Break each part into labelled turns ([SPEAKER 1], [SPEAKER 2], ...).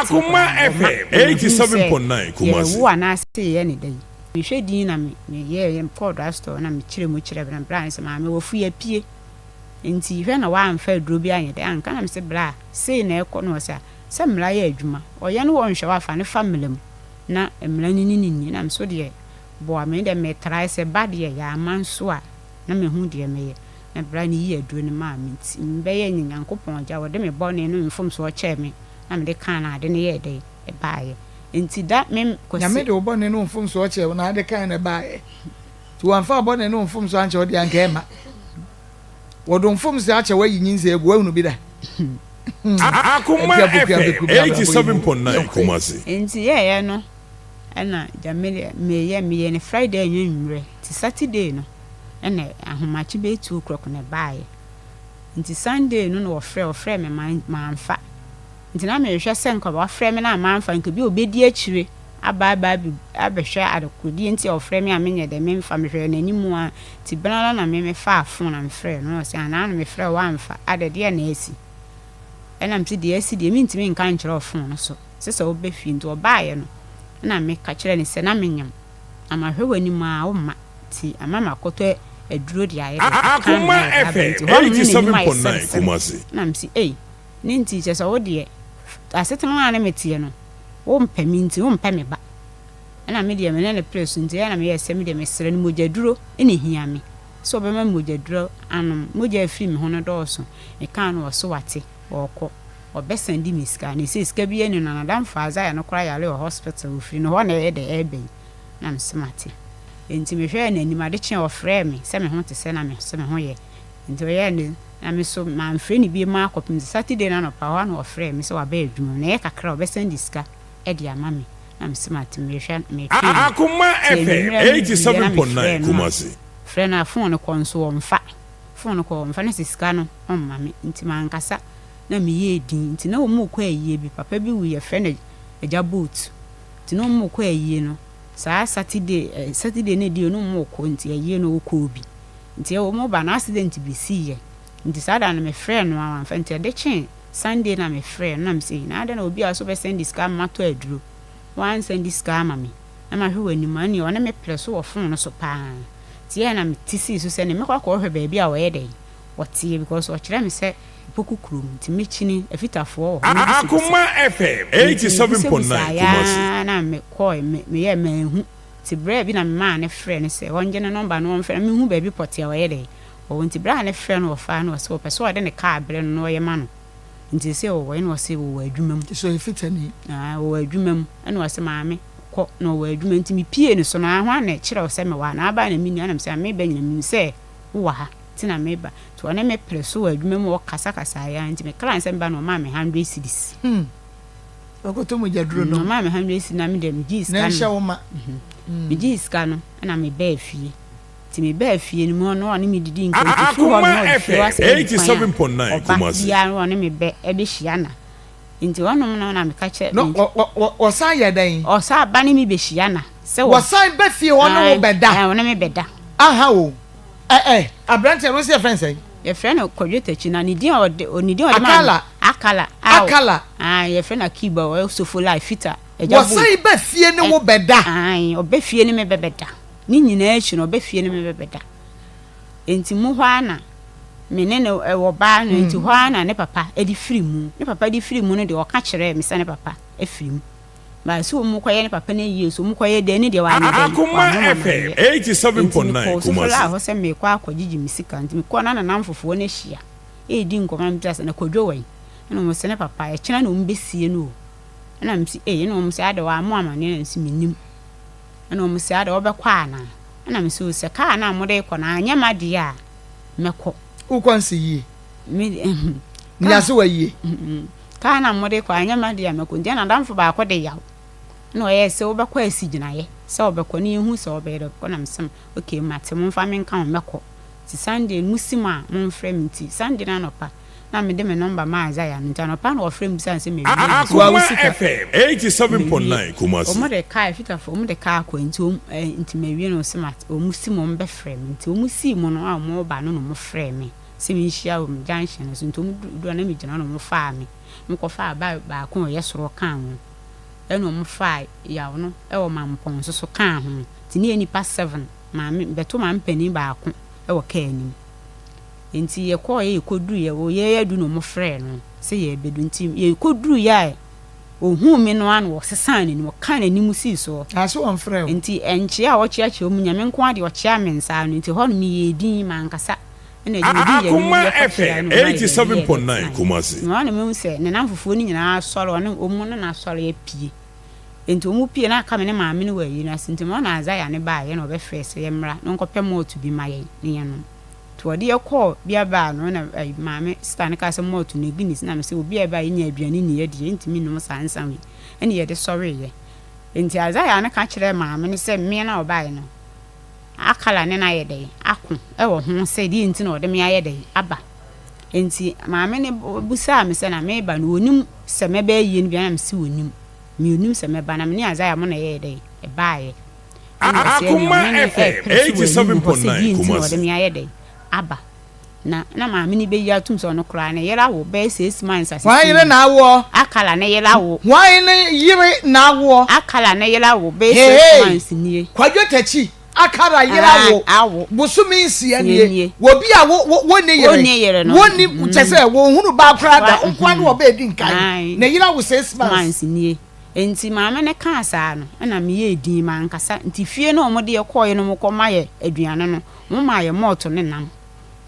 [SPEAKER 1] Akoma FM 87.9 Kumasi.
[SPEAKER 2] Wo ana say ye ne dai. Me hwedi na me ye call store na me kire mu kire bran se ma me wo fu ye pie. Nti hwe na wa amfa duro bi anye dai anka na me se bra sei na ekọ no se se mra ye adwuma. Oye no wo nhwe wa fa ne family mu. Na mra ni na me so de bo me de me try se bad ye ya manso a na me hu de me ye. Na bra ni ye aduro ni ma me nti mbe ye nyankopon agya wo de me bone no mfom so che me. Na me de kan na de ne ye dai e baaye. Nti da me
[SPEAKER 3] kwesi. Ya me de obone no mfom so che wo na de kan na baaye. Tu anfa obone no mfom so anche wo de anka ema. Wodon fom se ache wa yinyinze egu anu bi da.
[SPEAKER 1] Akoma FM 87.9 Kumasi.
[SPEAKER 2] Nti ye no ana jamele me ne Friday anwumre ti Saturday no ena ahomachi be 2 o'clock na baaye. Nti Sunday no no ofre me manfa. Nti na me hwe se nka ba ofre me na manfa nka bi obedi akire aba bi abehwe adokodi nti ofre me amenye de me mfa me hwe na animu a ti bana na me fa afon na me frɛ no se ana na me frɛ wa mfa adede na esi ena mti de esi de me ntimi nka nkyerɛ ofon no so sese wo befi nti obaaye no na me ka kyerɛ ne se na menyam ama hwe wani ma wo ma ti ama makoto aduro de aye
[SPEAKER 1] Akoma FM 87.9 Kumasi.
[SPEAKER 2] Na msi ni nti kyesa wo de asetena na metie no wo mpami nti wo mpame ba na me de me na place nti na me yese me de me sere ni mogyaduro ene hia me so be ma mogyaduro anom mogya afiri me hono dɔɔso e kan no so wate wɔkɔ obesandi miska ne se ska bi enu na dan faaza ya no kora yale hospital ofiri no ho na ye de ebe na msmate nti me hwɛ na animade kye ofrɛ me se me ho te se na me se me ho ye nti ye ne na me so ma mfrɛ ni bi ma akɔpem Saturday na no pa wa na ofrɛ me se wa ba adwuma na ye kakra obesandi ska e de ama me na msmate me hwɛ me
[SPEAKER 1] Akoma FM 87.9 Kumasi.
[SPEAKER 2] Frɛ na phone ko nso wo mfa phone ko mfa na sika no omma me nti ma nkasa na me ye din nti na wo mu kɔ ayie bi papa bi wu ye frɛ na agya boot nti no mu kɔ ayie no saa Saturday na di no mu kɔ nti ayie no kɔ obi nti wo mu ba na accident bi si ye nti saa da na me frɛ no amfa nti de kyen Sunday na me frɛ na me sei na ada na obi aso be send diska mato aduro wan send diska ma me na ma hwe wani ma ne ona me press wo phone no so pa ti na me tisi so se ne me kwa hwe ba bi a wo ye den wotie because o kire me se poku krum ti me chini afitafo
[SPEAKER 1] Akoma FM 87.9 Kumasi.
[SPEAKER 2] Na me call me ye manhu ti bra bi na me ma ne frɛ ne se wonje ne number no won frɛ me hu ba bi pote wo ye den o nti bra ne frɛ no fa no so pe so de ne car bre no ye ma no nti se wo no se wo adwuma mu
[SPEAKER 3] so efitani
[SPEAKER 2] wo adwuma mu ene wo se maame kɔ no wo adwuma nti me pie ne so na ho na kyerɛ wo se me wa na aba na mi nua na me se me ba nyina mi se wo ha tina meba to na me preso adwuma mu kasa ya nti me kran se mba no ma me 100 cedis
[SPEAKER 3] okoto mo jaduro no
[SPEAKER 2] ma me 100 cedis na me dem gi scan
[SPEAKER 3] na hye wo ma
[SPEAKER 2] me gi scan no na me ba afie ti me ba afie ni mo no me didi nko
[SPEAKER 1] ti fu ho no 87.9 Kumasi
[SPEAKER 2] ya no me be e be hia na nti wonom no na me ka che
[SPEAKER 3] no o san ya dan
[SPEAKER 2] o sa ba ni me be hia na se
[SPEAKER 3] wo san ba fie wo no wo beda
[SPEAKER 2] wo na me beda
[SPEAKER 3] aha o abrante no se friend say
[SPEAKER 2] your friend kodwetachi na ni din onidin akala your friend akiba o so for life fita
[SPEAKER 3] wo sai ba fie ne wo beda
[SPEAKER 2] o ba fie ne me bebeda ni nyina achi no ba fie ne me bebeda enti mu hwa na me ne wo ba no enti hwa na ne papa edi firi mu ne papa di firi mu no de o ka kire me se ne papa e firi mu ba so mu kwaye ne papa na yie so mu kwaye de ne de wa ne de
[SPEAKER 1] Akoma FM 87.9
[SPEAKER 2] Kumasi la ho se me kwa akogigi misika nti me kwa na namfofo na hia e di nkoma mtasa na kodwo wan na mo se ne papa e kina na mo besie no na msi na mo se ade wa mo amane na nsi minim na mo se ade wo be kwa na na me se o se ka na mo de ko na anya made a mekɔ
[SPEAKER 3] ukwansi yi
[SPEAKER 2] me
[SPEAKER 3] nya so wa yi
[SPEAKER 2] ka na mo de ko anya made a mekɔ ndi na damfo ba ko de yawo no se wo be kwa asiginaye se wo be ko ni hu se wo be de ko na msem okay mate mo fa men kan mekɔ ti Sunday musima mo mfrɛ mi ti Sunday na nopa na me de me number ma azaya nti anopa na wo frɛ mi san se me
[SPEAKER 1] Akoma FM 87.9 Kumasi
[SPEAKER 2] o mo de ka fitafo o mo de ka akɔ nti me wie no smart o musimo mo be frɛ mi nti o musi mo no a mo ba no mo frɛ mi se mi hia o junction so nti o do na me gina no mo fa mi mkofa ba ko yesoro kan ho eno mfa yawo no e wo mampon so kan ho ti ne nipa 7 maame beto mampani ba ko e wo kan nim enti ye ko ye koduru ye wo ye yadu no mfrɛ no se ye bedu enti ye koduru ya ohu me no an wo sesan ni mo kan anim si so
[SPEAKER 3] aso on frɛ
[SPEAKER 2] enti enche a wo chiachi omu nyame nko ade wo chia me nsa no enti ho no me ye din mankasa na ye
[SPEAKER 1] Akoma FM 87.9 Kumasi
[SPEAKER 2] no na me se ne nan fufuo ni nyina asɔre no omu no na asɔre apie enti omu pie na aka me ne maame no wa yi na senti mo na aza ya ne ba ye na obɛfrɛ se ye mmra no nkɔpɛ mo to bi ma ye ne ye no to ode ye call bia ba no na maame stand ka se mo to ne guinness na me se obi e ba ye nya aduane ni ye de enti mi no sansan wi ene ye de sorry ye enti aza ya ne ka kyerɛ maame ne se me na oba ye no akala ne na ye de ako e wo ho se di enti na ode me aye de aba enti maame ne busa me se na me ba no onim se me ba ye ni bia na me se onim mi onim se me ba na me ni aza ya mo na ye de e ba ye
[SPEAKER 1] Akoma FM 87.9 Kumasi
[SPEAKER 2] ode me aye de aba na maame ni be ya tum so no kra na yera wo be 6 months asisi
[SPEAKER 3] why yire na awo
[SPEAKER 2] akala na yera wo
[SPEAKER 3] why ne yire na awo
[SPEAKER 2] akala na yera wo be 6 months nie
[SPEAKER 3] kwadwo tachi akara yera wo busumi nsia nie wo bi a wo ne yere wo ni chese wo hunu ba kra da nkwa no wo be di nkan na yera wo 6 months
[SPEAKER 2] nie enti maame ne ka asa no na me ye din man kasa enti fie no mo de ye koye no mo koma ye aduane no mo ma ye moto ne nam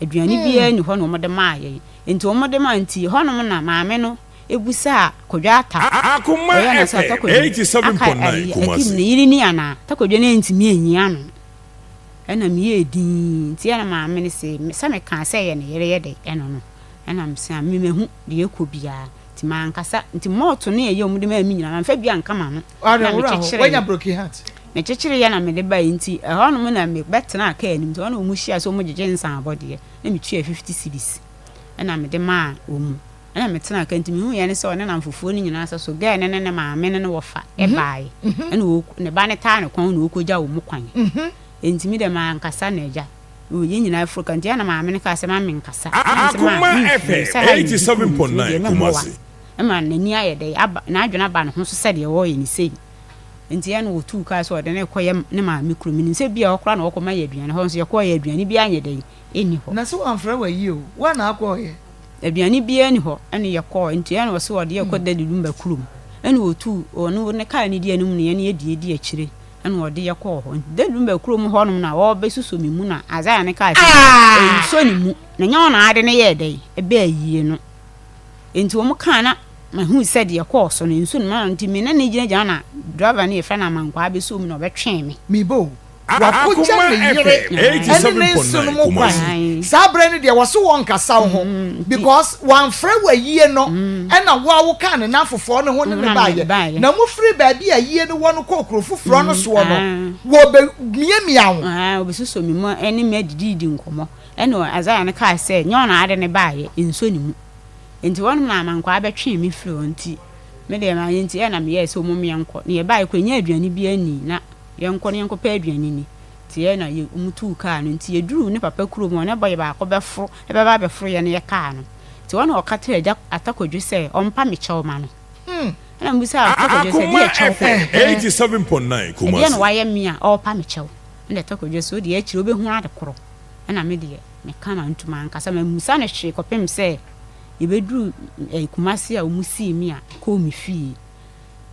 [SPEAKER 2] aduane bia ni ho no mo de ma ye enti mo de ma enti ho no na maame no ebusa kodwa ata
[SPEAKER 1] Akoma FM 87.9 Kumasi
[SPEAKER 2] ne yiri ni ana ta kodwa ne enti mi anyia no na me ye din enti na maame ne se me ka se ye ne yere ye de eno no na me se me mehu de ekobia ti man kasa nti moto ne ye omude ma mi nyina man fa bia nka ma no
[SPEAKER 3] na me chekere wanya broken heart
[SPEAKER 2] ne chekere ya na me de ba nti ho no na me betena aka anim to no mu hia so mu jeje nsan abode na me tue 50 cedis na me de ma omu na me tena aka nti me hu ye ne se one na mfufuo ni nyina so ga ne maame ne wo fa e bae na ne ba ne ta ne kwan na okogya wo mu kwan nti mi de man kasa na eja ye nyina Africa nti na maame ne ka se ma me nkasa
[SPEAKER 1] Akoma FM 87.9 Kumasi
[SPEAKER 2] ema nani aye de aba na adwena ba ne ho so sede wo ye ni sei nti ya no otu ka so de ne koye ne maame kuro mi ni se bia okra na okoma ye aduane ho so ye koye aduane bia anye de eni ho
[SPEAKER 3] na so amfra wa yi o wa na akoye
[SPEAKER 2] aduane bia eni ho ene ye ko nti ya no so de ye ko de lumba kuro ene otu onu ne ka ni de anum ne ye ne di akire ene ode ye ko ho de lumba kuro mu ho no na wo be suso mi mu na azaya ne ka se so ni mu na nya ona ade ne ye de e be ayie no enti wo mu ka na mahu said ye course no nso no nti me na ne gina na driver na e fa na mankwa be so mu na obetwe me
[SPEAKER 3] bo wakoja me yere
[SPEAKER 1] 87.9 Kumasi
[SPEAKER 3] sabre ne de wo so won kasa ho because one friend wa yie no na wo ka ne na fofo ne ho ne ba ye na mu free ba bi ayie no wo no kokoro foforo no so no wo be mia wo
[SPEAKER 2] obesuso mi mo ene me didi nkomo ene azaya ne ka say nyo na ade ne ba ye nso ni mu enti wonu na amankwa abetwe mi firi onti me de ma yenti ya na me yes omo me enko ne ye ba ye kwanya aduane bi ani na ye enko ne enko pa aduane ni ti ye na ye umutu ka no nti ye duru ne papa kuro mo ne boye ba ko befro e ba befro ye ne ye ka no ti wonu okata eja atakodwe se ompa me chew ma no na mbusa atakodwe se de ye chew
[SPEAKER 1] 87.9 Kumasi
[SPEAKER 2] ye no wa ye me a opa me chew ne atakodwe so de ye kire obehu ade koro na me de me ka ma ntuma nkasa ma musa ne hwe kopem se yebedru Kumasi a omusi mi a ko mi fi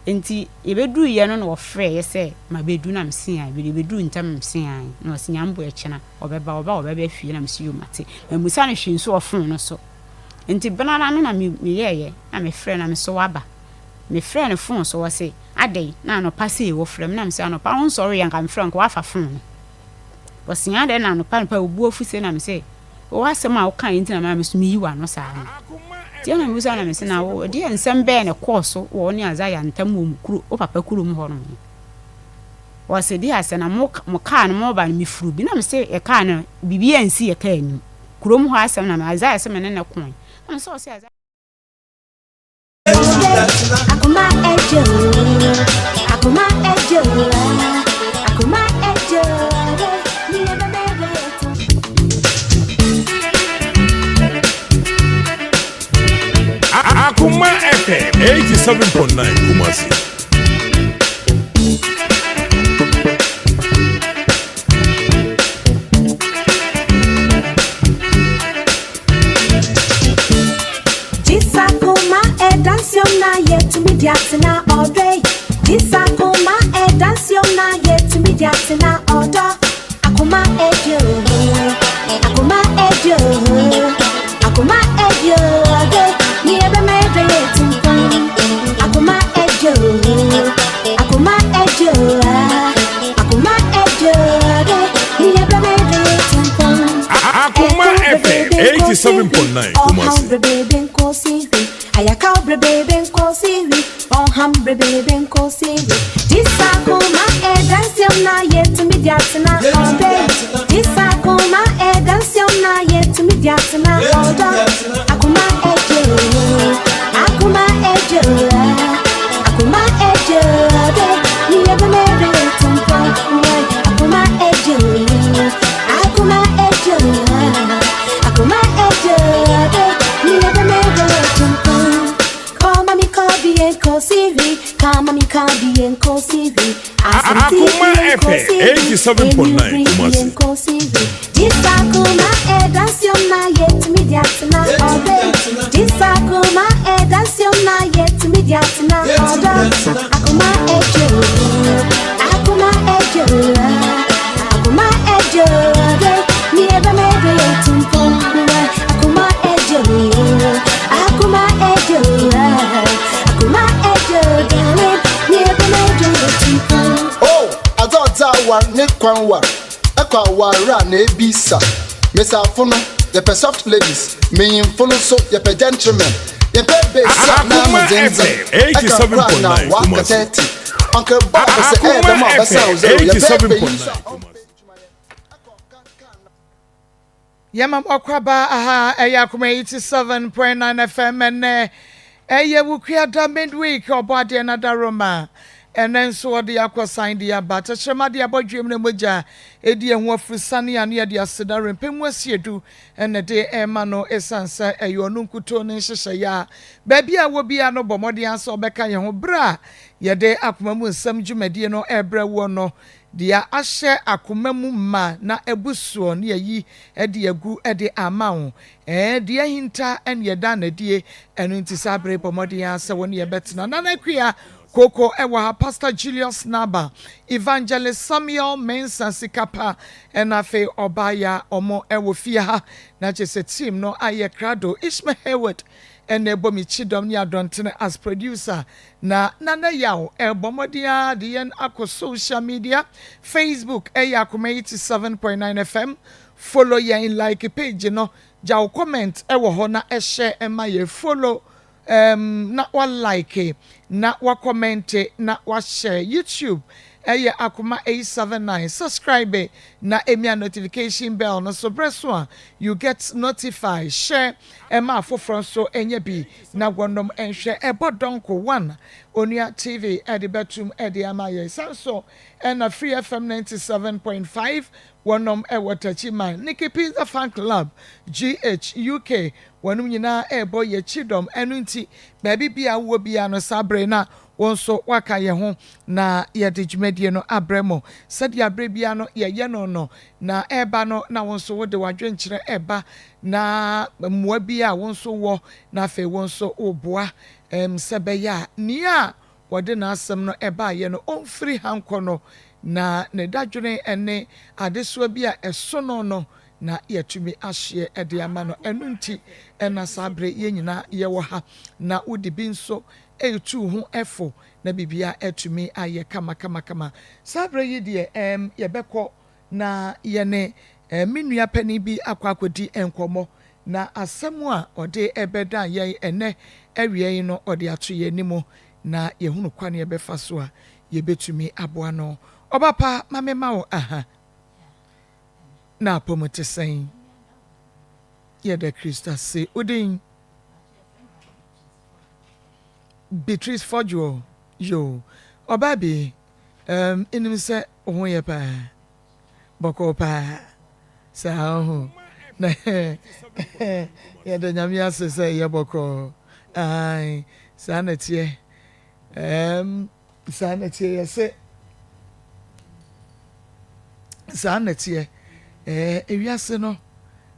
[SPEAKER 2] enti yebedru ye no wo frɛ ye se ma bedu na msen a yebedru ntam msen a na osinyambo e kyena obeba fi na msi yo mate musa ne hwe nso ofon no so enti banana no na me ye na me frɛ na me so waba me frɛ ne fon so wo se adai na no pase wo frɛ me na mse no pa on sorry yanka me frɛ nko wafa fon no osinya de na no pa obu ofu se na me se o asema o kan ntina ma me so mi yiwa no saa ti na musa na me se na wo de ensem be ne course wo ne azaya ntam wo mukuru o papa kuru mu ho no wo se di ase na mo ka no mo ba no mi furu bi na me se e ka no bibi ansi e ka ani kuru mu ho asem na azaya se me ne ne kon na me se o se azaya
[SPEAKER 4] Akoma ejo Akoma ejo Akoma ejo
[SPEAKER 1] Akoma Kumasi.
[SPEAKER 4] Akoma dansio na yet me diatina all day. This Akoma dansio na yet me diatina all day. Akoma ejo, Akoma ejo, Akoma ejo day. Me ebe me retin. Akoma ejo, Akoma ejo, Akoma ejo day. Me ebe me retin.
[SPEAKER 1] Akoma FM 87.9 Kumasi.
[SPEAKER 4] Ayaka baby nkosi on hambre baby nkosi this Akoma dancing na yet to me diatina all day this Akoma dancing na yet to me diatina all day Akoma ejo Akoma ejo Akoma ejo ni ebe me retumpo Akoma ejo Akoma ejo Akoma ejo ni ebe me retumpo Come me Kabi and Kosivi.
[SPEAKER 1] Akoma FM 87.9 Kumasi.
[SPEAKER 4] This Akoma dancing na yet me diatina all day. This Akoma dancing na yet me diatina all day. Akoma ejo, Akoma ejo, Akoma ejo day. Me ebe me retumpo. Akoma ejo, Akoma ejo.
[SPEAKER 5] Oh, I thought I was Nekwanwa. Ekwa ran a bisa. Miss Alfono, the soft ladies, meaning follow so the gentlemen. The baby,
[SPEAKER 1] Akoma FM 87.9 Kumasi.
[SPEAKER 5] Uncle Bob said,
[SPEAKER 1] 87.9
[SPEAKER 3] Yamam Okwaba, aha, Akoma 87.9 FM, and Wukriada midweek or body another Roma. And then so the aqua sign the abat, a shamadi about dream moja, Eddie and Wafu Sunny and near the Asadar and Pimwas do, and a day Emano Essansa, a Yonunkuton in Shashaya. Baby, I will be a no bomodian so beka yon bra. Ya de Akumamu some Jumediano Ebra wono. Dia ashe akomemu ma na ebusuo na yi ede agu ede amawo dia hinta ene da na die enu nti sabre pomodi ase woni ye betina na kwia koko ewa ha Pastor Julius Naba Evangelist Samuel Mensa Sikapa enafe obaya omo ewo fia ha na chese team no aye krado Ishmael Hayward and Ebomi Chidom ni adontene as producer na nana yaw ebomodia the Maa Akos social media Facebook Akoma 87.9 FM follow ya in like page no jaw comment ewo ho na share ema ye follow na wa like na wa comment na wa share YouTube Akoma 879 subscribe na emia notification bell no so press one you get notified share ema for so enye bi na wondom enhwe ebodonko 1 Onia TV the bedroom the amaye sanso and a Free FM 97.5 wondom watachiman Nikki Pizza Fan Club GH UK wanum nyina boy ye chidom enunti baby bia wo bia no sabre na wonso waka ye ho na ye de dwumadie no abremo said ya brebia no ye no na eba no na wonso wo de wadwenkyere eba na mmoa bia wonso wo na fe wonso oboa sebeya nia wode na asem no eba ye no onfiri hanko no na ne dadwene ene adesoa bia esono no na yetumi ahye ede ama no enunti ena sabre ye nyina ye wo ha na wodi bi nso etu ho efo na bibia etumi aye kama sabre yi de ye beko na ye ne menua pani bi akwakodi enkomo na asemu a ode ebeda ye ene awie no ode ato ye nimo na ye hunu kwane ye befa so a ye betumi aboa no obapa mamema wo aha na pomote sen ye de Krista se odin Beatrice Fojo yo obabi enim se ohun ye pa boko pa sa ho na ye de nyame ase se ye boko ai sa na tie Sanity, I say. Sanity, if you are no,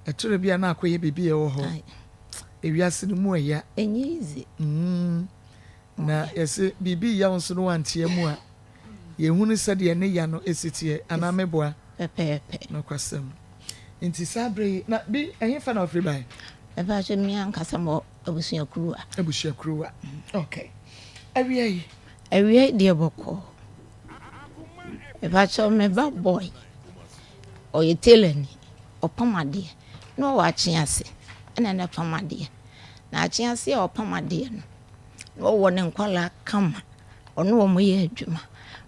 [SPEAKER 3] a Turbia quay be a ho. If you are seen more, ya,
[SPEAKER 6] and easy.
[SPEAKER 3] Na, yes, Bibi Yawns no one tear more. Ye who said ye no is it here, and I'm a boy. No question. Inti Sabre, not be a fan of Ribai.
[SPEAKER 6] About me and Casamo, I was your crew.
[SPEAKER 3] I wish your crew. Okay. Every
[SPEAKER 6] dear Boko. If I saw me bad boy, or you telling, or Pomady, no watching us, and then a Pomady. Now, chance or Pomady. No one in Kuala come, or no one way, Juma.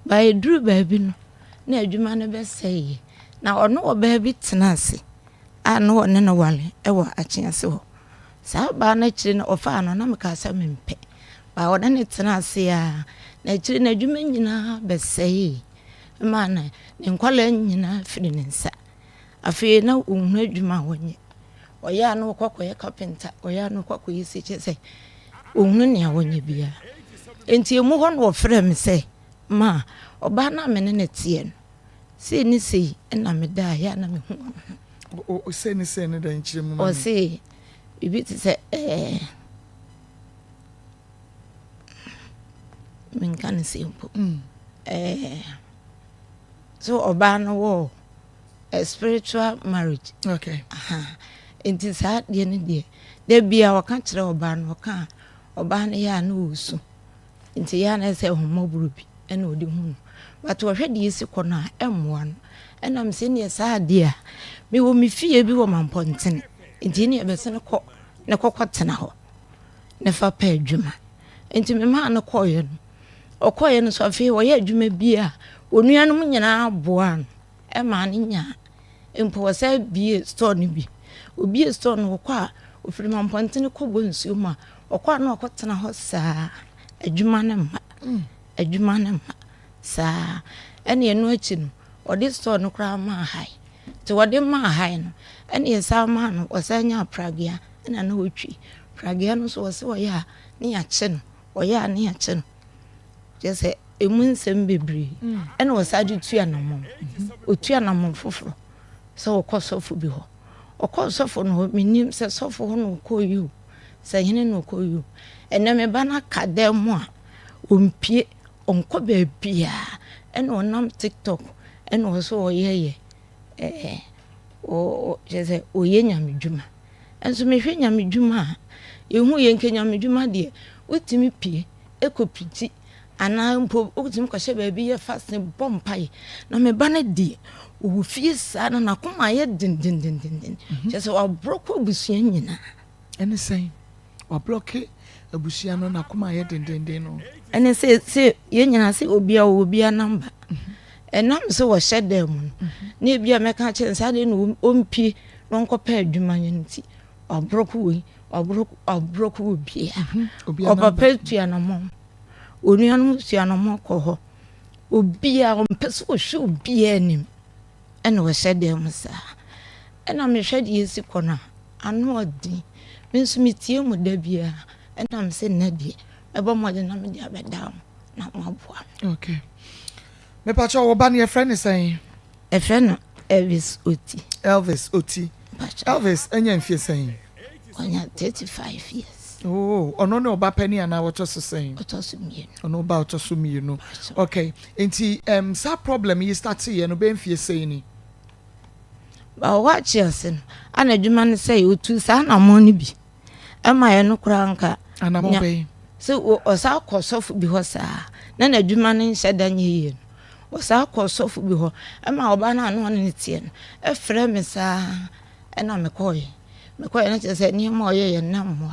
[SPEAKER 6] By a drew baby, no Juma never say. Now, or no baby tenancy. I know no one ever a chance so. Sa ba na chiri na ofa no na meka sa mempe. Ba woda ne tena se a na chiri na dwuma nyina besei. Ma na ne nkwala nyina firi ne nsa. Afi na ohunu adwuma wonye. Oya no kwakoye carpenter, oya no kwakoye siche se. Ohunu ne awonye bia. Enti emu ho no ofre me se, ma oba na me ne tie no. Se ni sei na me da ya na me hu.
[SPEAKER 3] O se ni da nchire mu.
[SPEAKER 6] O se bibi ti se min kan se mpo. So oba no wo a spiritual marriage.
[SPEAKER 3] Okay.
[SPEAKER 6] Enti sa de ne de bia waka kire oba no ka oba no ya na osu. Enti ya na se homoburu bi na odi hu. But wo hwe de isi kono a emmoa no. Enam se ne sa de a me wo me fie bi wo mampontene. Enti ne ebese ne kɔ ne kokotena ho. Ne fa pa adwuma. Enti me ma na kɔye no. Okoye no so afi wo ye adwuma bi a onuanom nyina aboa no. E ma ne nya. Empo wo sa bie store no bi. Obi store no kɔ a ofiri mampontene kɔ bo nsuo ma. Okɔ na okotena ho saa. Adwuma ne ma. Adwuma ne ma. Saa. Ene enu achi no. Odi store no kra ma hai. Ti wode ma hai no. Ene yesa ma no osanya pragia. Ena na otwi. Pragia no so wose wo ya ne ya che no. Wo ya ne ya che no. Je se emunsem bebre. Ena osaju tua na mom. Otua na mom foforo. So okosofo bi ho. Okosofo no minim se sofo ho no koyu. Se hene no koyu. Ena me ba na kadem a ompie onko ba bia. Ena onam TikTok. Ena oso oyeye. Je se oye nyamedwuma. Enso me hwe nyamedwuma. Yehu ye nke nyamedwuma de wotimi pie ekopiti ana mpo wotimi kwahye ba bi ye fasting bompai na me ba na de wo fie sa na nakoma ye din. Je se wa broko busua nyina.
[SPEAKER 3] Ene sen wa bloke abusua no nakoma ye din no.
[SPEAKER 6] Ene se ye nyina se obia number. Enam se wo hyede mu na ebia meka che nsa de no ompi no nkopa adwuma nyinti obroko obia opa tua na mom onuanum tua na mom kɔ hɔ obia ompese wo hwe obia nim ene wo hyede mu sa ena me hwede yesi kɔ na ano odi menso metie mu da bia enam se na die ebo mode na me dia beda na maboa.
[SPEAKER 3] Okay. Me pacha wo ba ne friend say
[SPEAKER 6] e friend Elvis Oti.
[SPEAKER 3] Elvis enya mfie say
[SPEAKER 6] onya 35 years.
[SPEAKER 3] Oh, ono ne oba pani ana what to say.
[SPEAKER 6] Otosu mi.
[SPEAKER 3] Ono ba otosu mi no. Okay. Enti sa problem you start here no be mfie say ni.
[SPEAKER 6] Ba watch yourself. Ana dwuma ne say otu sa na mo ni bi. E ma ye no kura nka.
[SPEAKER 3] Ana mo be.
[SPEAKER 6] So o sa kosofu bi ho sa. Na dwuma ne nhyeda nye ye. O sa kosofu bi ho. E ma oba na no ne tie no. E frɛ me sa e na me koye na se ni mo ye na mo.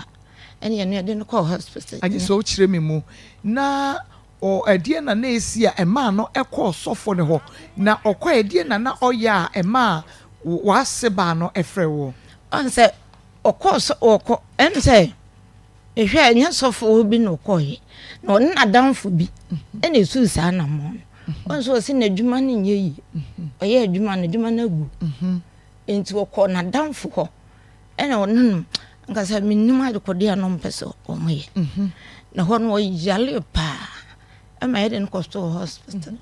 [SPEAKER 6] Ene ye no de no call hospital.
[SPEAKER 3] Aje so chire me mu. Na o edie na na esi a ema no e call sofo ne ho. Na okwa edie na oya ema wa seba no efre wo.
[SPEAKER 6] On se okọ en se ehwe anya sofo bi no koye. Na on adamfo bi. Ene esu sa na mo. On so si na dwuma ne nye yi. Oye dwuma na gu. Enti okọ na adamfo ho. Ene on nkasa minima de kode anom pese omoye. Na ho no yale pa. ama yɛ de no kɔstɔ hospital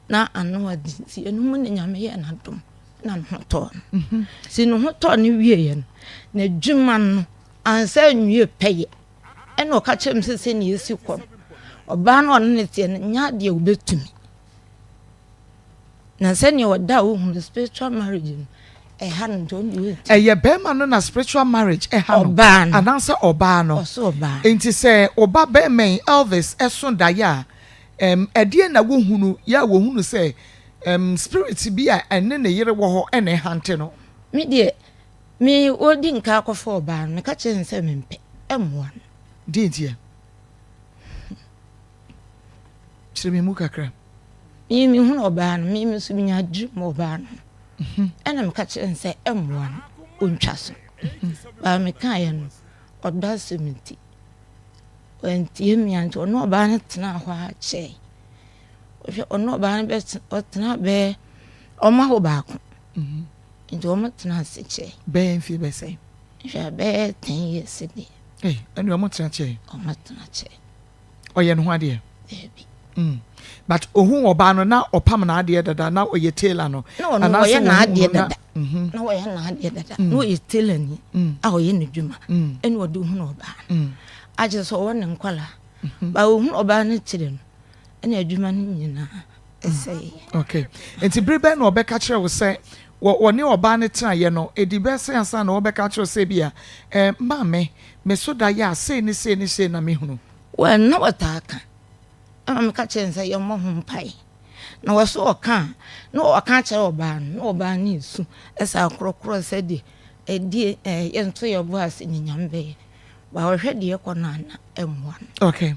[SPEAKER 6] na ano adi si enu mu ne nyame yɛ na dom na no tɔ no si no ho tɔ ne wie yɛ no na dwuma no ansa nwie pɛyɛ ɛna ɔka kyerɛ m sɛ ne yɛsi kɔ ɔbaa no ɔno ne tie no nya deɛ wobɛtumi na sɛ ne ɔda wo hu spiritual marriage no ɛha no don't do it
[SPEAKER 3] ɛyɛ bɛrima no na spiritual marriage ɛha no anaasɛ ɔbaa no
[SPEAKER 6] ɔso ɔbaa
[SPEAKER 3] nti sɛ ɔba bɛrima Elvis ɛso daeɛ a ɛdeɛ na wohunu yɛ a wohunu sɛ spirit bi a ɛne ne yere wɔ hɔ ɛna ɛhante no
[SPEAKER 6] me deɛ me odi nka akɔfa ɔbaa no meka kyerɛ sɛ mempɛ ɛmmoa no
[SPEAKER 3] deɛ ntiɛ kyerɛ me mu kakra
[SPEAKER 6] me hunu ɔbaa no me so menya adwiri ma ɔbaa no ɛna meka kyerɛ sɛ ɛmmoa no ɔntwa so baa mekaeɛ no ɔdɔ asɛm nti ɔntie mmea nti ɔno ɔbaa no tena hɔ a kyɛe ɔno ɔbaa no ɔtena bɛɛ ɔma hɔ baako nti ɔmo tena ase kyɛe
[SPEAKER 3] bɛɛ mfie bɛsɛ
[SPEAKER 6] hwɛ bɛɛ 10 years deɛ
[SPEAKER 3] ɛne ɔmo tena kyɛe
[SPEAKER 6] ɔmo tena kyɛe
[SPEAKER 3] ɔyɛ no ho adeɛ
[SPEAKER 6] baabi
[SPEAKER 3] but ohun ɔbaa no na ɔpam na adeɛ dada na ɔyɛ tailor no
[SPEAKER 6] na ɔyɛ na adeɛ dada na ɔyɛ na adeɛ dada na ɔyɛ tailor ni a ɔyɛ ne dwuma ɛne ɔde ohun ɔbaa agye sɛ ɔwɔ ne nkwala ba ohun ɔbaa no kyerɛ no ɛne adwuma no nyinaa ɛsɛ
[SPEAKER 3] okay nti bere bɛ na ɔbɛka kyerɛ wo sɛ wɔne ɔbaa no tenaeɛ no ɛdi bɛsɛ ansa na wɔbɛka kyerɛ sɛ bi a maame me so da yɛ a sei na mehunu
[SPEAKER 6] wɔn na wɔtaa ka ama meka kyerɛ sɛ yɛmmɔ ho mpae na wɔso ɔka na ɔka kyerɛ ɔbaa no na ɔbaa no esu ɛsɛ akorɔkorɔ sɛ deɛ ɛdie yɛnto yɛbɔ ase ne nyame bɛyɛ ba wɔhwɛ deɛ kɔ no ana ɛmmoa no
[SPEAKER 3] okay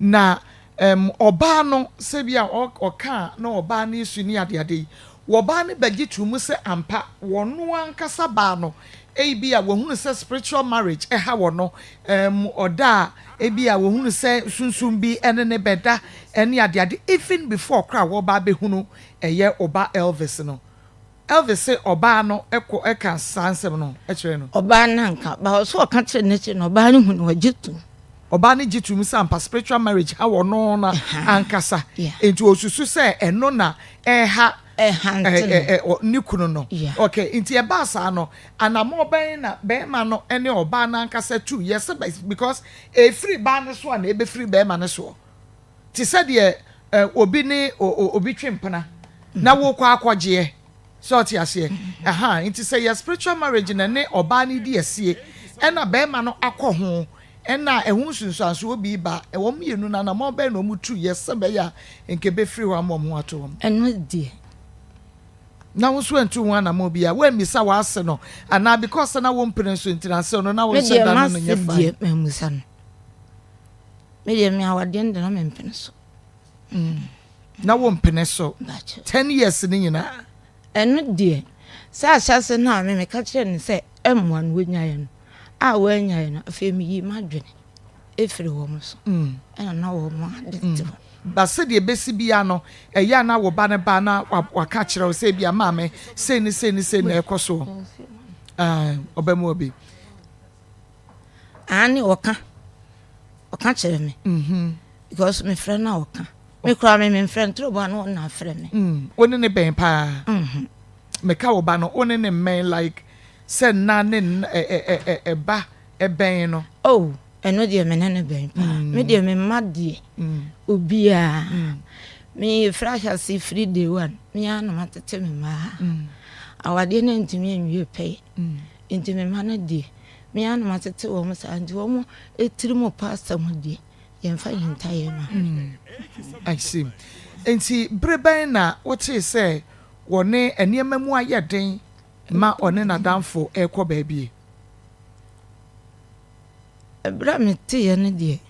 [SPEAKER 3] na ɔbaa no sɛ bi a ɔka na ɔbaa no esu ne adeade yi wɔbaa no bɛgye to mu sɛ ampa wɔno ankasa baa no ebi a wɔhunu sɛ spiritual marriage ɛha wɔ no ɔda ebi a wɔhunu sɛ sunsun bi ɛne ne bɛda ɛne adeade even before kora wɔba bɛhunu ɛyɛ ɔba Elvis no Elvis sɛ ɔbaa no ɛka saa nsɛm no ɛkyerɛ no
[SPEAKER 6] ɔbaa nanka ba ɔso ɔka kyerɛ n'akyi no ɔbaa no hu no ɔgye to
[SPEAKER 3] ɔbaa no gye to mu sɛ ampa spiritual marriage ha wɔ no na ankasa nti osusu sɛ ɛno na ɛha ne kunu no okay nti eba saa no anamo ben na bɛrima no ne ɔbaa na ankasa tu yes because free ba ne so na ebe free bɛrima ne so ti sɛ deɛ obi ne obi twempena na wo kɔ akɔgye so ti ase aha nti sɛ your spiritual marriage na ne ɔbaa ne di asie ɛna bɛrima no akɔ ho ɛna ɛho sunsuanso obi ba ɛwɔ mienu na anamo ben no mu tu yes bɛ ya nke be free wa mo ato wɔn
[SPEAKER 6] ɛno die
[SPEAKER 3] na wo so antu ho anamo bia we misa wa ase no ana because na wo mpene so ntinase no na wo se da no nya fa
[SPEAKER 6] me musa no me de me awade nda na me mpene so
[SPEAKER 3] na wo mpene so 10 years ni nyina
[SPEAKER 6] ɛno die sa ahyase na me ka kyerɛ ne sɛ ɛmmoa no wonyae no a wanyae no afei me yi madwene efiri wo mo so ɛna na wo mo ade te
[SPEAKER 3] ba se de besi bia no ɛya na wo ba ne ba na waka kyerɛ wo sɛ bia maame se ni na ɛkɔ so obamu obi
[SPEAKER 6] ani oka kyerɛ me because me friend na oka me kura me friend trobo na na frɛ me
[SPEAKER 3] oni ne bɛn pa me ka wo ba no oni ne men like sɛ na ne ba ɛbɛn no
[SPEAKER 6] oh ɛno deɛ me ne bɛn pa me deɛ me ma deɛ obi a me fresh as free day one me ana matete me ma awade na ntimi enwie pɛ ntimi ma na deɛ me ana matete wo mo sa ndi wo mo etiri mo pastor mo deɛ yɛmfa yintaye ma
[SPEAKER 3] I see enti breben na wote sɛ wone eniema mu ayɛ den ma one na danfo ekɔ baabi
[SPEAKER 6] ebra mete ye ne de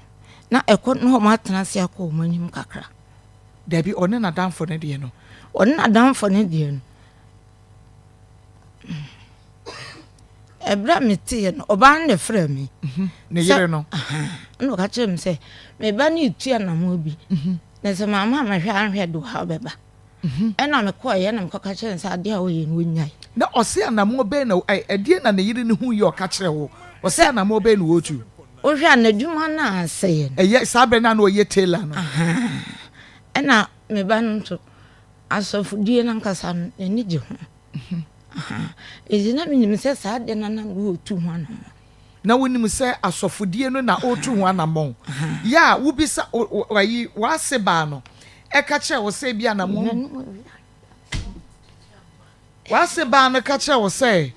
[SPEAKER 6] na ekɔ no ma atena se akɔ mo anim kakra
[SPEAKER 3] dabi one na danfo ne de no
[SPEAKER 6] one na danfo ne de no ebra mete ye no oba ne frɛ me
[SPEAKER 3] ne yere no
[SPEAKER 6] no ka kyerɛ me sɛ me ba ne tua na mo bi na sɛ mama ma hwɛ anhwɛ do ha bɛba ɛna me kɔ ye na me kɔ ka kyerɛ sɛ ade a wo ye no nyai
[SPEAKER 3] na ɔse anamo be na ɛdeɛ na ne yere ne hu yɛ ɔka kyerɛ wo ɔse anamo be no wotu
[SPEAKER 6] ohwa na dwuma na aseye
[SPEAKER 3] eye sabe na oye tailor no
[SPEAKER 6] ena me ba nto asofudie na nkasa ni je ho ezina minim se sa de na wo tu ho
[SPEAKER 3] na wonim se asofudie no na otu ho anamon ya wo bisa wayi wase ba no e ka che wo se bia na mo wase ba no ka che wo se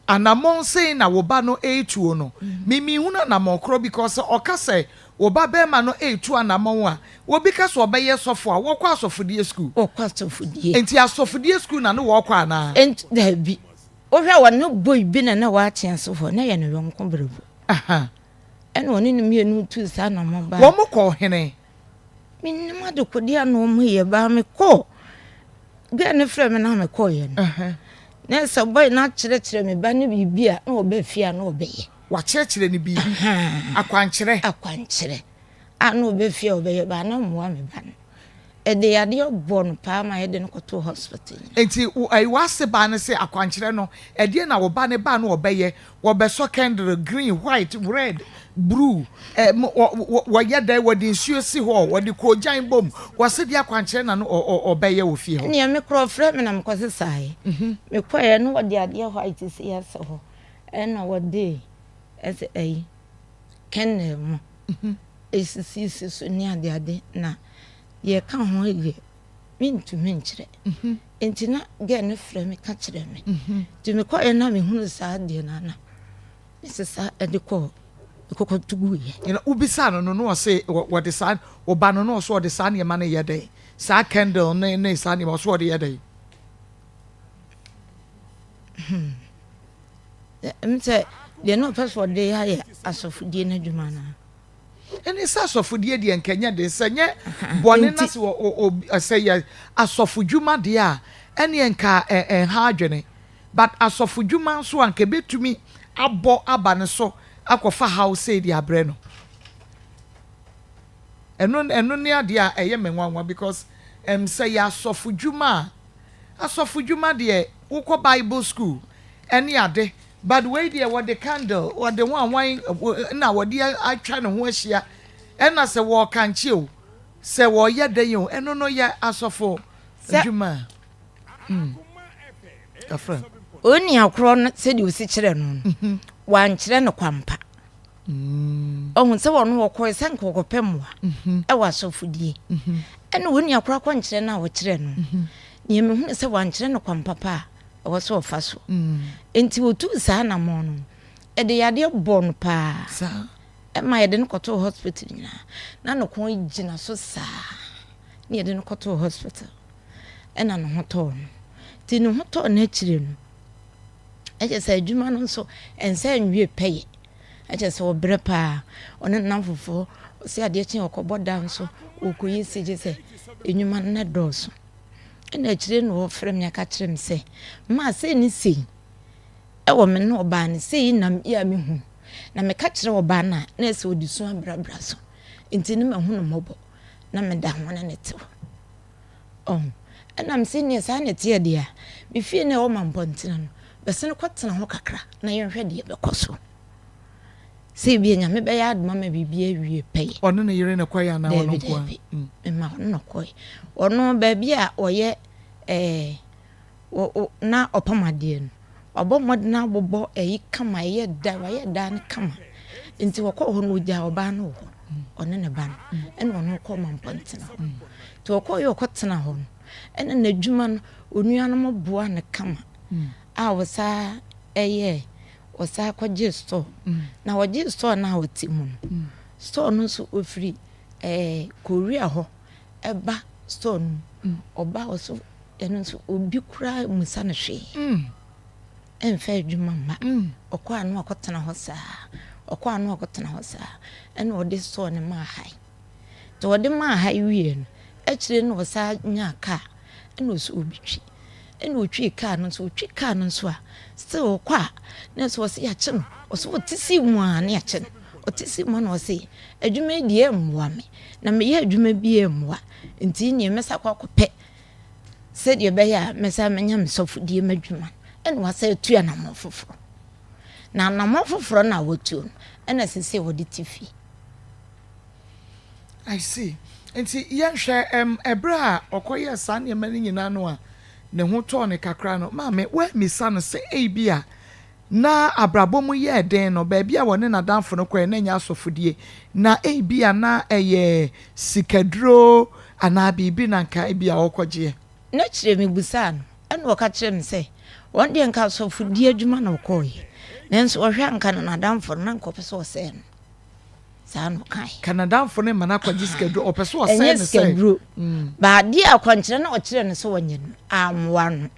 [SPEAKER 3] anamon say na wo ba no etuo no mimi hu na anamon kro because oka say wo ba be ma no etu anamon a wo bi ka so obeye sofo a wo kwa asofudie school
[SPEAKER 6] o kwa asofudie
[SPEAKER 3] enti asofudie school na no wo kwa na
[SPEAKER 6] ent da bi o hwa wa no boy bi na wa atense ho na ye no yonko brebu
[SPEAKER 3] aha
[SPEAKER 6] ene woni no mienu tu sa na mo ba
[SPEAKER 3] wo mo ko hene
[SPEAKER 6] minnim ade kodia no mo ye ba me ko ga ne frɛ me na me ko ye no na so boy na kyerɛ me ba ne bibia na oba fia na obeye
[SPEAKER 3] wa kyerɛ ne bibi
[SPEAKER 6] akwankyerɛ ana oba fia obeye ba na mo me ba no ede yade obon pa ma yede no koto hospital
[SPEAKER 3] enti ai wase ba ne se akwankyerɛ no ede na wo ba ne ba no obeye wo be so candle green white red blue wo yede wo di nsuo si ho wo di kojan bom wo se di akwankyerɛ na no obeye wo fie ho
[SPEAKER 6] ne me kro frɛ me na me kwose sai me kwaye no wo di ade white si ya se ho na wo di ese ai kenne mo esisi so ni ade na ye ka ho ye mintumi nkyerɛ enti na ge ne frɛ me ka kyerɛ me ti me kwaye na me hunu saa de na na sesa ede ko tugu ye
[SPEAKER 3] ina ubisa no no say what the san oba no no so the san ye man ye dey sa candle ne san ye so the ye dey
[SPEAKER 6] say de no password dey ha ye asofudie na dwuma na
[SPEAKER 3] ene sa asofudie de nkanya de senye bone na se o say ye asofudwuma de a ene nka ha adwene but asofudwuma so anka betumi abo aba ne so akofa house di abre no eno ne ade a eye menwanwa because say ya asofudwuma de ukọ bible school ene ade but we dey what the candle or the one na what dey atwa ne ho ahia ena se wo kanche o se wo ye den o eno no ye asofo dwuma afra
[SPEAKER 6] oni akro no se di osi kire no wan kire no kwampa ohun se wono wo ko se nko kopemwa e wa asofudie ene oni akro akọ nkire na wo kire no ye me hu se wan kire no kwampa pa e wo so fa so enti wo tu sa na mo no e de yade bon pa
[SPEAKER 3] sa
[SPEAKER 6] e ma yede no koto hospital na no ko gina so sa ni yede no koto hospital e na no hoto no ti no hoto na kire no eje se adwuma no so ense nwie peye eje se obre pa one namfofo se ade chi okobo down so okoyi seje se enwuma na doso ena kire no ofre me aka kire me se ma se ni sei e wo me no oba ne sei nam ya me hu na me ka kire oba na na se odisu abrabra so enti ne me hu no mobo na me da ho na netew ena me se ni sa ne tie dia me fie na o mampontina no bese no kwatena ho kakra na yenhwe de bekoso se bi nya me be ya aduma ma bibia wie peye
[SPEAKER 3] ono ne yire ne kwaya na ono kwa
[SPEAKER 6] ma no koy ono ba bi a oye na opamade no obomode na bobo kama ye da ne kama nti wokọ ho no ja oba no ho ono ne ba no ene ono ko mampontina to wokọ yo kwatena ho no ene na dwuma no onua no mo boa ne kama a wasa wasa kwaje store na waje store na wati mu store no so ofiri Korea ho eba store no oba oso eno so obi kura musa na hwe enfa adwuma ma okọ anu akotena ho saa ene ode store ne ma hai to ode ma hai wie no akire no wasa nya ka ene oso obi twi ene otwi ka no so a still kwa na so se ya che no so otisi mu a na ya che otisi mu na se adwuma die emwa me na me ye adwuma bi emwa nti ne mesa kwa kopɛ se de be ya mesa menya mesofudie madwuma ene wa se tua na mofoforo na mofoforo na wotuo ɛna sese wɔ de tifi.
[SPEAKER 3] I see. Nti yɛnhwɛ ɛbra a ɔkɔyɛ saa nneɛma no nyinaa no a ne ho tɔɔ ne kakra no maame wɔamisa no sɛ ebi a na abrabɔ mu yɛ den no baabi a wɔne n'adamfo no kɔɛ na nya asɔfodie na ebi a na ɛyɛ sikaduro anaa biribi na nka ebi a ɔkɔgyeɛ.
[SPEAKER 6] Na kyerɛ me busa no ɛna ɔka kyerɛ me sɛ wɔn deɛ nka asɔfodie adwuma na ɔkɔɔyɛ nanso ɔhwɛ nka no n'adamfo no na nkɔpɛ sɛ ɔsɛɛ no saa no kan.
[SPEAKER 3] Kanadamfo ne mana kɔgye sikaduro ɔpɛ sɛ ɔsɛɛ no sɛ.
[SPEAKER 6] ɛnyɛ sikaduro baade akwankyerɛ na ɔkyerɛ no sɛ wɔnyɛ no amoa no.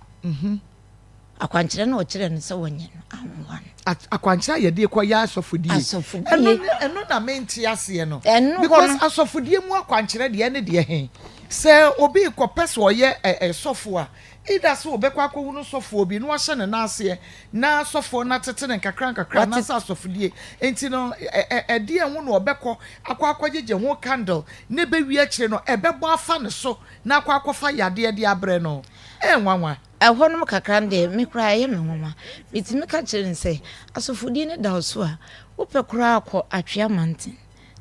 [SPEAKER 6] Akwankyerɛ na ɔkyerɛ no sɛ wɔnyɛ no amoa no.
[SPEAKER 3] Akwankyerɛ yɛde kɔyɛ asɔfodie. Ɛno na mente aseɛ no. Because asɔfodie mu akwankyerɛ deɛ ne deɛ he. Sɛ obi kɔpɛ sɛ ɔyɛ sɔfo a ida sɛ obɛkɔ akɔhu no sɔfo obi no wahyɛ ne n'aseɛ na sɔfo na tete ne nkakra na sɛ asɔfodie enti no ɛdeɛ ho na ɔbɛkɔ akɔgyegye ho candle ne bɛwi akyire no ɛbɛbɔ afa ne so na akɔfa yadeɛ de abrɛ no nwanwa
[SPEAKER 6] ɛhɔ nom kakra deɛ me koraa ɛyɛ me nwoma bitimi ka kyerɛ ne sɛ asɔfodie ne da so a wopɛ koraa akɔ atwea manten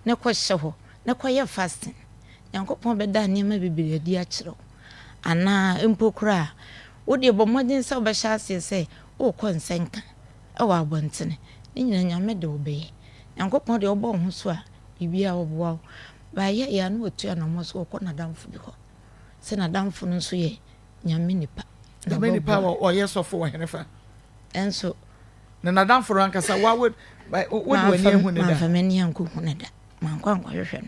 [SPEAKER 6] ne kɔhyɛ hɔ ne kɔyɛ fasting Nyankopɔn bɛda nneɛma bebree adi akyerɛ ana mpo koraa wode bɔ mmɔden sɛ wobɛhyɛ aseɛ sɛ wokɔ nsɛnka ɛwɔ abɔntene ne nyina Nyame de wobɛyɛ Nyankopɔn de wɔbɔ wo ho so a biribia wɔboa wo baayɛ yɛ no wɔtua namɔ so wɔkɔ nadamfo bi hɔ sɛ nadamfo no nso yɛ Nyame nipa
[SPEAKER 3] ɔyɛ sɔfo wɔ henefa
[SPEAKER 6] ɛnso
[SPEAKER 3] na nadamfo no ankasa wode w'ani ahu ne da
[SPEAKER 6] mamfa m'ani ankɔhu ne da mankɔ ankɔhwehwɛ no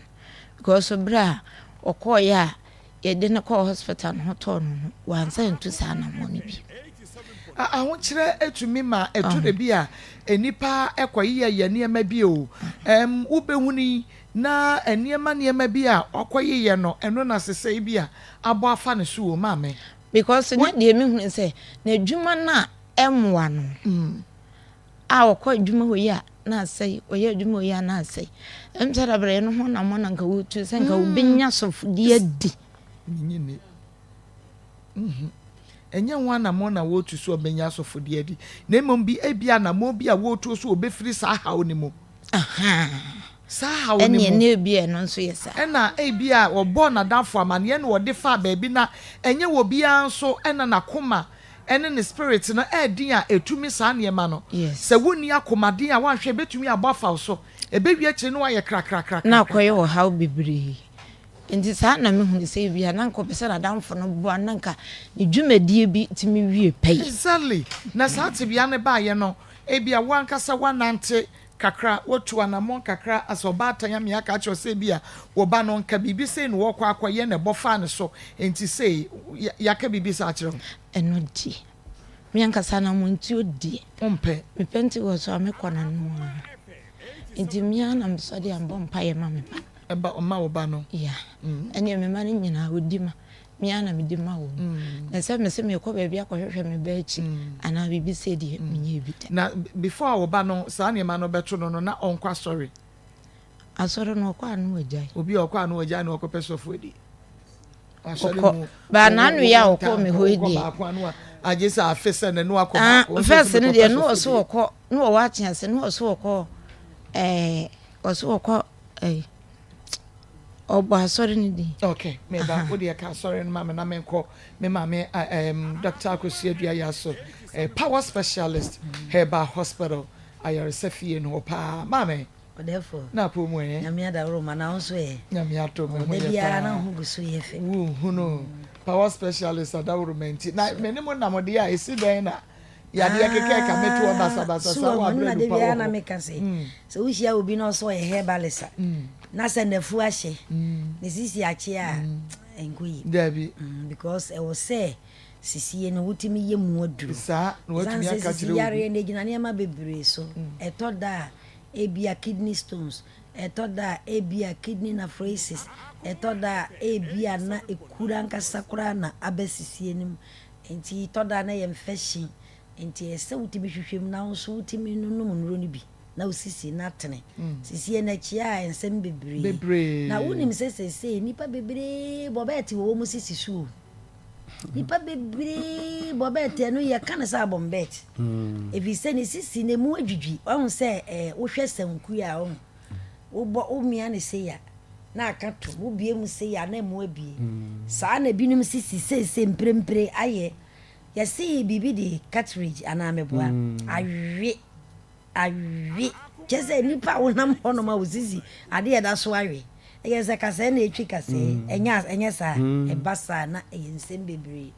[SPEAKER 6] because berɛ a ɔkɔɔyɛ a yɛde no kɔ hospital no ho tɔɔ no ho wansa ntu saa namɔ no bi
[SPEAKER 3] ahokyerɛ etumi ma etu de bi a enipa ekɔyɛ yɛ nneɛma bi o wobɛhuni na nneɛma bi a ɔkɔyɛ yɛ no ɛno na sesɛ bi a abɔ afa ne so o maame
[SPEAKER 6] because ne deɛ me hunu sɛ na adwuma na ɛmmoa no a ɔkɔ adwuma hɔ yi a na asɛe ɔyɛ adwuma hɔ yi a na asɛe ɛmsɛ da brɛ no ho na mo na nka wotu sɛ nka wobɛnya sɔfodie adi
[SPEAKER 3] nyine enye nwa na mo na wotu so obenya asofodie adi na emom bi ebia na mo bi a wotu so obefiri saa hawo ni mo saa hawo ni mo
[SPEAKER 6] ene ebia no nso yesa
[SPEAKER 3] ena ebia obo na dafo amane na ode fa baabi na enye wo bia nso ena na koma ene ne spirit no edin a etumi saa niema no se woni akomaden a wanhwe betumi abofa so ebewi akire no waye krakrakra
[SPEAKER 6] na koye wo hawo bibiri nti saa na me hunu sɛ bia na nkɔ pɛsɛ na damfo no boa na nka ne dwumadie bi timi wie pɛi
[SPEAKER 3] exactly na saa te bia ne ba ye no e bia wankasa wanante kakra wotu anamon kakra asobata ya me aka kyerɛ sɛ bia wo ba no nka bibi sɛ no wɔkɔ akɔyɛ ne bɔfa ne so nti sɛ yaka bibi sa kyerɛ
[SPEAKER 6] ɛno di me ankasa na mo nti odi
[SPEAKER 3] ompɛ
[SPEAKER 6] me penti wo so amekɔ na no nti me ana msɔde ambɔ mpa ye ma me ba
[SPEAKER 3] eba oma wo ba no
[SPEAKER 6] ya ene me ma ne nyina odi ma me ana me di ma wo na se me se me kɔ ba bia kɔhwehwɛ me ba achi ana bibi se di me nya bi
[SPEAKER 3] na before wo ba no saa ne ma no beto no na onkwa sorry
[SPEAKER 6] asɔre no kɔ anu agya
[SPEAKER 3] obi ɔkɔ anu agya na ɔkɔ pɛsofo edi
[SPEAKER 6] asɔre mu ba na anu ya ɔkɔ me ho edi
[SPEAKER 3] agesa afese na no akɔ
[SPEAKER 6] first ne de no ɔso ɔkɔ no ɔwa akyase no ɔso ɔkɔ ɔso ɔkɔ obo asori ni di
[SPEAKER 3] okay me ba wo de ka sorry no mama na menko me mama Dr. Akos Adua Yaso power specialist Herbal Hospital ayaresafie no pa mama
[SPEAKER 7] therefore
[SPEAKER 3] na po mu
[SPEAKER 7] nyame ada roma na nso
[SPEAKER 3] nyame ato mu
[SPEAKER 7] de bia na hu guso ye fe
[SPEAKER 3] hu no power specialist ada roma nti na me ne mo na mo de a esi den na ya de keke ka metu obasa sa wa
[SPEAKER 7] na de bia na me ka se so wo hia obi no so ye herbalist na se nafu ahye ne sisi ache a enkoyi
[SPEAKER 3] dabi
[SPEAKER 7] because e wo say sisi no wutimi ye mu aduru
[SPEAKER 3] sa no wutimi aka kire
[SPEAKER 7] yare ne gina ne ma bebre so etoda ebia kidney stones etoda ebia kidney nephrosis etoda ebia na ekura nkasa kura na abasisi enim enti toda na ye infection enti ese wutimi hwehwem na nso wutimi nunu nuro ni bi na usisi na tene sisi na chia ensem bebre na wonim sese nipa bebre bobeti wo mu sisi su nipa bebre bobete no ye kan sa bombet if you say ni sisi ne mu adwudwi won say wo hwe sanku a won wo bo wo mia ne say ya na aka to wo bie mu say ya na mu abie saa na binum sisi se mprempre aye ya see bibi di cartridge ana meboa awi jese nipa wonam hono ma wosisi ade ya da so awi eyese kase na etwi kase enya sa ebasa na eyensem bebre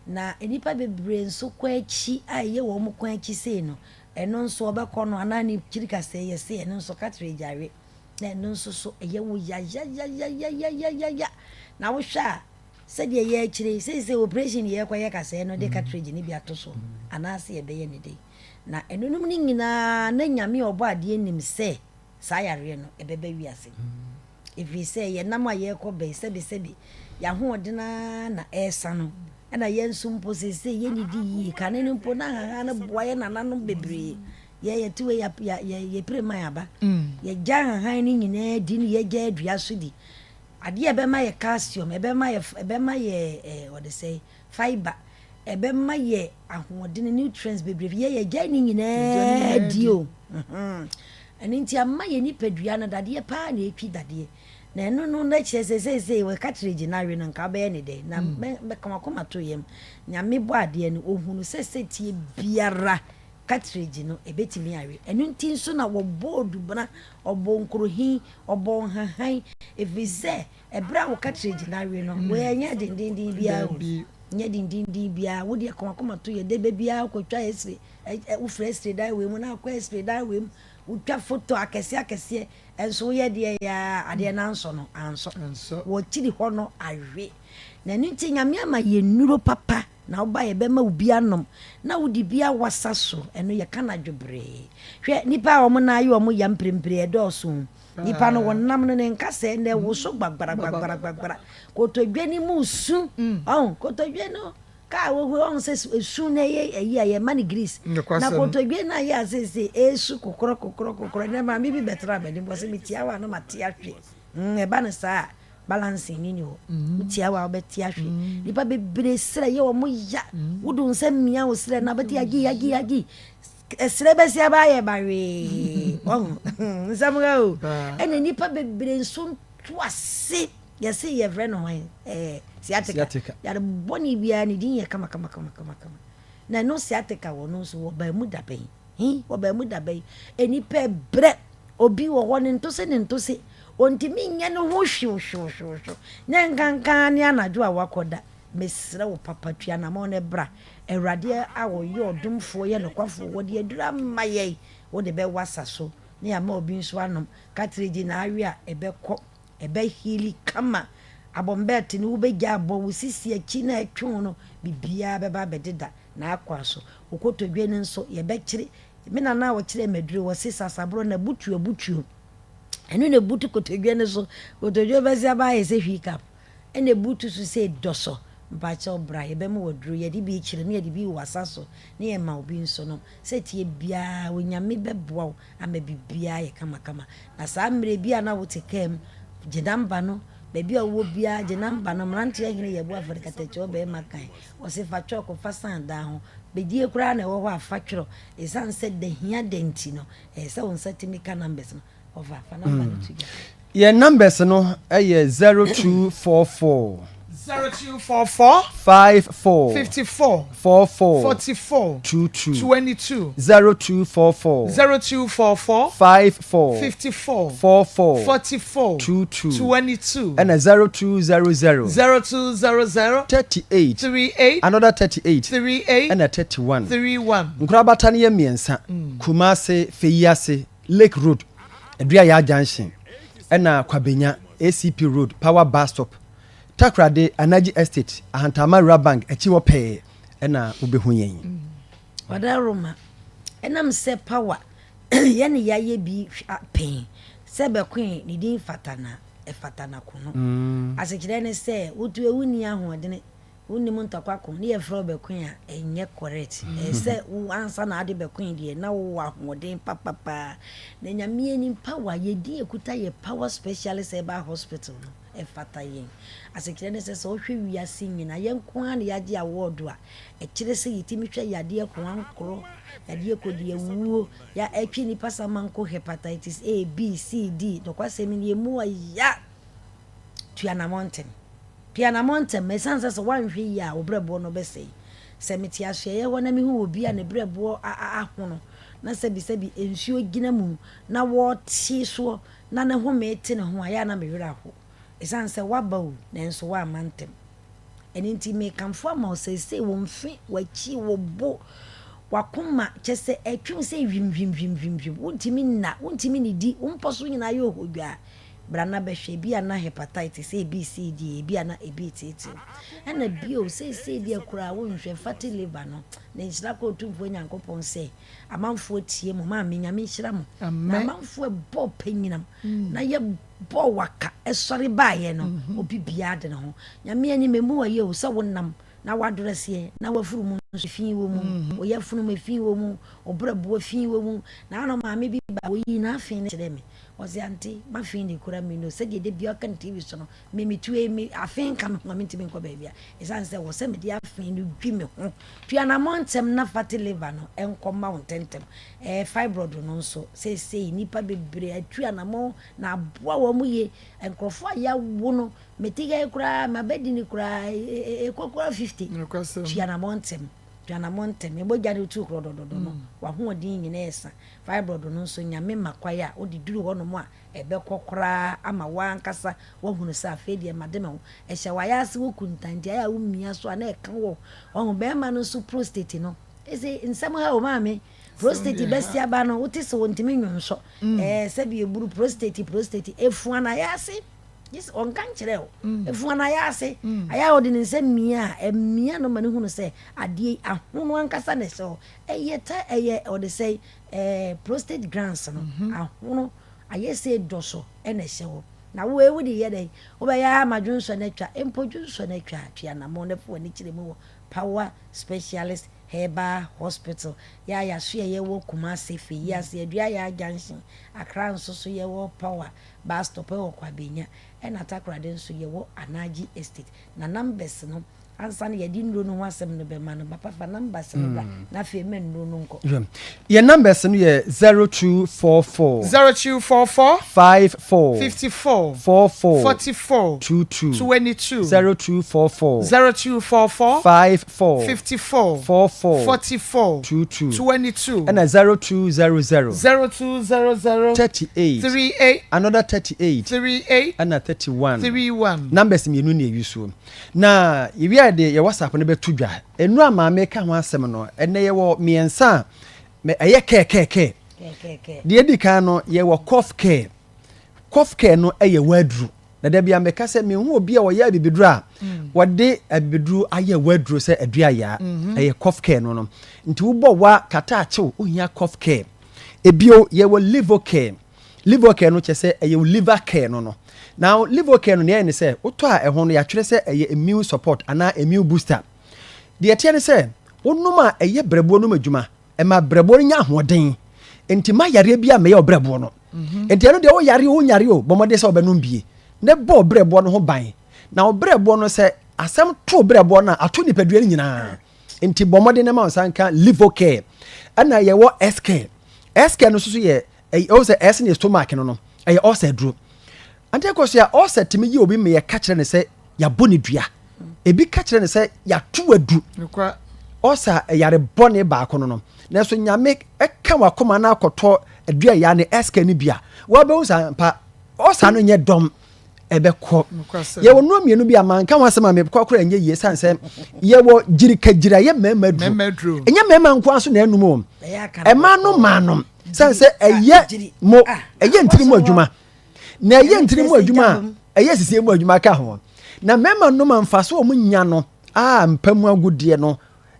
[SPEAKER 7] na nipa bebre nso kwa achi aye wo mo kwa achi sei no eno nso obekọ no ana ni chiri kase yese eno nso cartridge awi na eno nso so eye wo ya na wo hwa said ye chiri say operation ye kwa ye kase no de cartridge ni bi atoso anase ye beye ne de na enunum ni nyina na nyame obo ade nim se sa yare no ebebe wiase if we say ye nam aye ko be sebi ya ho odena na esa no na ye nsumpo se ye ni di yi kane ni mpo na ha na boye na nanom bebre ye tiwe ye prema ya ba ye ja han ni nyina di ni ye ja adua so di ade ebema ye calcium ebema ye what they say fiber ebema ye ahoɔden nutrients bebree ye gya ni nyina dio nti amma ye nipadua na dade pa na etwi dade na eno no na kyerɛ sɛ we cartridge na we no nka ba ne de na me kama to yem nyame bo ade no ohunu sɛ tie biara cartridge no ebetimi awe eno nti nso na wo board bana obo nkrohi obo hahan efise ebra wo cartridge na awe no we anya dindindin bia nya dindindin bia wo de koma to ye de bia kwatwa esre wo frestre dai we mu na kwa esre dai we wo twa photo akese enso ye de ya ade na nso no anso wo chiri ho no awe na nti nyame ama ye nuro papa na oba ye bema obi anom na wodi bia wasa so eno ye kana dwobre hwe nipa omo na ayi omo ya mprempre edoso nipa no wonam no ne nkase na wo so gbagbara kotodwe ni musu kotodwe no ka wo on se esu na ye mani grease na kotodwe na ye asese esu kokoro na ma mi bi betra be ni bo se mitia wa no matia hwe e ba ne sa balancing ni ho utia wa obeti ahwe nipa bebre sere ye wo mo ya wudu nsem mia wo sere na beti agi esere besia ba ye bawe nsam ga o ene nipa bebre nso tuase yesi ye vre no sciatica ya boni bia ni din ye kama na no sciatica wo no so wo ba mu da ben wo ba mu da ben enipa bre obi wo ho ne ntose ontimi nya no ho hwehwehwe na nkankan ne anadwo a wakoda mesra wo papa tua na mo ne bra awrade a wo ye odomfo ye nokwafo wo de adura maye wo de be wasa so ne ya ma obi nso anom cartridge na awe a ebe hili kama abombet ni wo be gya abo wo sisi achi na atwon no bibia be ba bededa na akwa so okotodwe ne nso ye be kire me na wo kire maduro wo sisa sabro na butuo enu ne butu kotodwe ne so kotodwe bezia ba ye se hwikap ene butu so se doso mpacha obra ye be mo wodru ye di bi kire ne ye di bi wasa so ne ye ma obi nso no se tie bia onyame beboa ama bibia ye kama na sa mre bia na wo tekem jedamba no bebi owo bia jedamba no mrante ahine ye bo afrika techo be makan o se fa choko fa sanda ho bedie kura na wo ho afatwro esan se de hia denti no se won satimika numbers no over for number together
[SPEAKER 8] your numbers no 0244
[SPEAKER 3] 0244
[SPEAKER 8] 54
[SPEAKER 3] 54
[SPEAKER 8] 44
[SPEAKER 3] 44
[SPEAKER 8] 22
[SPEAKER 3] 22
[SPEAKER 8] 0244
[SPEAKER 3] 0244
[SPEAKER 8] 54
[SPEAKER 3] 54
[SPEAKER 8] 44
[SPEAKER 3] 44 22
[SPEAKER 8] and 0200
[SPEAKER 3] 0200
[SPEAKER 8] 38
[SPEAKER 3] 38
[SPEAKER 8] another 38
[SPEAKER 3] 38
[SPEAKER 8] and a 31
[SPEAKER 3] 31
[SPEAKER 8] ye miensa Kumase Feyase Lake Road Edria ya Junction and Kwabenya ACP Road Power Bus Stop Takrade Anaji Estate Ahantama Rabank Echiwo Pay ena ubehu yen
[SPEAKER 7] wada Roma enam se power yene yaye bi pen se be kwen ni din fatana e fatana kuno asekire ne se wotu ewuni ahoɔdene woni mo ntokwa ko ne ye fro be kun a enye correct say wo answer na ade be kun de na wo ahoden papa na nyame ani power ye di ekuta ye power specialist eba hospital no e fata yen asekire ne se so hwe wiase nyina ye nko an ya gi award a e kire se yitimi hwe yade ko ankoro yade ko de wuo ya etwi ni pasa manko hepatitis A B C D to kwa semi ne mu ya tuana mountain me sansa so wan hwe ya obrebo no be sei semiti ahwe ye wona mi hu obi a ne brebo ahono na sebi ensuo gina mu na wo ti so na ne ho meti ne ho aya na me wira ho sansa wabaw na enso wa mantem eninti me kamfo ama sei wo mfi wachi wo bo wakoma chese etwum se wim wontimi ni di umposo nyina ye ohodwa brana behwe bia na hepatitis A B C D bia na EBTT ena bio say dia kura wonhwe fatty liver no na nhyira ko tumfo nyankopon se amanfo tie mo ma menyame nhyira mo na amanfo bo panyinam na ye bo waka esori baaye no obi bia de no nyame ani memu wa ye o se wonam na wadrese na wafuru mu fin wo mu oyafunu me fin wo mu obrabo fin wo mu na no ma me bi ba wo yi na fin ne me ozi anti ma fin ni kura mi no se de bia kan TV so no me mitue mi afin kan no me ntimi nko ba bia esan se wo se me de afin ni dwi me ho tua na montem na fatty liver no enko ma wontentem fibroid no nso se nipa bebre atua na mo na aboa wo mu ye enkrofo ya wo no metiga kura mabedi ni kura ekokura 50 tua na montem eboja de tu kro dodo no wa ho odin nyina esa fibroid no nso nyame makwaya odi duru ho no mo a ebe kokora ama wa nkasa wa hunu sa afedi mademe ho ehya wa ya se wo kuntanti ya wo mia so na eka wo ho be ma no so prostate no ese nsam ha o ma me prostate besia ba no wote se wontimi nwonso se bi eburu prostate efuana ya se yes on kan kire o efuana ya se aya odi ne se mia emia no mane hunu se ade ahono ankasa ne so eyeta ode say prostate glands no ahono aye se doso ene hye wo na wo ewu de ye dai wo ba ya madwunso na twa empodwunso na twa atwa na mo ne fo ni kire mu power specialist Heba Hospital ya so ye wo Kumasi fe ya se adua ya junction Accra nso so ye wo power bus stop e wo Kwabenya e na takrade nso ye wo Anaji Estate na numbers no ansa na ye di ndro no wasem no be ma no papa fa numbers no na fe men ndro no nko
[SPEAKER 8] ye numbers no ye 0244 54 44 44 22 0244 54 44 22 and 0200 38 another 38 and 31 numbers me no ne use na ye de ye WhatsApp no betu dwa enu amaame ka ho asem no ene ye wo miensa me eye ke de edika no ye wo cough care no eye wadru na da bia me ka se me hu obi a wo ya bibidru a wode abibidru aye wadru se adua ya eye cough care no nti wo bo wa kata achew ohia cough care ebio ye wo liver care no chese eye liver care no now liver care no ne se oto a ehon no ya twere se eye immune support ana immune booster de tie ne se wonuma eye brebo no madwuma e ma brebo nya ahoden enti ma yare bia me ye brebo no enti no de wo yare o bomode se obenum bie ne bo brebo no ho ban na obrebo no se asem to brebo na ato nipadua ni nyina enti bomode ne ma onsanka liver care ana ye wo SK no so ye o se S ne stomach no eye o se duro ante ko so ya o se timi ye obi me ye ka kire ne se ya boni dua ebi ka kire ne se ya tu adu o sa yare boni ba ko no na so nyame eka wakoma na akoto adua ya ne SK ni bia wo be usa pa o sa no nye dom ebe ko ye wo no mienu bia man ka wasema me kokora nye ye sanse ye wo jirikajira ye memadru enye mema nko aso na anum e manom sanse eye mo eye ntiri mo adwuma na eye ntiri mo adwuma eye sisi mo adwuma ka ho na mema no manfaso o munya no mpamu agudie no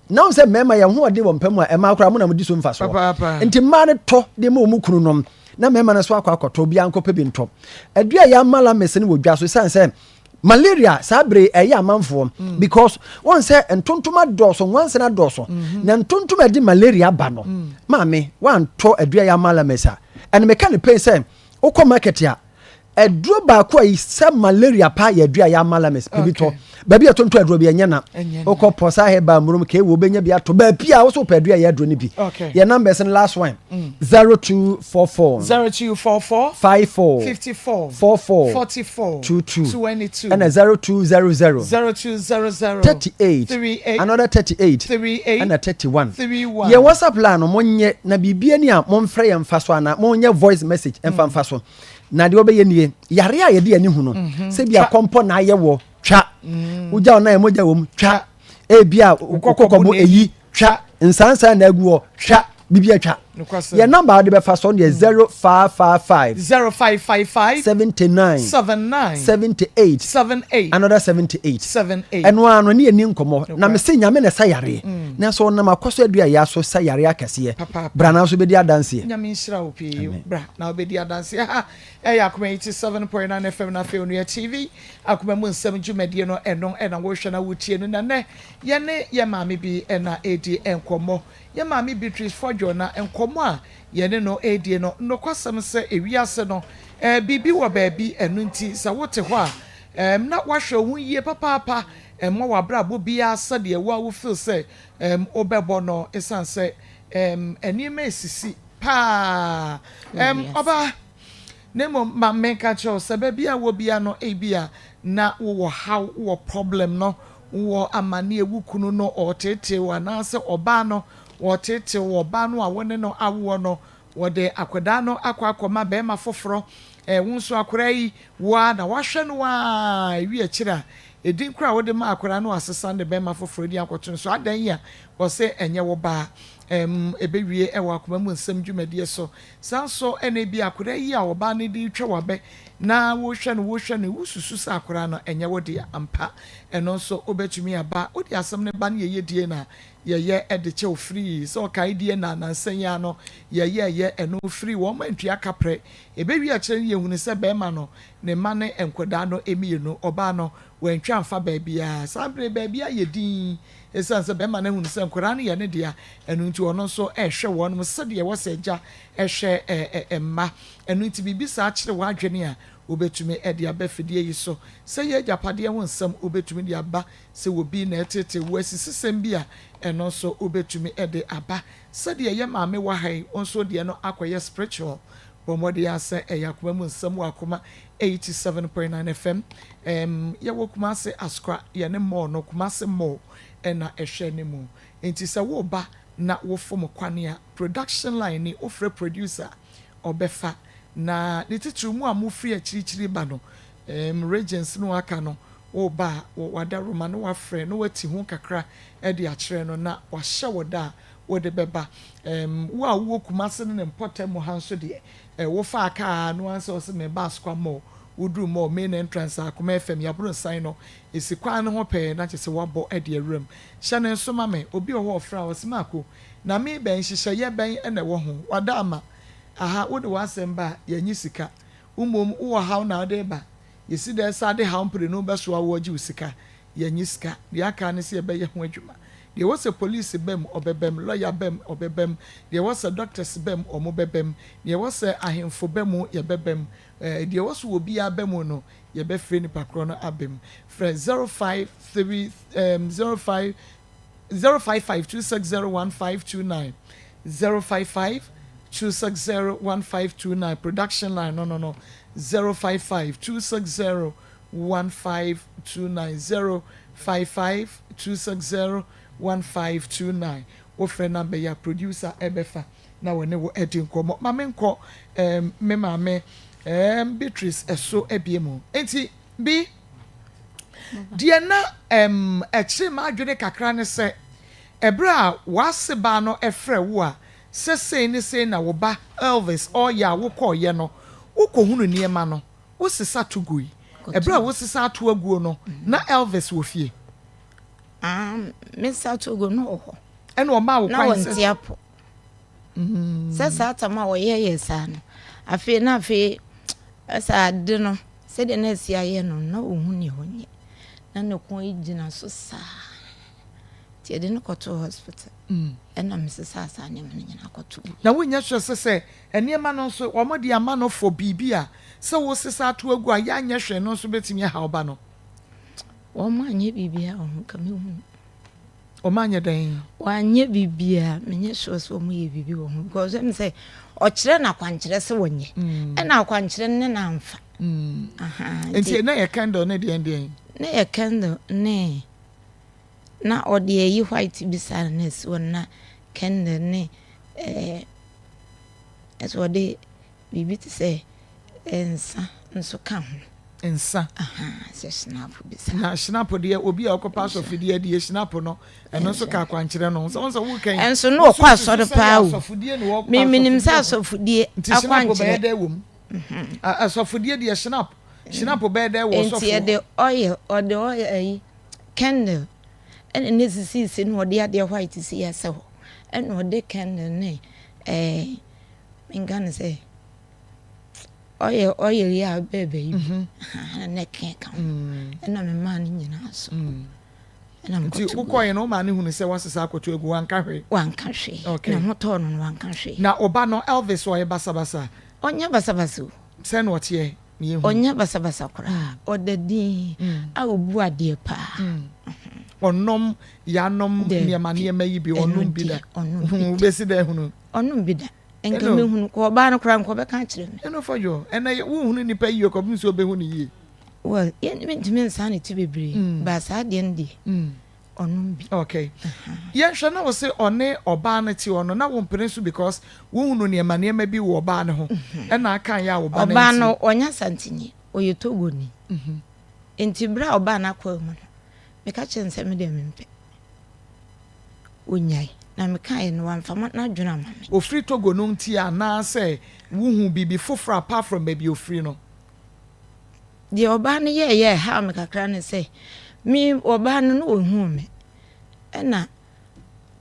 [SPEAKER 8] na unse mema ye ho ode wo mpamu a e ma akora mo na mo di so mfaso nti ma ne to de mo mu kunu nom na mema na so akwa akoto bia nkope bi nto adua ya mala mesene wo dwa so sanse malaria sabre eya amanfo because one say entontoma doso once na doso na entontoma di malaria ba no maame wan to adua ya mala mesa and me kan pay say ukọ market ya eduro ba ko yi se malaria pa ya adua ya mala mesa bi to ba bi etonto aduro bi enya na ukọ posa he ba murum ke wo benya bi ato ba pia wo so pa adua ya aduro ni bi your numbers in last one 0244 54 44 22 and 0200 38 another 38 and a 31 ye WhatsApp line no monye na bibia ni a momfrɛ ye mfa so ana monye voice message mfa so na de obeye nie yare a ye de ani hu no se bia kompo na ye wo twa uja na ye moja wo twa e bia kokoko eyi twa nsansa na agu wo twa bibia twa your number de be fa so ne 0555 79 78 another 78 eno ano ne ni nkomo na me se nyame na sa yare na so na makoso adua ya so sa yare akase bra na so be di adanse
[SPEAKER 3] nyame nshira opi bra na obedi adanse ha ya Akoma 87.9 FM na Feonu TV Akoma mu nsem dwumade no eno na wo hwe na wotie no na ne ye ne ye maame bi na edi enkomo ye maame Beatrice Fojo na enkomo a ye ne no edi no nokwasem se ewiase no bibi wo baabi enu nti sa wote ho a na wahwe hu yie papa mo wabra bo bia sade wo a wo feel say obebo no esan say enima esisi pa oba nemo mamme ka cho se bia wo bia no ebia na wo how wo problem no wo amane ewukunu no otete wana se oba no wotete wo ba no a wone no awo no wode akwada no akoma be ma foforo wonso akora yi wa na wahwe no wa wi akira edin kura wode ma akora no asesa ne be ma foforo di akoto so adan ya wo se enye wo ba ebewie ewa Akoma mu nsem dwumade so sanso ene bi akora yi a wo ba ne di twa wabe na wo hwe no wususu sa akora no enye wo de ampa eno so obetumi aba odi asem ne ba ne ye die na ye ediche free so kai die na nansanya no ye eno free wo ma ntua kapre ebewi akire ye hunu se be ma no ne ma ne enkoda no emienu oba no wantwa amfa ba bia sabre ba bia ye din esanse be ma ne hunu se enkoda no ye ne dia enu nti ono so ehwe wo no se de wo se ja ehwe emma enu nti bibisa akire wo adwene a obetumi edi abafidie yi so se ye japade ho nsam obetumi di aba se wo bi na etete wo asisisem bi a eno so obetumi edi aba se de ye maame wa hai onso de no akoye spiritual bomode ya se Akoma mu nsam wa Akoma 87.9 FM ye wo kuma se askra ye ne mo no kuma se mo na ehwe ne mu enti se wo ba na wo fom kwane a production line ni ofre producer obefa na lititru mu amufri akirichiri ba no regents no aka no o ba wada roma no wafre no wati hu kakra e de akire no na wahye woda wo de beba wo a wo kumase no important mo hanso de wo fa aka no anse o se me ba skwa mo wodru mo main entrance Akoma FM ya bro sign no esikwa no ho pe na chese wabo e de awram hye nso ma me obi o ho ofra o se mako na me ben hyehyɛ ye ben e na wo ho wada ama aha wo de wasemba yanyi sika umom wo how na de ba yesi de sa de how mpre no beso wo gi usika yanyi sika de aka ne se ye be ye ho adwuma de wo se police bem obebem lawyer bem obebem de wo se doctors bem omobebem de wo se ahemfo bem ye bebem de wo se obi abem no ye be free ni pakro no abem friend 053 05 0552601529 055-260-1529 production line no 055-260-1529 055-260-1529 wo friend number ya producer ebefa na wone wo edin komo mamenko me mame Beatrice eso ebiemu enti bi die na ekire ma adwene kakra ne se ebra wase ba no efre wo a sese ni se na wo ba Elvis or ya wo ko ye no wo ko hunu niema no wo sesa tugui ebra wo sesa to aguo no na Elvis wo fie
[SPEAKER 6] Mr. Togo no ho
[SPEAKER 3] eno ma wo kwan se
[SPEAKER 6] tiapo sesa atama wo ye yesa no afi na afi asa de no said the nurse ya no na ohun ye honye na ne ko igina so sa ti de no koto hospital na Mrs. Asa ne me nyina koto
[SPEAKER 3] na wonya hwe se eniema no so omode ama no for bibia se wo sesa ato agu a ya nya hwe no so betimi ha oba no
[SPEAKER 6] wo ma nya bibia o ka me hu
[SPEAKER 3] o ma nya den
[SPEAKER 6] wa nya bibia me nya hwe so mo ye bibi wo hu because them say o kire na kwankire se wonye na kwankire ne na amfa
[SPEAKER 3] enti na ye candle ne de
[SPEAKER 6] na ye candle ne na odi yi white bisaness wona candle ne eso de bibi ti say ensa nso ka ho
[SPEAKER 3] ensa
[SPEAKER 6] se snap bisa
[SPEAKER 3] na snap de obi a okopa so fidie de snap no eno so ka kwankire no so wo kan
[SPEAKER 6] enso no okwa asore pa o me minim sa asofudie akwankire
[SPEAKER 3] de wom asofudie de snap be de wo so
[SPEAKER 6] enti de oil or the oil ayi candle and necessity no de ade white si yesa ho and no de candle ne ngane say oil ya baby na keka na me man nyina so na
[SPEAKER 3] nti ukoye no ma ne hunu se wasesa akoto egu wanka hwe
[SPEAKER 6] na moto no wanka hwe
[SPEAKER 3] na oba no Elvis oye basabasa
[SPEAKER 6] onya basabasa
[SPEAKER 3] se no tie me hu
[SPEAKER 6] onya basabasa kora odadi a obu ade pa
[SPEAKER 3] onom yanom niema yi bi onom bi da hu besi da hunu
[SPEAKER 6] onom bi da enka me hunu ko ba no kora nko be ka kire me
[SPEAKER 3] eno for yo ena wo hunu nipa yi ko bi so be hunu yi
[SPEAKER 6] well yen me ntimi nsa ne ti bebre ba sa de ndi onom bi
[SPEAKER 3] okay ye hwe na wo se one oba na ti ono na wo mpere so because wo hunu niema bi wo oba ne ho ena aka ya oba na
[SPEAKER 6] oba no onya santinye oyetogoni enti bra oba na kwa mu me ka chense me de mempe onyai na me kan no amfama na dwuna ma me
[SPEAKER 3] ofri togo no nti ana say wuhu bibi fofra apart from baby ofri no
[SPEAKER 6] de oba no ye ha me kakra ne say mi oba no ohu me na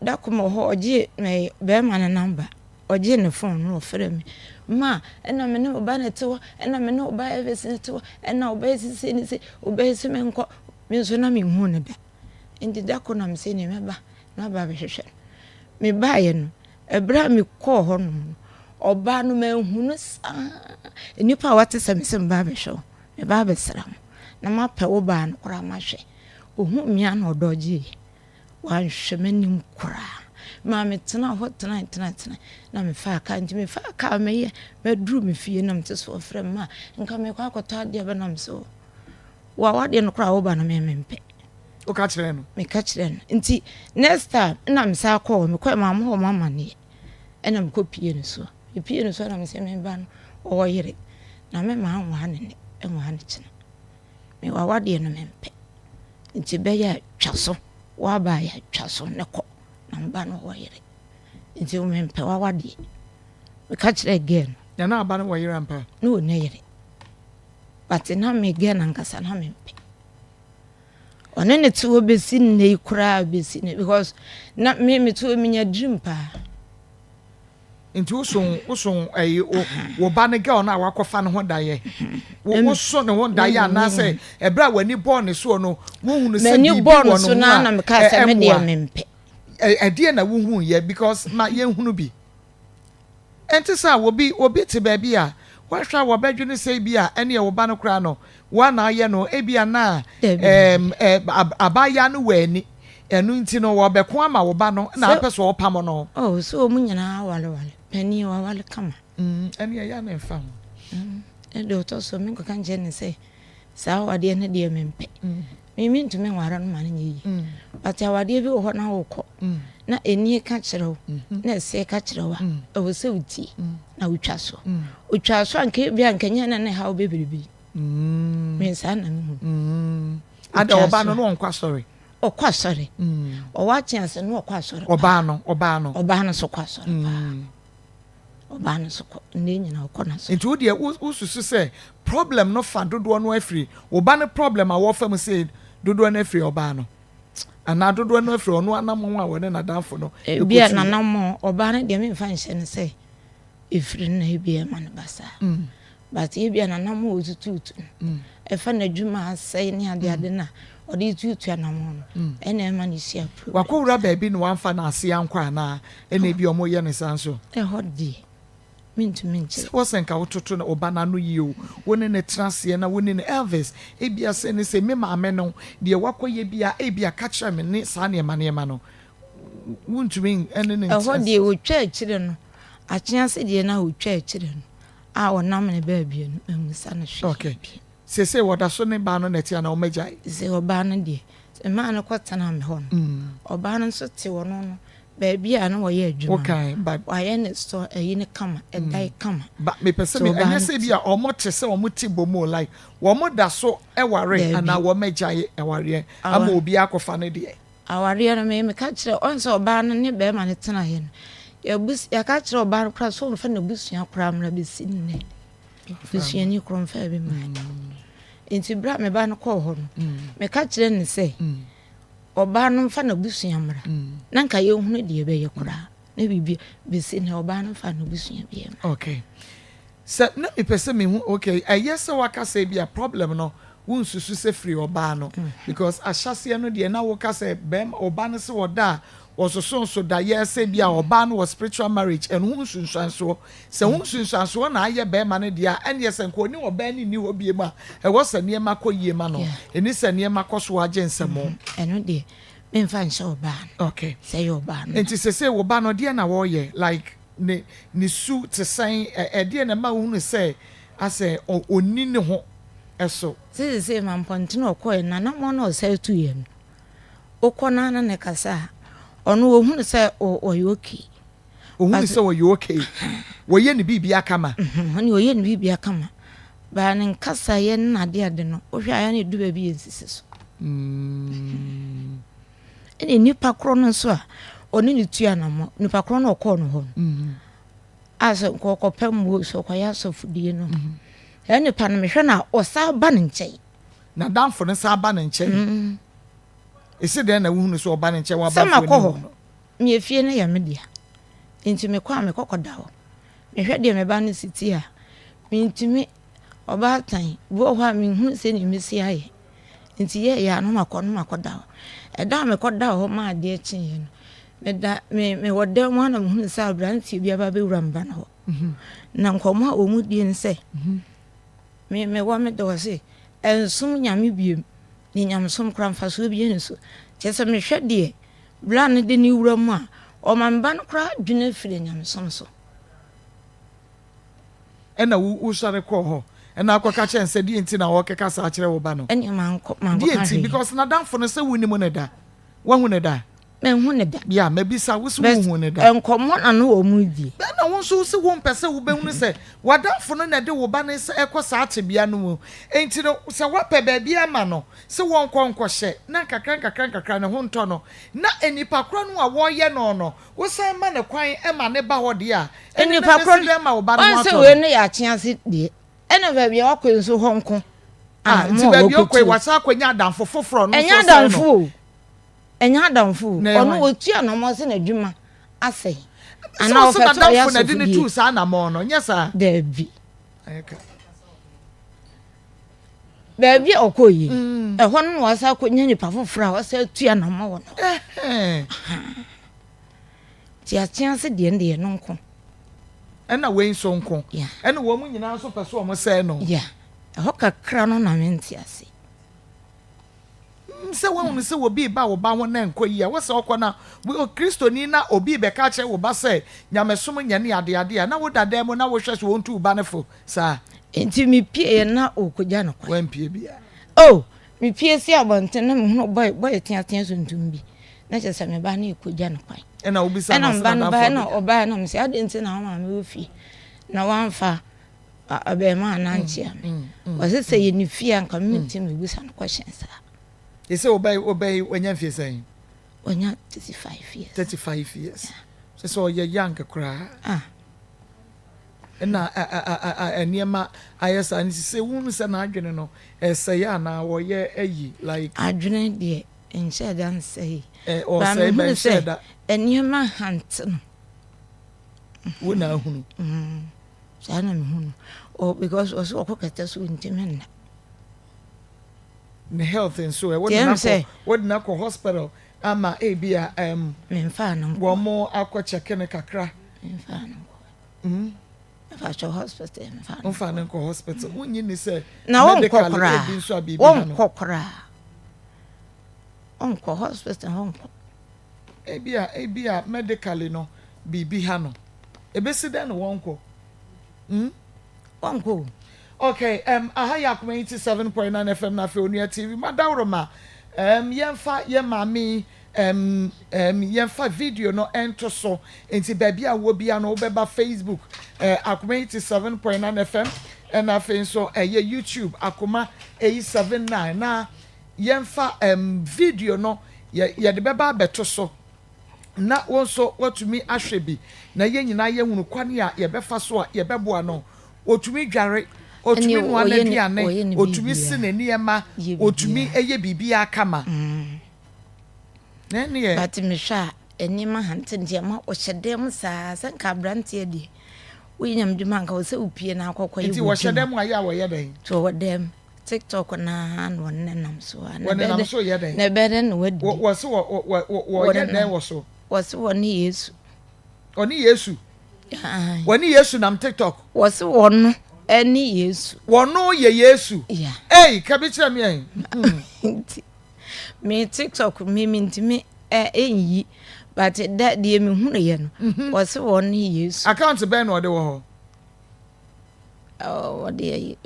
[SPEAKER 6] da kuma ho oje me be ma na number oje ne phone no ofre me ma na me ne oba na tewo na me ne oba everything tewo na oba sisi ni se oba sisi me nko me so na me hu ne da indi da ko na me se ne me ba na ba be hwehwe me ba ye no ebra me ko ho no oba no me hu no sa nipa wate se me se ba be hwe me ba be sram na ma pe wo ba no kora ma hwe ohu mia na odoje wa hwe manim kora ma me tena ho tena na me fa ka nti me fa ka me ye me dru me fie na me te so frem ma nka me kwa akota de ba na me so wa wade no kora wo ba na me mempe
[SPEAKER 3] o ka kire no
[SPEAKER 6] me ka kire no nti next time na me sa kwa me kwa ma ho mama ne ena me ko pie no so na me se me ba no o yire na me ma anwa ne enwa ne kina me wa wade no mempe nti be ya twaso wa ba ya twaso ne ko na mba no wo yire nti o mempe wa wade me ka kire again
[SPEAKER 3] ya na aba no wo yire ampa
[SPEAKER 6] no ne yire but na me again ankasa na mempe one ne tuwo besi ne ikura besi ne because na me tuwo minya dream pa
[SPEAKER 3] nti usun wo ba ne girl na wakofa ne ho daye wo so ne ho daye na say ebra wani born ne so no wo hunu se bi
[SPEAKER 6] born so na me ka se me de mempe
[SPEAKER 3] edie na wo hu ye because ma ye hunu bi enti sa wo bi te ba bi a wahwa wo badwene sei bi a ene ye wo ba no kra no wa na ye no e bia na abaya no wani enu nti no wo beko ama wo ba no na apeso wo pam no
[SPEAKER 6] oh so mu nyina wale pani wa wale kama
[SPEAKER 3] ene ya na mfa
[SPEAKER 6] e do to so me ko kan je ne say sa wade ne de mempe me ntumi nwara no ma ne yi but awade bi wo na wo ko na eni ka kirewo na se ka kirewa e wo se uti na utwa so anke bia nkanya na ne ha obebiribi me sa na me
[SPEAKER 3] ada oba no no nkwa sorry
[SPEAKER 6] okwa sorry o wa chance no okwa sorry
[SPEAKER 3] oba no
[SPEAKER 6] so kwa sorry oba no so ko ne nyina okọ na so
[SPEAKER 3] nti wo de ususu say problem no fa dodo no afri oba no problem a wo fam say dodo no afri oba no ana dodo no afri ono anam a wone na danfo no
[SPEAKER 6] bia na nam oba no de me fa nhyɛ ne say efri na bia ma no basa but e bia na nam o tutu e fa na dwuma asai ne ade na o de tutu anam no e na ma ni sia pro
[SPEAKER 3] wakowura baabi no wamfa na ase ankwa na e na bi omo ye ne sanso
[SPEAKER 6] e hodi mintu
[SPEAKER 3] wosenka wototo na obana no yio woni ne transie na woni ne Elvis e bia se ne se me maame no de wakoye bia e bia ka kire me ne sa ne ma no wuntumi ene ne
[SPEAKER 6] hodi wo twa akire no achiase de na wo twa akire no a wonam ne baabi no emusa na hwe
[SPEAKER 3] okay se woda so ne ba no netia na omagya
[SPEAKER 6] se oba no de ma no kwatana me ho no oba no so te wono no baabi a no wo ye adwuma
[SPEAKER 3] okay but
[SPEAKER 6] why ne so ayi ne kama e dai kama
[SPEAKER 3] but me pese me anya se bia omo te se omo ti bomo like wo mo da so e ware ana wo magya e ware ama obi akofa ne de
[SPEAKER 6] aware no me ka kire on so oba no ne be ma ne tena he no ya ka kire oba no kra so no fa na busua kra mra be sinne busua ni kro mfa be ma enti bra me ba no ko ho no me ka kire ne se oba no mfa na busua mra na nka ye hunu de be ye kra na bibi be sinne oba no mfa na busua be ye
[SPEAKER 3] okay so na me pese me hu okay ayese waka say bia problem no wunsusu se free oba no because ahyase no de na wo ka say bem oba no se woda so da yese bia oba no was spiritual marriage and hunsunsanso se hunsunsanso na aye be ma no dia and yes enko ni oba ni obi ma e wo se ne ma koyie ma no eni se ne ma koso agensemo
[SPEAKER 6] eno de me mfa nse oba
[SPEAKER 3] okay
[SPEAKER 6] say oba no
[SPEAKER 3] enti se oba no de na wo ye like ni su te san e de na ma hunu se ase oni ne ho eso
[SPEAKER 6] se man pontino ko na na mo no say tu ye no okona na ne kasa ono ohunu se oyoki
[SPEAKER 3] ohunu se oyoki woye ne bibia kama
[SPEAKER 6] oni oye ne bibia kama ba ne nkasa ye na de no ohwa ya ne du ba bi ensisi so ene nipa kro no so a oni ne tua na mo nipa kro no ko no ho asa ko pem wo so ko ya so fudie no ene pa no me hwe na osa ba ne nkyai
[SPEAKER 3] na danfo ne sa ba ne nkyai ese de na wuhunu so oba ne nche wa ba
[SPEAKER 6] fo ni me efie na ya me dia enti me kwa me kokoda ho me hwe de me ba ne siti a me ntimi oba tan bo ho me hunu se ni mesi aye enti ye ya no makoda ho e da me koda ho ma de chin ye no me da me wode mo na me hunu sa abranti bia ba be wura mba na ho na nkomo a omu die nse me wa me do se ensum nyame biem ni nyamsom kra mfa so bi eniso chese me hwe de bla ne de ni wura mu a o mamba no kra dwene fire nyamsom so
[SPEAKER 3] ena wo sare ko ho ena akoka chense di enti na wo keka sa akere wo ba no
[SPEAKER 6] enya manko
[SPEAKER 3] di enti because na danfo no se wuni mu ne da wa hu ne da
[SPEAKER 6] me hu ne da
[SPEAKER 3] ya me bisa wo se hu ne da
[SPEAKER 6] enkomo na no o mu di
[SPEAKER 3] na wo so se wo mpese wo be hu se wadanfo no na de wo ba ne se ekosa atebia no mu enti no se wa pe ba bia ma no se wo nkonko hye na kakra ne ho nto no na enipa kro no a wo ye no wo san ma ne kwan e ma ne ba ho de a
[SPEAKER 6] enipa kro no ma wo ba no se we ne ya chiase de ena ba bia wakọ nso ho nko
[SPEAKER 3] nti ba bia okọ wasa akwanya adanfo foforo no
[SPEAKER 6] so enya adanfo ono otua no mo se na dwuma asai ana o feto ya so
[SPEAKER 3] na de ne tu sa na mo no nyesa
[SPEAKER 6] da bi ayeka ba bia okoyi e ho no wasa akwanya ni pa foforo wasa atua na mo no ti atia se de ne no nko
[SPEAKER 3] ena we nso nko ena wo mu nyina so pese o mo se no
[SPEAKER 6] ho kakra no na menti ase
[SPEAKER 3] se wonu se wo bi ba wo ba ho na nkoyi a wo se okona wo kristoni na obi be ka che wo ba se nyamesom nyane ade na wo dada mu na wo hwese wo ntu ba ne fo sa
[SPEAKER 6] enti mi pie na okogya no kwa
[SPEAKER 3] wan pie bia
[SPEAKER 6] mi pie si abonte na me hu boy tia so ntum bi na che se me ba na ekogya no kwa
[SPEAKER 3] ena obi sa na
[SPEAKER 6] na oba na me se ade enti na ma me ofi na wanfa abema na nchia me was se ye ni fie anka me nti me busa no question sa
[SPEAKER 3] ese obey wanya fie say
[SPEAKER 6] wanya 35 years
[SPEAKER 3] so ye young kra na eniema ayesa ni se wunu se na adwene no ese ya na wo ye ayi like
[SPEAKER 6] adwene de enche dan say
[SPEAKER 3] o say ben say da
[SPEAKER 6] eniema hant no
[SPEAKER 3] wona hunu
[SPEAKER 6] sana me hunu Oh, because also okokata so intimate.
[SPEAKER 3] The health and so what na ko hospital ama ebia
[SPEAKER 6] memfa no
[SPEAKER 3] wo mo akọ check ne kakra
[SPEAKER 6] memfa no fa cho hospital
[SPEAKER 3] memfa no ko hospital wonyi ni say
[SPEAKER 6] na won kokora won kokora on ko hospital on
[SPEAKER 3] ebia medically no bibi ha no ebesi den won ko
[SPEAKER 6] won ko.
[SPEAKER 3] Okay, aha ya Akoma 87.9 FM na fe Onua TV. Madawroma. Yemfa ye mami yemfa video no ento so enti baby a wo bia no beba Facebook Akoma 87.9 FM and afen so ye YouTube Akoma 879 na yemfa video no ye de beba beto so na wonso watumi ahwe bi na ye nyina ye hunu kwane a ye befa so a ye beboa no otumi dware otumi nwa na diane otumi sine niema otumi eye bibia kama nene ye
[SPEAKER 6] but me hwa enima hante ndiema o hyedem saa sanka brante de winyam dwuma nka wo se upie na akokwa yi
[SPEAKER 3] wo hyedem aya wo ye den
[SPEAKER 6] to wo dem TikTok na no nenam so
[SPEAKER 3] na so ye den
[SPEAKER 6] na beden no wadi
[SPEAKER 3] wo se wo ye den wo so
[SPEAKER 6] wo se wo ni Yesu
[SPEAKER 3] oni Yesu woni Yesu nam TikTok
[SPEAKER 6] wo se wo no eni Yesu
[SPEAKER 3] wono ye Yesu eh ka bi kire me
[SPEAKER 6] me TikTok me ntimi enyi but that dey me hunu ye no wo se wo no Yesu
[SPEAKER 3] account ben no de wo ho
[SPEAKER 6] oh what dey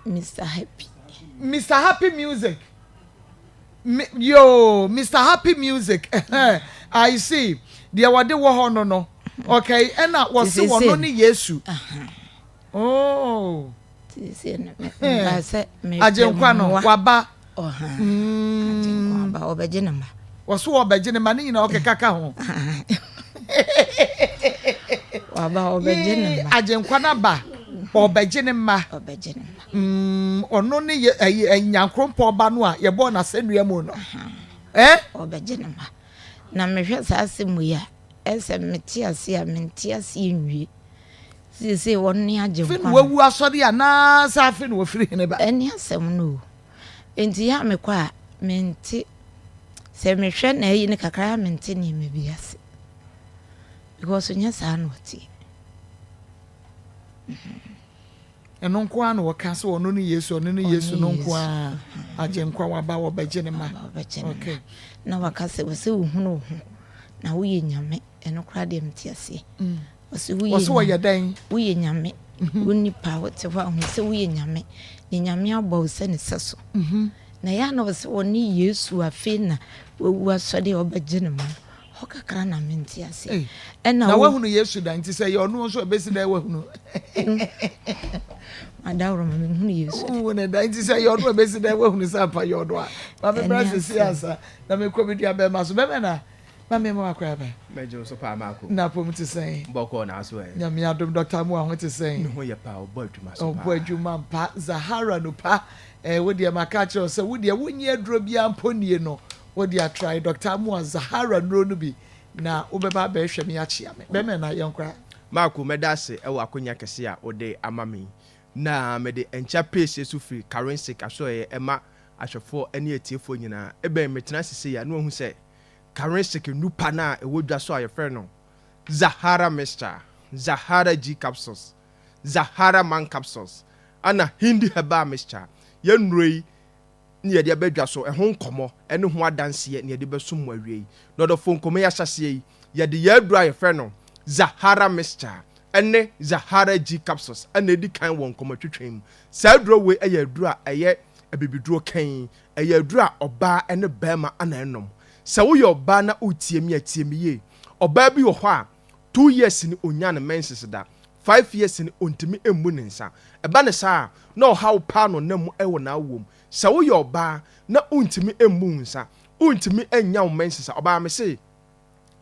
[SPEAKER 6] Mr Happy Music
[SPEAKER 3] yo Mr Happy Music I see there were de wo ho no okay and that was wo no ni Yesu oh ajenkwa no waba
[SPEAKER 6] ajenkwa ba obegene ma
[SPEAKER 3] waso obegene ma ni na okekaka ho
[SPEAKER 6] waba obegene ma
[SPEAKER 3] ajenkwa na ba obegene ma ono ni nyankrompo ba no a ye bo na senua mu no
[SPEAKER 6] obegene ma na mehwe saasemu ya ese metiase a mentiase nwie se wonni ajenkwa
[SPEAKER 3] fin wawu asori ana sa fin wo firi ne ba
[SPEAKER 6] eni asem no enti ya mekwa menti se mehwe na yi ne kakra menti ne mebiase because nya sa no ti
[SPEAKER 3] eno nko an wo ka so ono ni Yesu ono ni Yesu no nko a ajenkwa waba wo begene ma okay
[SPEAKER 6] na wakase wo se uhunu ho na wo ye nyame eno kra de mtiase
[SPEAKER 3] waso wo ye dan
[SPEAKER 6] wo ye nyame woni pa wote ho ho se wo ye nyame ni nyame abɔ se ne seso na ya na wo se woni Yesu afi na wo asode obegene ma ho kakra na mentiase
[SPEAKER 3] na wo hunu Yesu dan ti se ye ono so ebesi da wo hunu
[SPEAKER 6] adawro ma hunu Yesu
[SPEAKER 3] wo ne dan ti se ye ono ebesi da wo hunu sa pa ye odo a ma be bra se siasa na me komedi abe ma so be na mama mo akwa ba
[SPEAKER 8] mejo so pa ma ko
[SPEAKER 3] na pom ti sen
[SPEAKER 8] boko na so e
[SPEAKER 3] nyame adom Dr. Mu ahon ti sen
[SPEAKER 8] no ye pa obo adwuma so
[SPEAKER 3] pa obo adwuma pa Zahara no pa wo de maka kire so wo de wonyi aduro bia mponie no wo de try Dr. Mu Zahara no no bi na wo be ba ba hwe me achia me be me na yenkra
[SPEAKER 8] mako medase e wa akonya kese a wo de amami na me de encha pace su free currency aso ye ema ahwefo ene etiefo nyina e be metena sese ya no hu se currency nupa na ewodwa so ayefre no Zahara Mixture, Zahara G capsules, Zahara Man capsules, ana Hindi Herbal Mixture. Yenrei ni ye de abedwa so e ho nkomo ene ho adanse ni ye de besum awie. No do fo nkomo ya hyase ye de ye adura ayefre no Zahara Mixture ene Zahara G capsules ana edi kan won nkomo twetwem. Sa adura we eye adura eye abibiduro kan eye adura oba ene bema ana enom. Sa wo yo ba na otiemi ye oba bi wo ho a 2 years ni onya na menses da 5 years ni ontimi emu ne nsa eba ne sa na how pa no na mu ewo na awom sa wo yo ba na ontimi emu nsa ontimi enya wo menses oba me se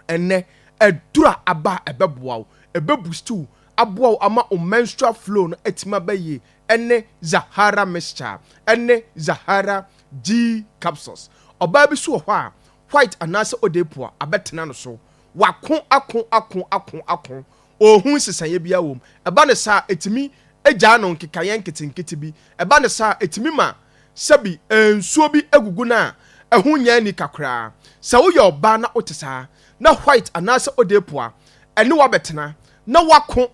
[SPEAKER 8] enne edura aba ebeboa ebebustu aboa ama o menstrual flow no etima baye enne Zahara Mixture enne Zahara G capsules oba bi so ho a white anase odepoa abetena no so wakon akon ohun sesaye bia wom eba ne sa etimi
[SPEAKER 9] egya no nkekaye nketenkete bi eba ne sa etimi ma sabi ensuo bi egugu na ɛho nya ni kakra sɛ woyɛ ɔba na otesa na white anase odepoa ɛne wabɛtena na wako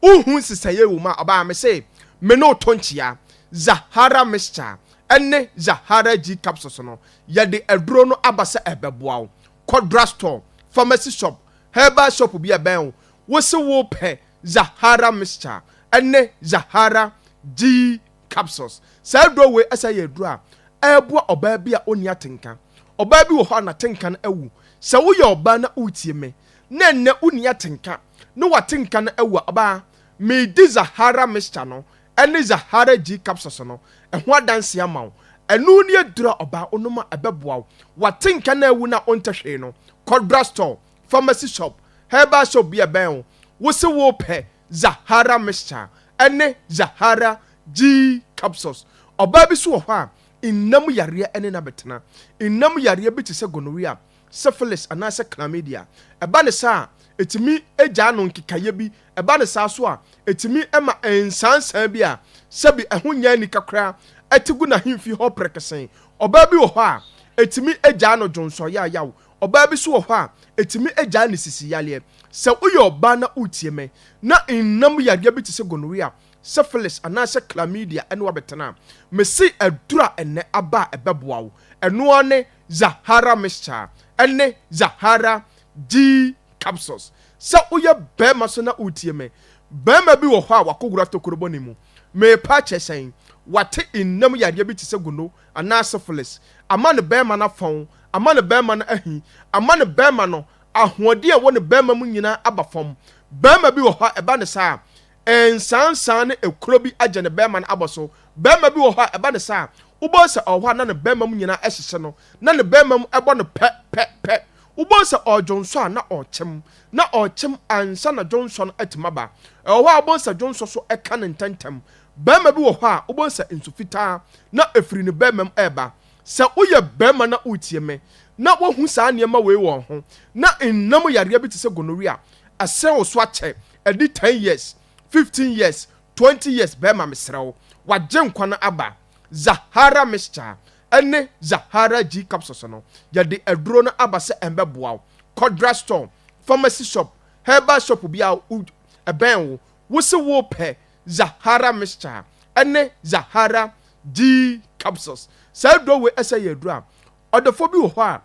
[SPEAKER 9] uhu sisaye wo ma ɔba me say me no tonchia Zahara mixture ɛne Zahara G capsules no yɛde aduro no abasa ɛbɛboa wo Kodra store pharmacy shop herbal shop bi ɛbɛn wo se wo pɛ Zahara mixture ɛne Zahara G capsules saa aduro we ɛsɛ yɛ aduro a ɛboa ɔbaa bi a oni atenka ɔbaa bi wɔ hɔ na tenka no awu sɛ woyɛ ɔbaa na utie me na nne oni atenka no watenka no awu ɔbaa me di Zahara mixture no ɛne Zahara G capsules no ɛho adanse ama wo ɛno ne adura ɔbaa onoma ɛbɛboa wo watenka no awu na ɔntahwee no Kodra store pharmacy shop herbal shop bi ɛbɛn wo se wo pɛ Zahara mixture ɛne Zahara G capsules ɔbaa bi so wɔ hɔ a innam yareɛ ɛne na betena innam yareɛ bi te sɛ gonorrhea syphilis anase chlamydia ɛba ne saa etimi egya no nkekaye bi ɛba ne saa so a etimi ɛma ensansan bi a sɛbi ɛho nya ni kakra ɛtigu na himfi hɔ prekesen ɔbaa bi wɔ hɔ a etimi egya no dwonso ya yaw ɔbaa bi so wɔ hɔ a etimi egya ne sisi yaleɛ sɛ woyɛ ɔbaa na utie me na innam yareɛ bi te sɛ gonorrhea syphilis anase chlamydia ɛne wabɛtena mesi adura ene aba ɛbɛboa wo ɛno ne Zahara mixture ɛne Zahara G capsules sɛ woyɛ bɛrima so na utie me bɛrima bi wɔ hɔ a wakogura tokorobo ne mu me pa kyɛsɛn wate innam yareɛ bi te sɛ gono anase syphilis ama ne bɛrima na fɔn ama ne bɛrima na ahi ama ne bɛrima no ahoɔden a wɔ ne bɛrima mu nyinaa aba fam bɛrima bi wɔ hɔ ɛba ne saa ensansan ne ekuro bi agye ne bɛrima no abɔ so bɛrima bi wɔ hɔ ɛba ne saa wobɔ sɛ ɔhɔ na ne bɛrima mu nyinaa ɛhyehyɛ no na ne bɛrima mu ɛbɔ no pɛ wobɔ sɛ ɔdwonso a na ɔkyem ansa na dwonso no atimaba ɛwɔ hɔ a wobɔ sɛ dwonso so ɛka ne ntɛntɛm bɛrima bi wɔ hɔ a wobɔ sɛ nsu fitaa na efiri ne bɛrima mu ɛba sɛ woyɛ bɛrima na utie me na wohu saa nneɛma wei wɔ ho na nnam yareɛ bi te sɛ gonorrhea asɛ wo so akyɛ ɛdi 10 years 15 years 20 years bɛrima mesrɛ wo wagye nkwa no aba Zahara mixture ɛne Zahara G capsules no yɛde aduro no aba sɛ ɛmbɛboa wo Kodra store pharmacy shop herbal shop bi a ɛbɛn wo wo se wo pɛ Zahara mixture ɛne Zahara G capsules saa aduro we ɛsɛ yɛ aduro a ɔdɔfo bi wɔ hɔ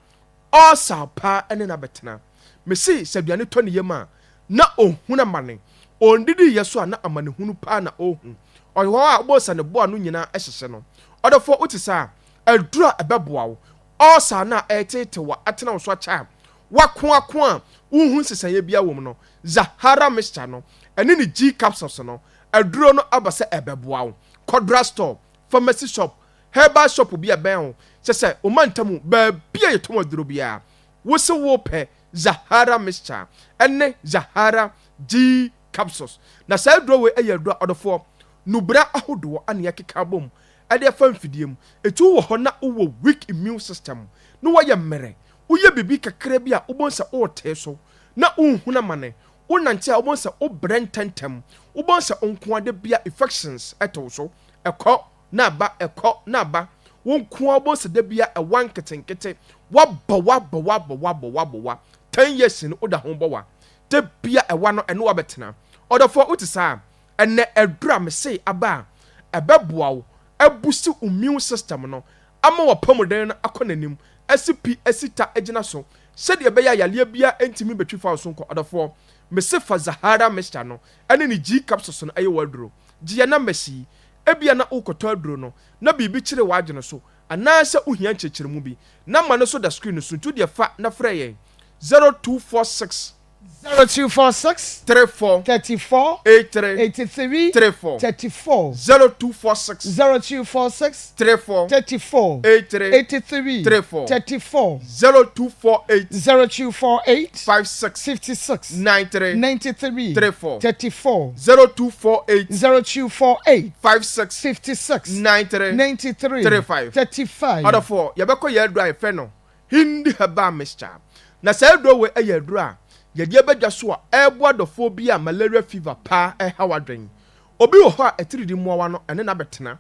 [SPEAKER 9] a ɔsa pa ɛne na bɛtena mesi sɛ aduane tɔ ne yam a na ohuna mane ondidi yeso a na amanehunu pa na ohun ɔyɛ a bosa ne boa no nyinaa ɛhyehyɛ no ɔdɔfo wote saa adura ɛbɛboa wo ɔsa na ɛtete wa atena wo so acha wako a wohu sesanye bia wom no Zahara mixture no ɛne ne G capsules no aduro no abasa ɛbɛboa wo Kodra store pharmacy shop herbal shop bi ɛbɛn wo sɛ o mantamu ba bia yɛtɔm aduro bia wo se wo pɛ Zahara mixture ɛne Zahara G capsules na saa aduro we ɛyɛ aduro ɔdɔfo nubra ahodoɔ ane yakeka bom ɛde afa mfidiem etu wɔ hɔ na wo weak immune system no wɔyɛ mmere woyɛ bibi kakra bi a wobonsa ɔte so na unhuna mane wonante a wobonsa obrɛntentem wobonsa onkoade bia infections ɛto so ɛkɔ na ba wonkoa wobonsa da bia ɛwan ketenkete wabɔ 10 years no oda ho bɔwa da bia ɛwa no ɛno wabɛtena ɔdɔfo wote saa ɛnɛ ɛdura me sei aba ɛbɛboa wo abusi immune system no ama wapɔmuden no akɔ nanim asipi asita agina so sɛdeɛ ɛbɛyɛ yaleɛ bia entimi betwi fa so nkɔ ɔdɔfo me se fa Zahara mixture no ɛne ne G capsules no ɛyɛ waduro gye na masi ebia na ukɔtɔ aduro no na bibi kyire waagye so anaasɛ uhia nkyekyeremu bi na ma no so da screen so ntu deɛ fa na frɛ yɛn 0246
[SPEAKER 3] 0246
[SPEAKER 9] 34
[SPEAKER 3] 34
[SPEAKER 9] 83
[SPEAKER 3] 83
[SPEAKER 9] 34
[SPEAKER 3] 34
[SPEAKER 9] 0246
[SPEAKER 3] 0246
[SPEAKER 9] 34
[SPEAKER 3] 34
[SPEAKER 9] 83
[SPEAKER 3] 83
[SPEAKER 9] 34
[SPEAKER 3] 34
[SPEAKER 9] 0248
[SPEAKER 3] 0248
[SPEAKER 9] 56
[SPEAKER 3] 56
[SPEAKER 9] 93
[SPEAKER 3] 93
[SPEAKER 9] 34
[SPEAKER 3] 34
[SPEAKER 9] 0248
[SPEAKER 3] 0248
[SPEAKER 9] 56
[SPEAKER 3] 56
[SPEAKER 9] 93
[SPEAKER 3] 93
[SPEAKER 9] 35
[SPEAKER 3] 35
[SPEAKER 9] Adafo yɛbɛkɔ yɛ adura yɛfɛ no hindi herbal mixture na saa aduro we ɛyɛ adura yɛde abɛdwa so a ɛboa dɔfo bi a malaria fever pa ɛha wadwen obi wo ho a etiridi muawa no ene na betena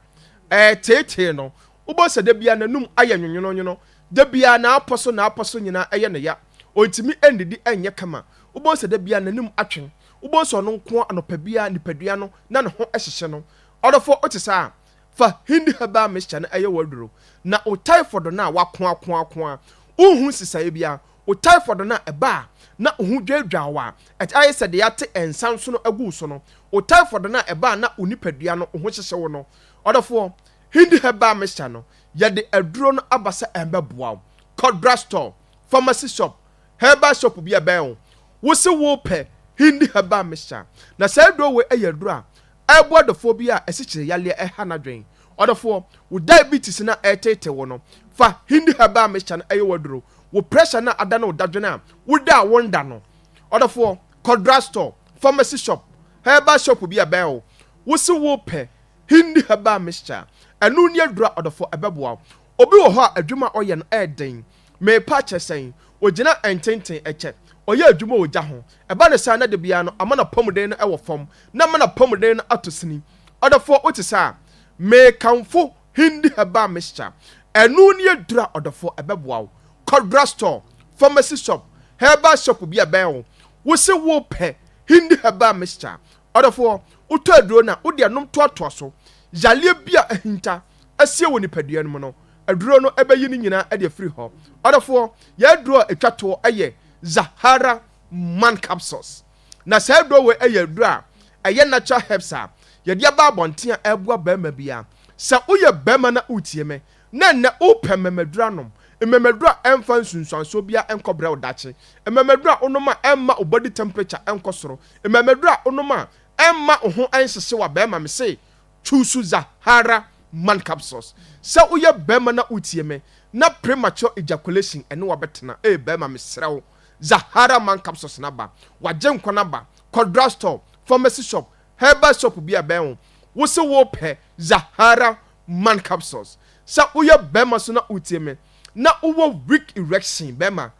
[SPEAKER 9] tete no ubo se da bia nanum aye nwonwono da bia na aposo nyina eye ne ya ontimi endidi enye kama ubo se da bia nanum atwen ubo so no nko anopa bia nipadua no na ne ho ehyehye no odofo otisa fa hindi haba mixture na eye waduro na o typhoid na wako uhu sisaye bia o typhoid na eba na uhu dwadwawa aye se de yate ensan so no agu so no o typhoid na eba na unipadua no uhu hyehye wo no odofo hindi haba mixture no yade aduro no abasa embeboa called drugstore pharmacy shop herbal shop bia ben wo se wo pe hindi haba mixture na say do we eyaduro a eboadofo bia esikyire yale ehanadwen odofo wo diabetes na etete wo no fa hindi haba mixture na eyewaduro wo pressure na ada na odadwen a wo da wonda no odofo called drugstore pharmacy shop herbal shop bia ben wo se wo pe hindi haba mixture anu ni adura odofo ebeboa obi wo ho adwuma oye no eden me pa chesen ogina ententen eche oye adwuma ogya ho eba ne sa na de bia no amana pomuden no ewo fom na amana pomuden no atosini odofo otisa me kanfo hindi haba mixture anu ni adura odofo ebeboa Codra store pharmacy shop herbal shop bia ben wo se wo pe hindi haba mixture odofo uto aduro na wo de anom toato so yalie bia ahinta asie woni padua no no aduro no ebeyi ni nyina e de free ho odofo ya aduro etwato eye Zahara man capsules na say aduro we eye aduro a eye natural herbs a ye de aba abonte a ebua bema bia sa uye bema na utie me na open memadura nom memadura emfa nsunsuanso bia enkobra odache memadura onoma emma body temperature enkosoro memadura onoma emma ho enhye wa bema me say choose Zahara man capsules sa uye bema na utie me na premature ejaculation ene wabetena bema me srew Zahara man capsules na ba waje nkwa na ba Codra store pharmacy shop herbal shop bia ben wo se wo pe Zahara man capsules sa uye bema so na utie me na uwo weak erection bema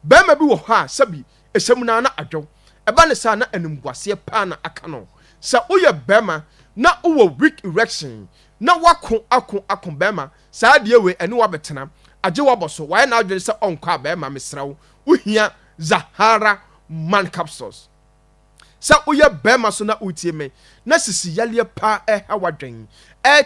[SPEAKER 9] bi wo ha sabi esem na adwo eba ne sa na enumguase pa na aka no sa uye bema na uwo weak erection na wako bema sa de we ene wabetena age waboso why na adwene se onko bema mesrawo uhia Zahara man capsules sa uye bema so na utie me na sisi yale pa hawadwen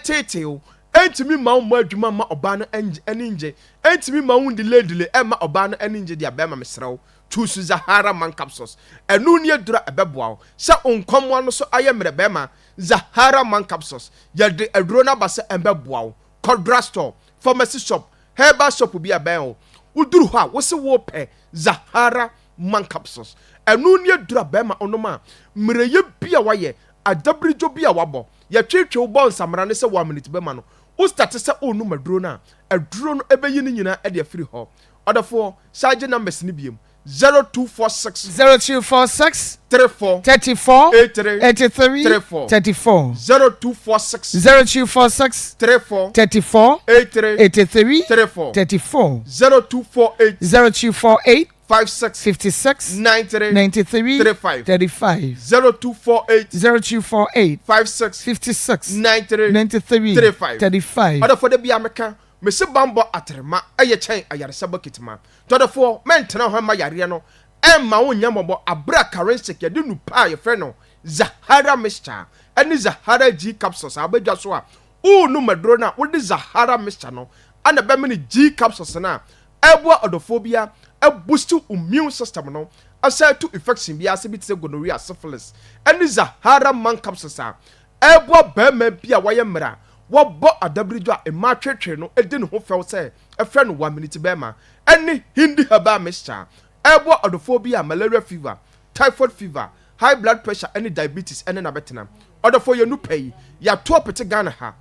[SPEAKER 9] teteo entimi ma mo adwuma ma oba no eninje entimi ma wundi ledile ma oba no eninje dia bema mesrawo choose Zahara man capsules enu ni adura ebeboa sa onkomwa no so aye mere bema Zahara man capsules yade aduro na basa ebeboa Codra store pharmacy shop herbal shop bia ben uduru ha wo se wo pe Zahara man capsules enu ni adura bema onoma mereye bia waye adabrijo bia wabo ya twetwe wo bon samra ne se 1 minute bema no o start se onu maduro na aduro no ebeyi ni nyina e de free ho odafo charge numbers ni biem 0246 34 83 34 0246 34 83 34 0248 56 93 35 0248 56 93 35 Oda for the biameka me se bambo atrema aye chen ayaresa bakitima to for mentena ho ma yare no emma wonya mobo abra currency ke de nu pa ye fre no Zahara mixture ani Zahara G capsules abadwa so a nu madro na wo de Zahara mixture no ana be me G capsules na eboa odophobia boost immune system no aside to infection bia se bitse gonorrhea syphilis ani Zahara man capsules a eboa bema bia waye mra wo bo adabrijo a ma twetwe no edi ne ho few se efre no 1 minute bema ani hindi haba mixture eboa odophobia malaria fever typhoid fever high blood pressure ani diabetes ani na betena odofo ye nu pay ya to pete Ghana ha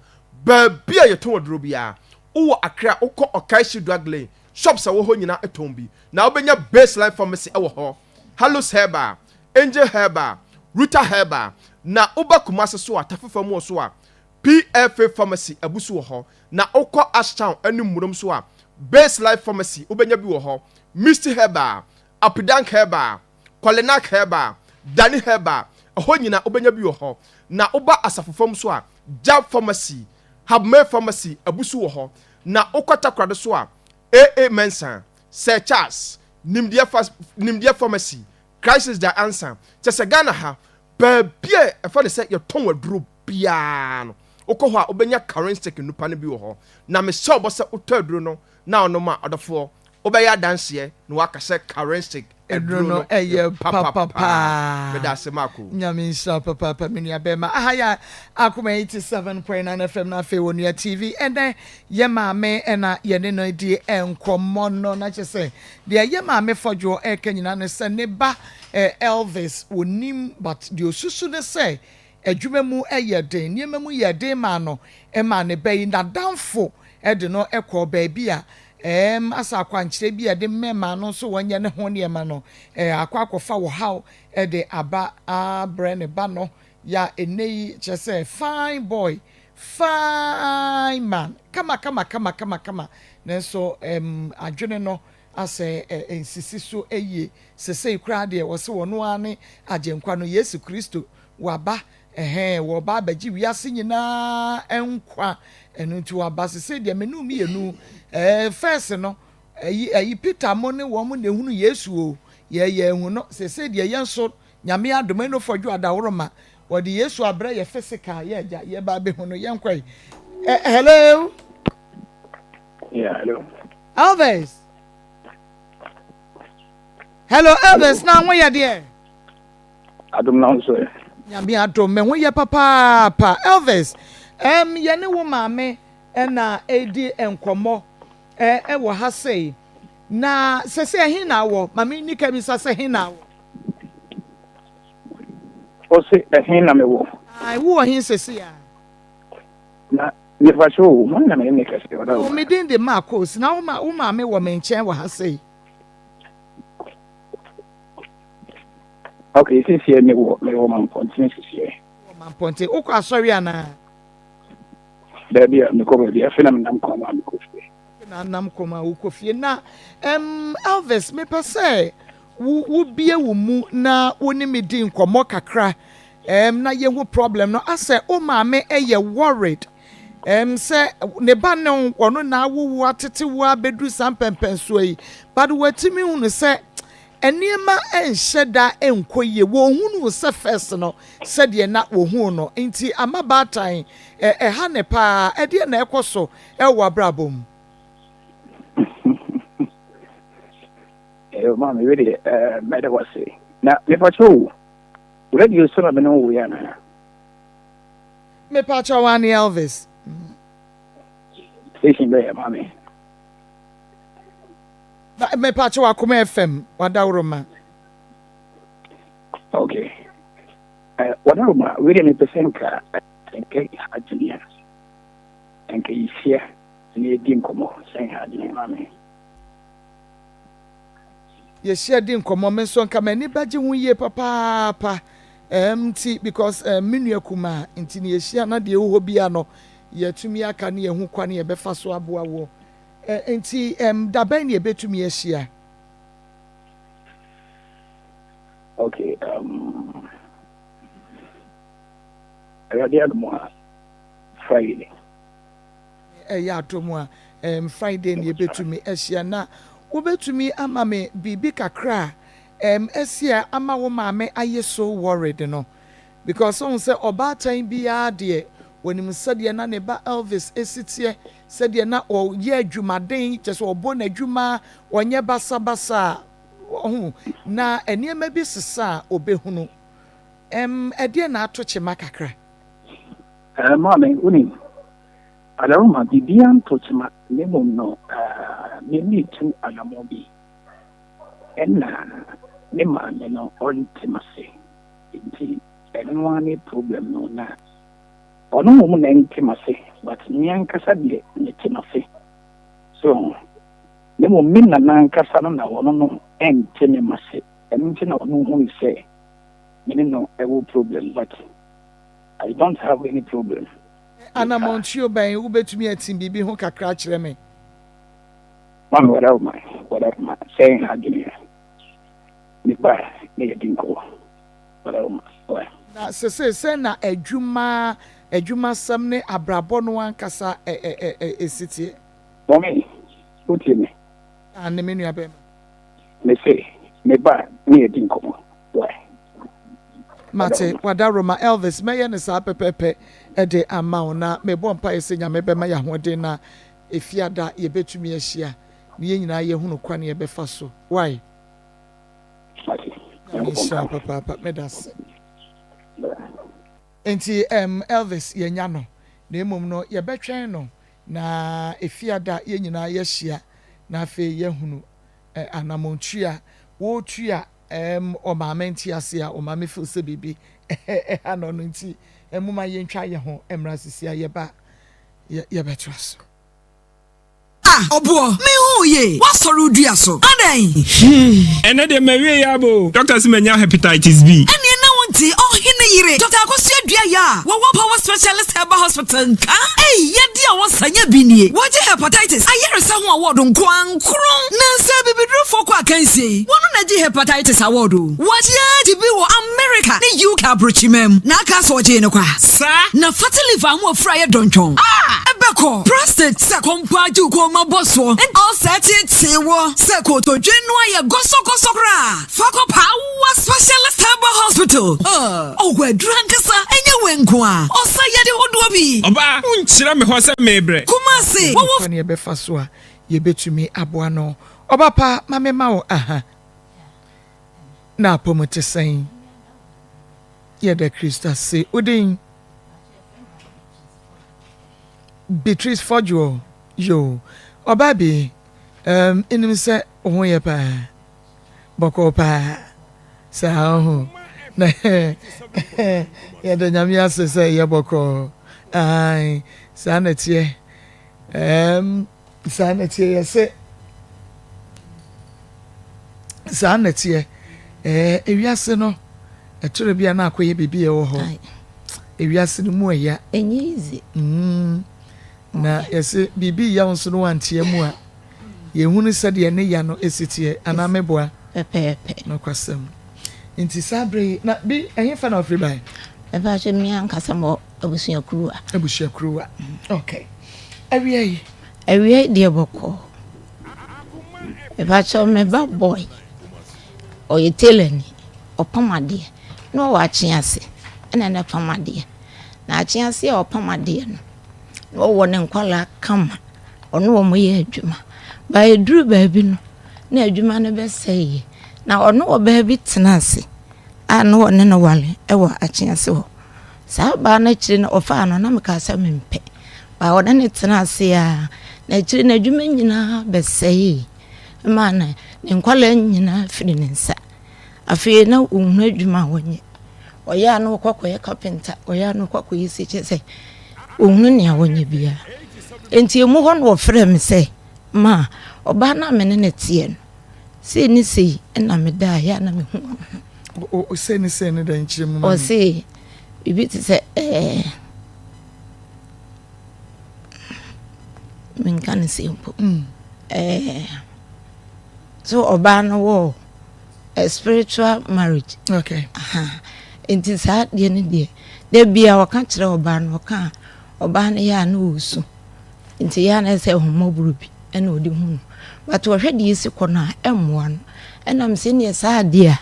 [SPEAKER 9] ba bia ye to wodro bia wo akra ukọ Okaishi drug lane shops awo ho nyina etombi na obenya baseline pharmacy ewo ho Hallos Herbal Angel Herbal Ruta Herbal na uba kumase so atafefa mu so a PFA pharmacy abusu ho na ukọ Ashtown anu murum so a baseline pharmacy obenya bi wo ho Misty Herbal Apidank Herbal Kolenak Herbal Dani Herbal ho nyina obenya bi wo ho na oba asafofam so a Jab Pharmacy Habme Pharmacy abusu wo ho na okota krado so a AA Mensa Sir Charles Nimdia Pharmacy Crisis da answer chese Ghana ha babie e fa de se ye ton waduro bia no okoho a obenya current stick nupa ne bi wo ho na me se obo se otaduro no na ono ma odofo obeya danse no waka se current stick
[SPEAKER 3] eduro no eye papa
[SPEAKER 9] me da se mako
[SPEAKER 3] nyamisha papa mini abema ahaya Akoma 87.9 FM na fe wonu TV and ye maame na ye ne no di enkomo no na chese de ye maame fodwo ekanyina no se ne ba Elvis onim but de osusu ne se adwuma mu eye den niema mu ye den ma no e ma ne bayi na danfo e de no ekọ ba bia asa kwankyere bi de mema no so wonye ne ho ne ma no akwakofa wo haw de aba abre ne ba no ya enei chese fine boy fine man kama nenso adwene no ase ensisi so eye sese kura de wo se wono ane agenkwa no Yesu Kristo waba wo ba baji wiase nyina enkwa enu nti waba sese de menu mi enu first no ayi Peter mo ne wo mo ne hunu Yesu o ye hu no sese de ye nso nyame adom no fodwo adaworoma wode Yesu abra ye physical ye ja ye ba be hu no ye nkwai hello
[SPEAKER 10] yeah hello
[SPEAKER 3] Elvis hello Elvis na wo ye de
[SPEAKER 10] adom na so
[SPEAKER 3] nyame adom me ho ye papa Elvis ye ne wo maame na edi enkomo wo ha sei na sese hin na wo mame ni ka bi sase hin na wo
[SPEAKER 10] o se hin na me wo
[SPEAKER 3] ai wo hin sese ya
[SPEAKER 10] na ne fa show mo na me ka se wada
[SPEAKER 3] o me din de Maa Akos na wo maame wo me nchen wo ha sei
[SPEAKER 10] okay since here me wo man continue since here
[SPEAKER 3] man ponte o kwa sorry ana
[SPEAKER 10] baby me ko baby afina me nam ko ma me ko fie
[SPEAKER 3] na nam ko ma wo ko fie na Elvis me pese wo bie wo mu na woni me din komo kakra na ye ho problem no ase o maame eye worried se ne ba ne wono na wo atete wo abedu sampempenso yi but watimi hunu se eniema enhyeda enkoye wo hunu se first no se de na wo hu no nti amabatan ha ne pa de na ekoso wo abrabom
[SPEAKER 10] mama really made was say na me pa cho radio so na me no wo ya na
[SPEAKER 3] me pa cho wani Elvis
[SPEAKER 10] station be mama
[SPEAKER 3] me pa cho Akoma FM wadawroma
[SPEAKER 10] okay wadawroma really me pesenka nke ajunia nke isia ni din komo sen ha di mama
[SPEAKER 3] ye share din komo me so nka mani baje hu ye papa nti because menu akuma nti ne ye share na de wo bia no ye tumi aka ne ye hu kwa ne ye befa so aboa wo nti daban ne betumi ye share
[SPEAKER 10] okay radio mo Friday
[SPEAKER 3] ya atomo Friday ne betumi share na wobetumi ama me bibi kakra esia ama wo maame aye so worried no because on say obatan bia de wonim sade na ne ba Elvis esitie sade na o ye adwumaden jeso obo na adwuma onye basa na eniema bi sesa obehunu ede na atoche makakra
[SPEAKER 10] maame uni alaruma bibian tochima nemo no me need to alamobi enna ne ma no ontimase inti anyone problem no na ono mo na intimase but nyankasa de intimase so nemo minna nankasa no na wono no entimase enti na ono hu say me no ewo problem but I don't have any problem.
[SPEAKER 3] Ana Montio ben ubetumi atim bibi ho kakra kire me.
[SPEAKER 10] Man whatever my saying again. Me ba me dinko. Whatever my.
[SPEAKER 3] na se na adwuma sam ne abrabọ no ankasa esitie
[SPEAKER 10] Mommy, what you mean?
[SPEAKER 3] And the menu abem.
[SPEAKER 10] Me say, me ba me dinko. Why?
[SPEAKER 3] Mate, wadaroma Elvis, me ne sa pepepe e de ama na me bɔ mpa ese nya me be ma ya hode na efiada ye betumi ahia. Ne ye nyina ye hunu kwa ne ye befa so. Why? Isha papa medas. Enti Elvis ye nya no. Na emom no ye betwen no. Na efiada ye nyina ye hia. Na afe ye hunu anamontua wo tua o maamenti ase a o maame feel se bibi ano no nti emuma ye ntwa ye ho emra sisi ye ba ye betwas
[SPEAKER 11] obo me hu ye what sorrow dua so adan
[SPEAKER 12] ene de mawie ya bo doctors menya hepatitis B
[SPEAKER 11] ene na wonti oh hine yire Dr. Akos dua ya wo power specialist herbal hospital nka ye dia wo sanya binie wo je hepatitis ayere se ho award nko ankron na se bibidru fo kwa kansie wono na je hepatitis award wo je di bi wo America ni UK abrochimem na aka so je ne kwa
[SPEAKER 12] sa
[SPEAKER 11] na fatty liver mo fra ye donchon ebeko prostate se kompa ju ko maboso and all set it wo se ko to dwenu aye goso kra fako power specialist herbal hospital we drankasa enye wenko a osa yede hodo bi
[SPEAKER 12] oba unchira me ho se mebre
[SPEAKER 11] kumase
[SPEAKER 3] wo ne be fa so a ye betumi aboa no oba pa mame ma wo aha na pomote sen ye de Christa se odin Beatrice Fojo yo oba bi enim se ho ye pa boko pa sa ho na ya de nyame asese ye boko ai sanetie sanetie yese sanetie ewiase no etore bia na akoye bibie wo ho ewiase no mu eya
[SPEAKER 6] enye easy
[SPEAKER 3] na yese bibi ya wonso no wantie mu a yehunu sede ne ya no esitie anameboa
[SPEAKER 6] pepepe
[SPEAKER 3] no kwasem inti sabre na bi enye fa na ofri bai
[SPEAKER 6] eba je mi ankasa mo abusia kruwa
[SPEAKER 3] okay awie
[SPEAKER 6] de boko eba cho me ba boy oye teleni opamade no wa chiase ena na pamade na chiase opamade no wo ne nkwala kama ono wo mo ye adwuma ba eduru ba bi no na adwuma no be sey na ono wo ba bi tenase ano wo ne no wale e wo achiase ho sa ba na chiri na ofa no na meka sa mempe ba wo ne tenase ya na chiri na adwuma nyina be sey mana ne nkwala nyina firi ne nsa afi na unhu adwuma wonye oya no kokoye carpenter oya no kokoye siche unhu ne awonye bia enti emu ho no ofre me se ma oba na me ne tie no se ni sei na me da ya na me hu
[SPEAKER 3] o se ni da nchire mu
[SPEAKER 6] o se bibi ti se men kan se mpo so oba no wo a spiritual marriage
[SPEAKER 3] okay
[SPEAKER 6] enti sa de ne de bia waka kire oba no ka oba ne ya na osu enti ya na se homoburu bi ena odi hu but wo hwede isi kono a emmoa no ena mse ne sa de a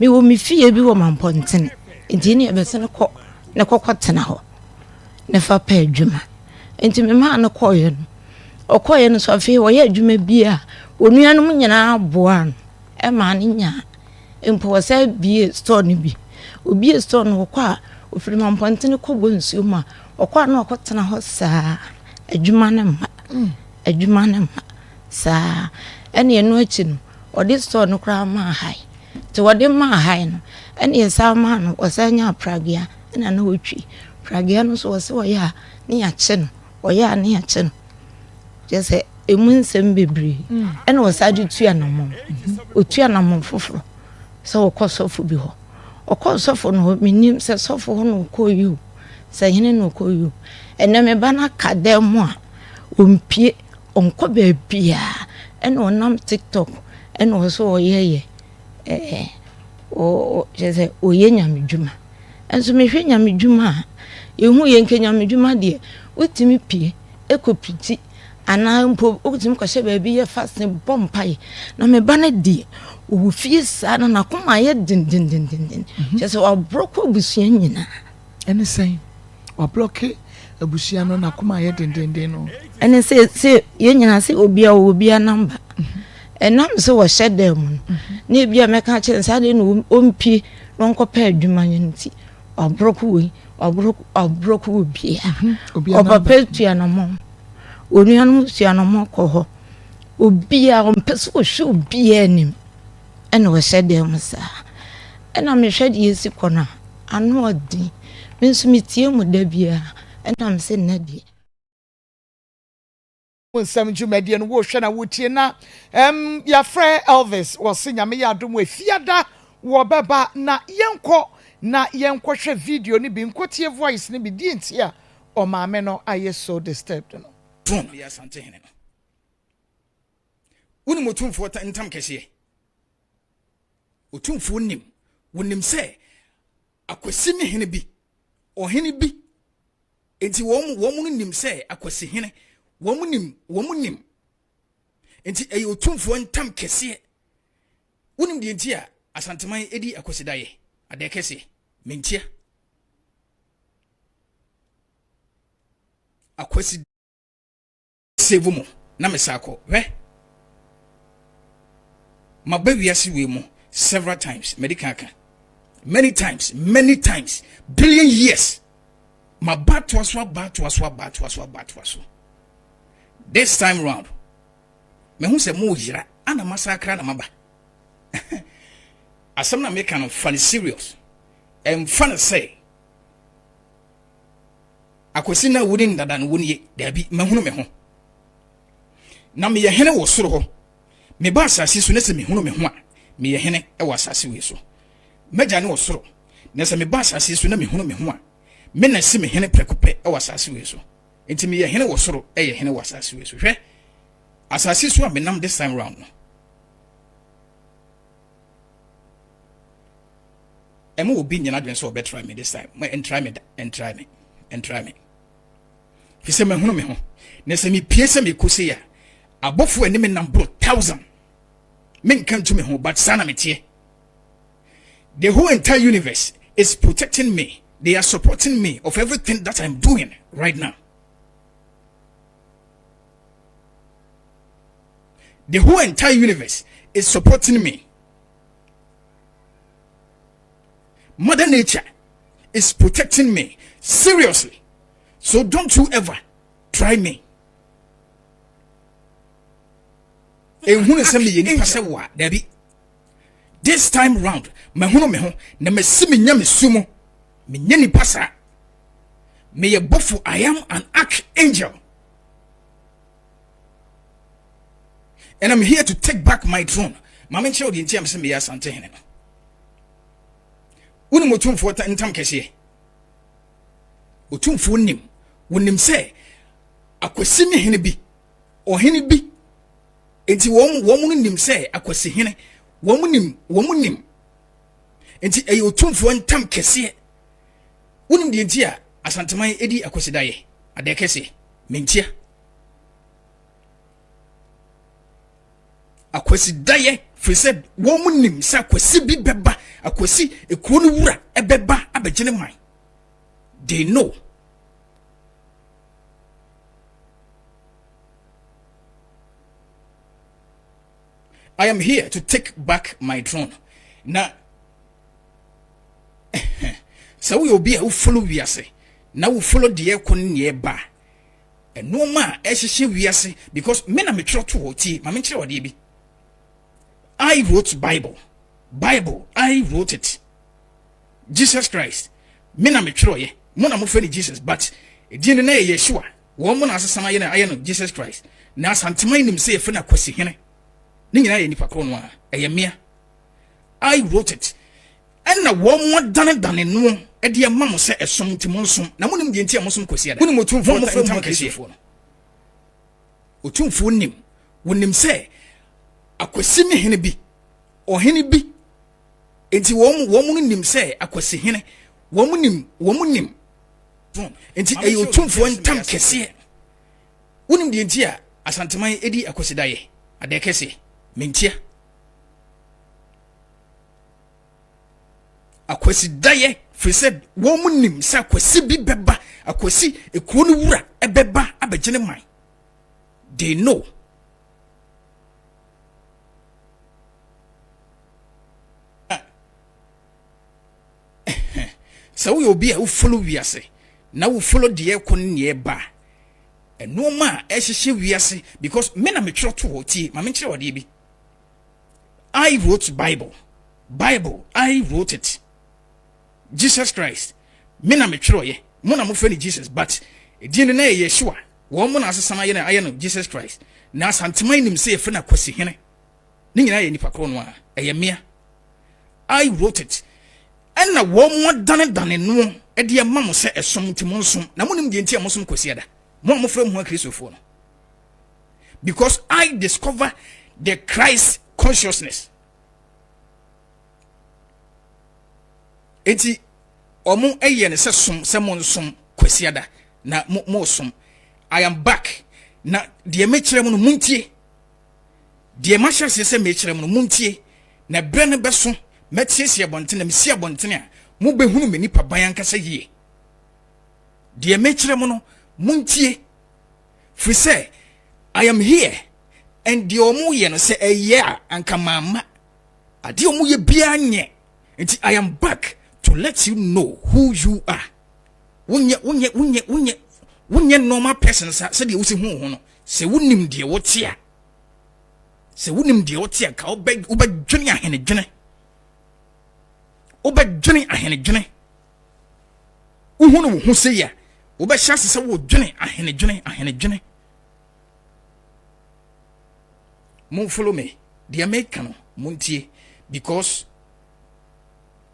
[SPEAKER 6] me wo mi fie bi wo mampontene enti ne be se ne ko ne kokotena ho ne fa pa adwuma enti me ma ne koye no okoye no so fe wo ye adwuma bi a onuanom nyina aboa no e ma ne nya empo wo se bi store ne bi obi store no kwa ofiri mampontene ko bonsu ma okwa na okotena ho saa adwuma ne ma saa ene eno achi no odi store no kra ma hai te wodi ma hai no ene esa ma no osanya pragia ena na otwi pragia no so wose oya ne ya che no oya ne ya che no jese emunsem bebre ene wasadi tu anamom otu anamom foforo so okosofo bi ho okosofo no minim se sofo ho no koyu se hene no koyu ene me bana kademu a ompie onko ba bia ene onam TikTok ene so oyeye o jese oye nyamedwuma enso me hwe nyame dwuma ehu ye nke nyame dwuma de wotimi pie ekopiti ana mpo wotimi kwahye ba bi ye fast bompai na me ba na de wo fie sa na koma ye din just wa broko busua nyina
[SPEAKER 3] ene sen wa bloke abusua no na koma ye din no
[SPEAKER 6] ene se ye nyina se obia number enam se wo hye dem na bia meka kire sa de no ompi no nkopa adwuma nti obroko obia obapetua na mo onuanu tua na mo ko obia ompese wo hwe obia nim ene wo hye dem sa ena me hwe de yesi kona ano odi menso metie mu da bia enam se na de
[SPEAKER 3] wonsam dwumade no wo hwe na wotie na ya frɛ Elvis wo se nyame ya dom afiada wo beba na yenko hwe video ni bi nkotie voice ni bi di ntia o maame no aye so disturbed no
[SPEAKER 13] phone ya sante hene no woni motumfo ta ntam kese otumfo nim wonim se akwasi ne hene bi o hene bi enti wo nim se akwasi hene wo nim enti ayi otumfo ntam kese wonim de enti a asanteman edi akwasi daye ade kese mentia akwasi save mo na mesako we mabawiase we mo several times medical kan many times billion years mabatwa so this time round me hu se mo yira ana masakra na maba asam na make no funny serious funny say akwasi na wudin dada no woni dabi mahunu me ho na me ye hene wo soro ho me ba asase so na se me hunu me ho a me ye hene e wo asase we so meja ne wo soro na se me ba asase so na me hunu me ho a me na se me hene prekope e wo asase we so enti me ye hene wo soro e ye hene wo asase we so hwe asase so a me nam this time round no emo obi nyina dwen so better me this time and try me fi se me hunu me ho na se me pie se me kosi ya abofo ani me number 1000 men kan to me ho but sana me tie the whole entire universe is protecting me. They are supporting me of everything that I'm doing right now. The whole entire universe is supporting me. Mother Nature is protecting me. Seriously. So don't you ever try me. This time round, me na me si me nyame sumo. Me nyani pasa. Me ye bofu, I am an archangel. And I'm here to take back my throne. Mama nche odi ntia me ya sante hene no. Uni motumfo ta ntam kese. Otumfo nim. Wonim se akwasi me hene bi. O hene bi. Enti wo nim se akwasi hene. Wo nim. Enti ayi otumfo ntam kese. Wonim de ntia asanteman edi akwasi daye. Ade kese. Mentia. Akwasi daye fi said womunim sa akwasi bi beba akwasi ekuro no wura ebeba abegene man. They know. I am here to take back my throne. Na so we obi a wo follow wiase. Na wo follow the ekon ne ba. And no ma ehihye wiase because me na me tro to hoti ma me kire wode bi. I wrote Bible. I wrote it. Jesus Christ. Me na me tro ye. Mo na mo fe ni Jesus but edin na ye Yeshua. Wo mo na asesama ye na aye no Jesus Christ. Na santeman nim se ye fe na kwasi hene. Ni nyina ye nipa kro no a eye mea. I wrote it. And na wo mo dane no e de ma mo se esom ntimo nsom. Na mo nim de ntia mo som kwasi ada. Wo nim otumfo ntam kwasifo no. Otumfo nim. Wonim se akwasi me hene bi o hene bi enti wo nim se akwasi hene womunim enti eyo tumfo ntam kese wonim de enti a asanteman edi akosidaye ade kese mentia akosidaye fi said womunim sa akosi bi beba akosi ekuro no wura ebeba abegene man they know so we obi a wo follow wiase na wo follow de kon ne ba eno ma e hyehye wiase because me na me twero to hoti ma me kyere wode bi I wrote bible I wrote it Jesus Christ me na me twero ye mo na mo fe ni Jesus but edin na ye Yeshua wo mo na asesama ye na aye no Jesus Christ na santeman nim se fe na kwasi hene ni nyina ye nipa kro no a eye mea I wrote it and na wo mo dane no e de ma mo se esom ti mo nsom na mo nim de ntia mo som kwasi ada mo fra mo Kristofo no because I discover the Christ consciousness enti omo eye ne se som se mo nsom kwasi ada na mo som I am back na de me kire mo no muntie de ma hye se me kire mo no muntie na bre ne beso metiesie bontene mesi abontene a mo behunu me nipa ban ankasa yie de me kire mo no muntie free say I am here and the omo ye no say eye anka mama ade omo ye bia nye nti I am back to let you know who you are wonye normal person say de wusi hu no se wonim de wotia ka obadwene ahenedwene uhu no hu se ya obehya se wo dwene ahenedwene mon follow me the American montie because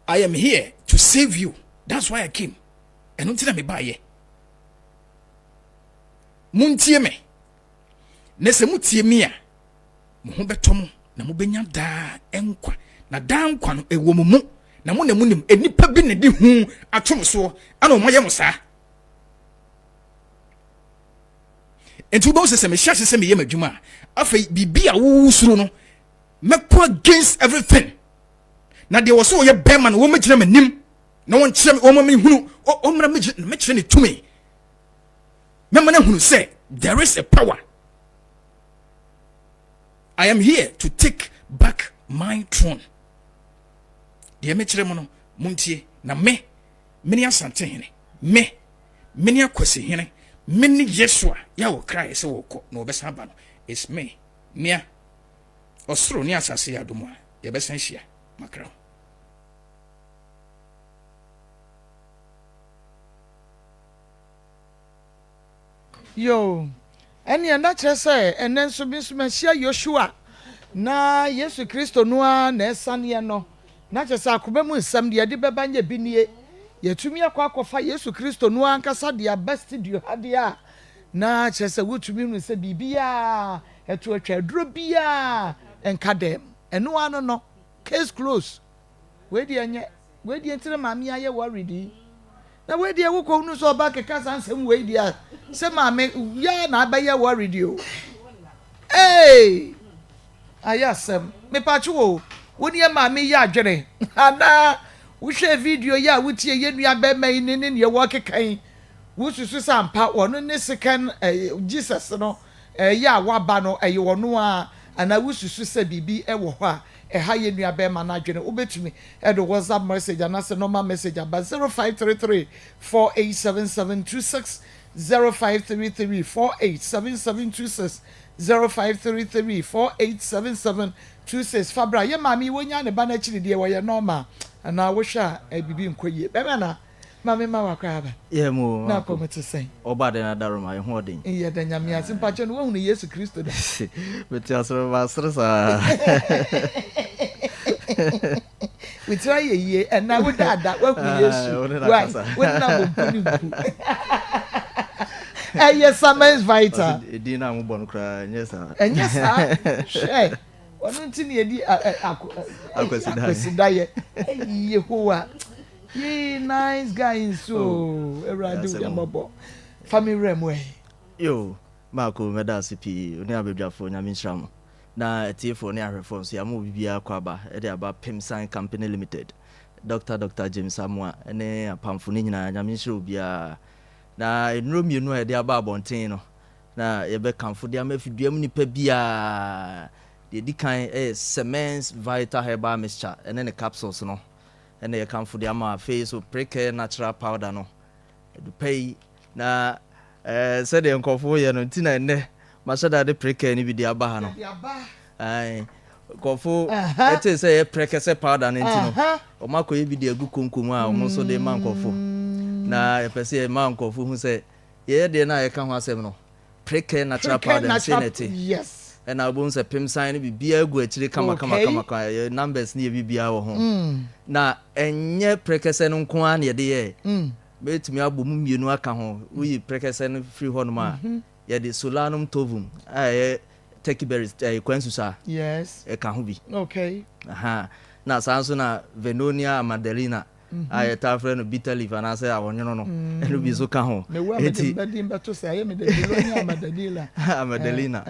[SPEAKER 13] I am here to save you. That's why I came. And until me buy muntie me na se mutie me a mo ho betom na mo benya da enkwa na da nkwa no ewo mu na mo nim enipa bi ne di hu atom so ana mo ye mo sa enti wo se me hye se me ye madwuma afei bibia wo suru no meko against everything na de wo so ye bema no wo magina manim na won kire wo me hunu o mra me kire ne tumi memana hunu say there is a power. I am here to take back my throne. De me kire mo no muntie na me ni asante hene me ni akwese hene me ni Yeshua ya wo cry se wo ko na obesa ba no it's me mea osoro ni asase ya domo a ye besan hia makra
[SPEAKER 3] yo eni anda kire say enen so bi so mahia Yeshua na Yesu Kristo no a na esane no na kire say akoba mu nsam de de beba nya bi nie yetumi akwa Yesu Kristo no ankasa de best studio hade a na kire say wotumi nu se bibia eto atwa duro bia enka dem eno ano no case close we de anya we de ntire maame aye worried na we de wo ko nu so ba keka sansem we de se maame ya na abaye worried o ayasem me pachu o woni e maame ya adwene ana wo hwe video ya wotie ye nua ba mai ne ye wo kekan wo susu sampa wono ne second Jesus no ya waba no ye wono a ana wo susu se bibi e wo ho a ha ye nua ba ma na adwene obetumi e do WhatsApp message ana se normal message aba 0533 487726 0533 487726 0533 487726 Fabra ye mami wonya ne ba na chiri de wo ye normal ana wo hwa bibi nkoye be na mami ma wakra ba
[SPEAKER 14] ye mo
[SPEAKER 3] na ko mete sen
[SPEAKER 14] oba de na daroma ye ho den
[SPEAKER 3] ye da nyame asimpa che no wo hu Yesu Kristo da
[SPEAKER 14] beti asoro ba stresa
[SPEAKER 3] we try ye and na wo da wo hu Yesu why wo na mo puni pu yes Samuel's vital
[SPEAKER 14] edina mo bon kra nyesa
[SPEAKER 3] she wonu ntini edi akwesidaye yehowa Ye nice guy so. Everybody do yamabo. Family remwe.
[SPEAKER 14] Yo, Marco Medasipi, Unia Bejafo, Yaminsham. Na TFO near reforms, Yamu Bibia Kwaba, Ediaba Pim Sign Company Limited. Dr. James Samoa, and a pamphonina, Yaminshu Bia. Na in room you know a dear Barbontino. Na ebe kamfo dia ma fidua ni pa bia de dikan cements vital herbal mixture and then the capsules no and the kamfo dia ma face so preke natural powder no do pay na said the nkofo ye no ntina ne ma shada de preke ni bi dia ba ha no ai nkofo ete say preke se powder no ntino o ma ko ye bi de agu konkom a o mo so de ma nkofo na e pese ma nkofo hu say ye de na ye ka ho asem no preke natural powder insanity.
[SPEAKER 3] Yes.
[SPEAKER 14] And I won't say pim sign be beer go actually come numbers near BBA or home. Na enye preke senum kwan ye de bet me abum you know aka we preke sen free honma ye de solanum tovum take berries kwansusa.
[SPEAKER 3] Yes.
[SPEAKER 14] E ka ho bi.
[SPEAKER 3] Okay.
[SPEAKER 14] Aha. Na sanso na Venonia Madelina. I tell friend of bitter leaf and I say I want no and be so can
[SPEAKER 3] Madelina.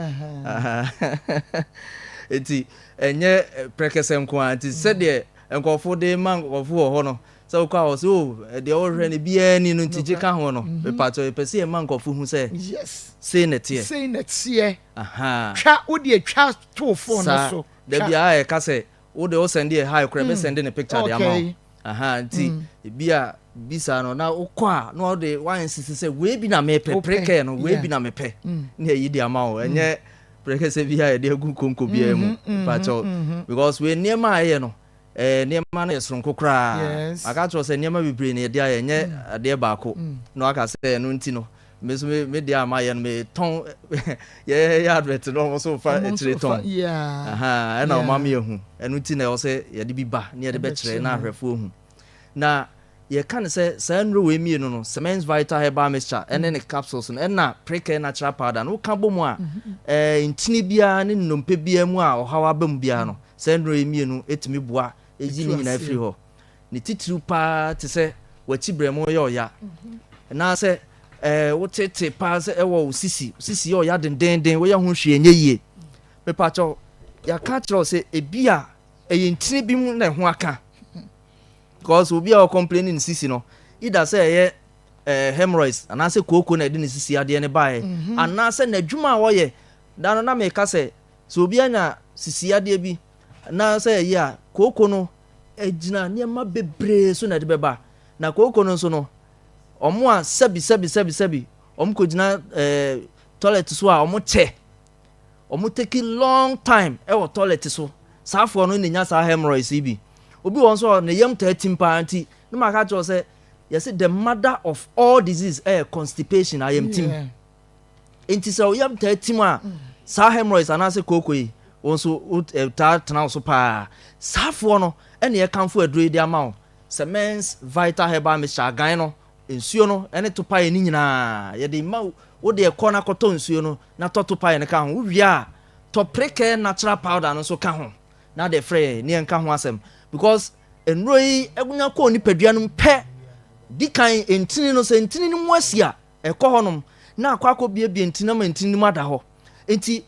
[SPEAKER 14] Eti enye prekesem kwa anti said there enkofo de man of ho no so kwa so de ohre ne bia ni no ntije ka ho no be pato e pese e man nkofo hu say
[SPEAKER 3] yes
[SPEAKER 14] say netie
[SPEAKER 3] aha twa wo de twa to phone no so
[SPEAKER 14] de bia e ka say wo de o send e high crab send in a picture de amount aha nti bia bisa no na ukwa no de wan sisi say we bi na me preke no we bi na me pe na yi di ama enye preke se bia e de agu konko bia mu pacho because we niema aye no niema na esronko kra aka tro say niema bibre na de aye enye ade ba ko no aka say no nti no me de ama ye no me ton ye advert no so fa etire ton aha e na o mama ye hu enu nti na o say ye de bi ba na ye de be kire na ahwefo hu na ye kan say sanro we mi no cements vital herbal mixture and then capsules and na preke natural powder no ka bomu a ntini bia ne nnompe bia mu a ohawa bam bia no sanro we mi no etimi boa eji ni na free ho ne titiru pa te say wachi bremo ye oya na say wo tete pa say ewo sisi ye oya den wo ye ho hwe enye yie me pa cho ya ka tro say ebia ntini bi mu na ho aka because we be our complaining sisi no either say hemorrhoids and I say koko na de ne sisi ade ne bae and na say na dwuma wo ye da no na me ka say so obi anya sisi ade bi na say ya koko no ejina ne ma bebre so na de beba na koko no so no omo a sebi omo ko jina toilet so a omo che omo take long time e wo toilet so safo no nya sa hemorrhoids bi obi won so na yam 13 party no maka cho say yes the mother of all disease constipation I am team enti so yam 13 a sa hemorrhoids anase kokoi won so ta tana so pa safo no ene ye kanfo aduro di ama cements vital herbal mixture gan no ensuo no ene to pa ni nyina ye de ma wo de ekọ na koto ensuo no na to pa ne ka ho wi a to preke natural powder no so ka ho na de free ni enka ho asem because enroi egunya ko ni padua no pe dikan entini no se entini ni muasia ekọ honom na akwa bie entini ma entini mu ada ho enti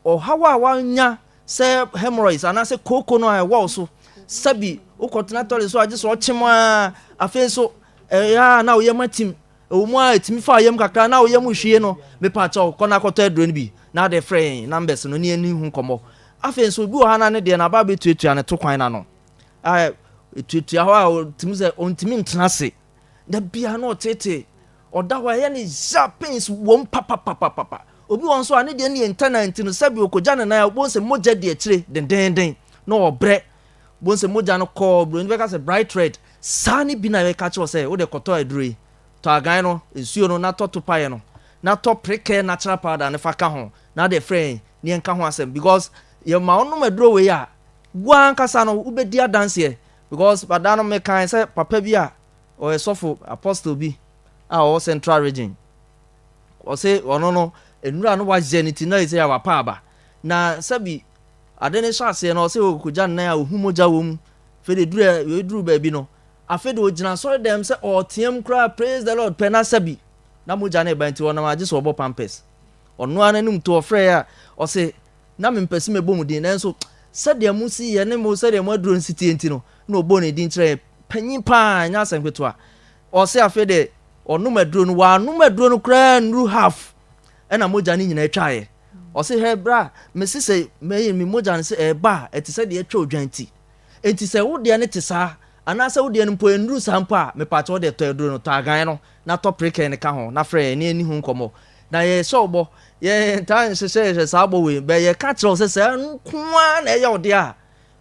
[SPEAKER 14] ohawa wanya se hemorrhoids anase koko no a wo so sabi ukotena tole so age so ochema afi so ya na oyem atim omu a etimi fa oyem kakra na oyem hwie no me pa cha ko na koto aduro ni bi na de friend numbers no ni ani hu komo afi so bi o ha na ne de na ba betuatua ne to kwan na no etuatua ho a timi se ontimi ntenase da bia na otete oda wa ye ne japins wom papa obi won so ane de ne internet no sabi okoja ne na obo se moja de akire den na obre bo se moja no call bro ni be ka se bright red sani bi na we ka che se wo de koto adure to agan no ensuo no na to pae no na to preke natural powder ne fa ka ho na de friend ni enka ho asem because ye ma ono maduro we ya gwan kasa no ubedi dance because badano me kan se papa bi a o esofo apostle bi a o central region o se ono no enura no wa jenity na ise ya wa pa aba na sabi ade ne shase na o se okuja na ya ohumoja wom fe de duru ba bi no afi de ogina so dem say o tiem kra praise the Lord pena sabi na moja na eba nti wona ma so obo pampers ono ananum to ofre ya o say na me mpesi me bomu din nanso sade mu si ye ne mo sade mo aduro nsiti enti no na obo ne din kire panyin pa nya asempeto o say afi de ono maduro no wa no maduro no kra nru half ena moja ni nyina atwae o say he bra me si say me moja ne say eba eti sade atwa odwanti enti say wo de ne te sa anasa wo de ne mpo enru sampa me pa to de to aduro no to agan no na to preke ne ka ho na frɛ ne ani hu nkomo na ye so obo ye tan se sabo we be ye ka tro se nkoa na ye ode a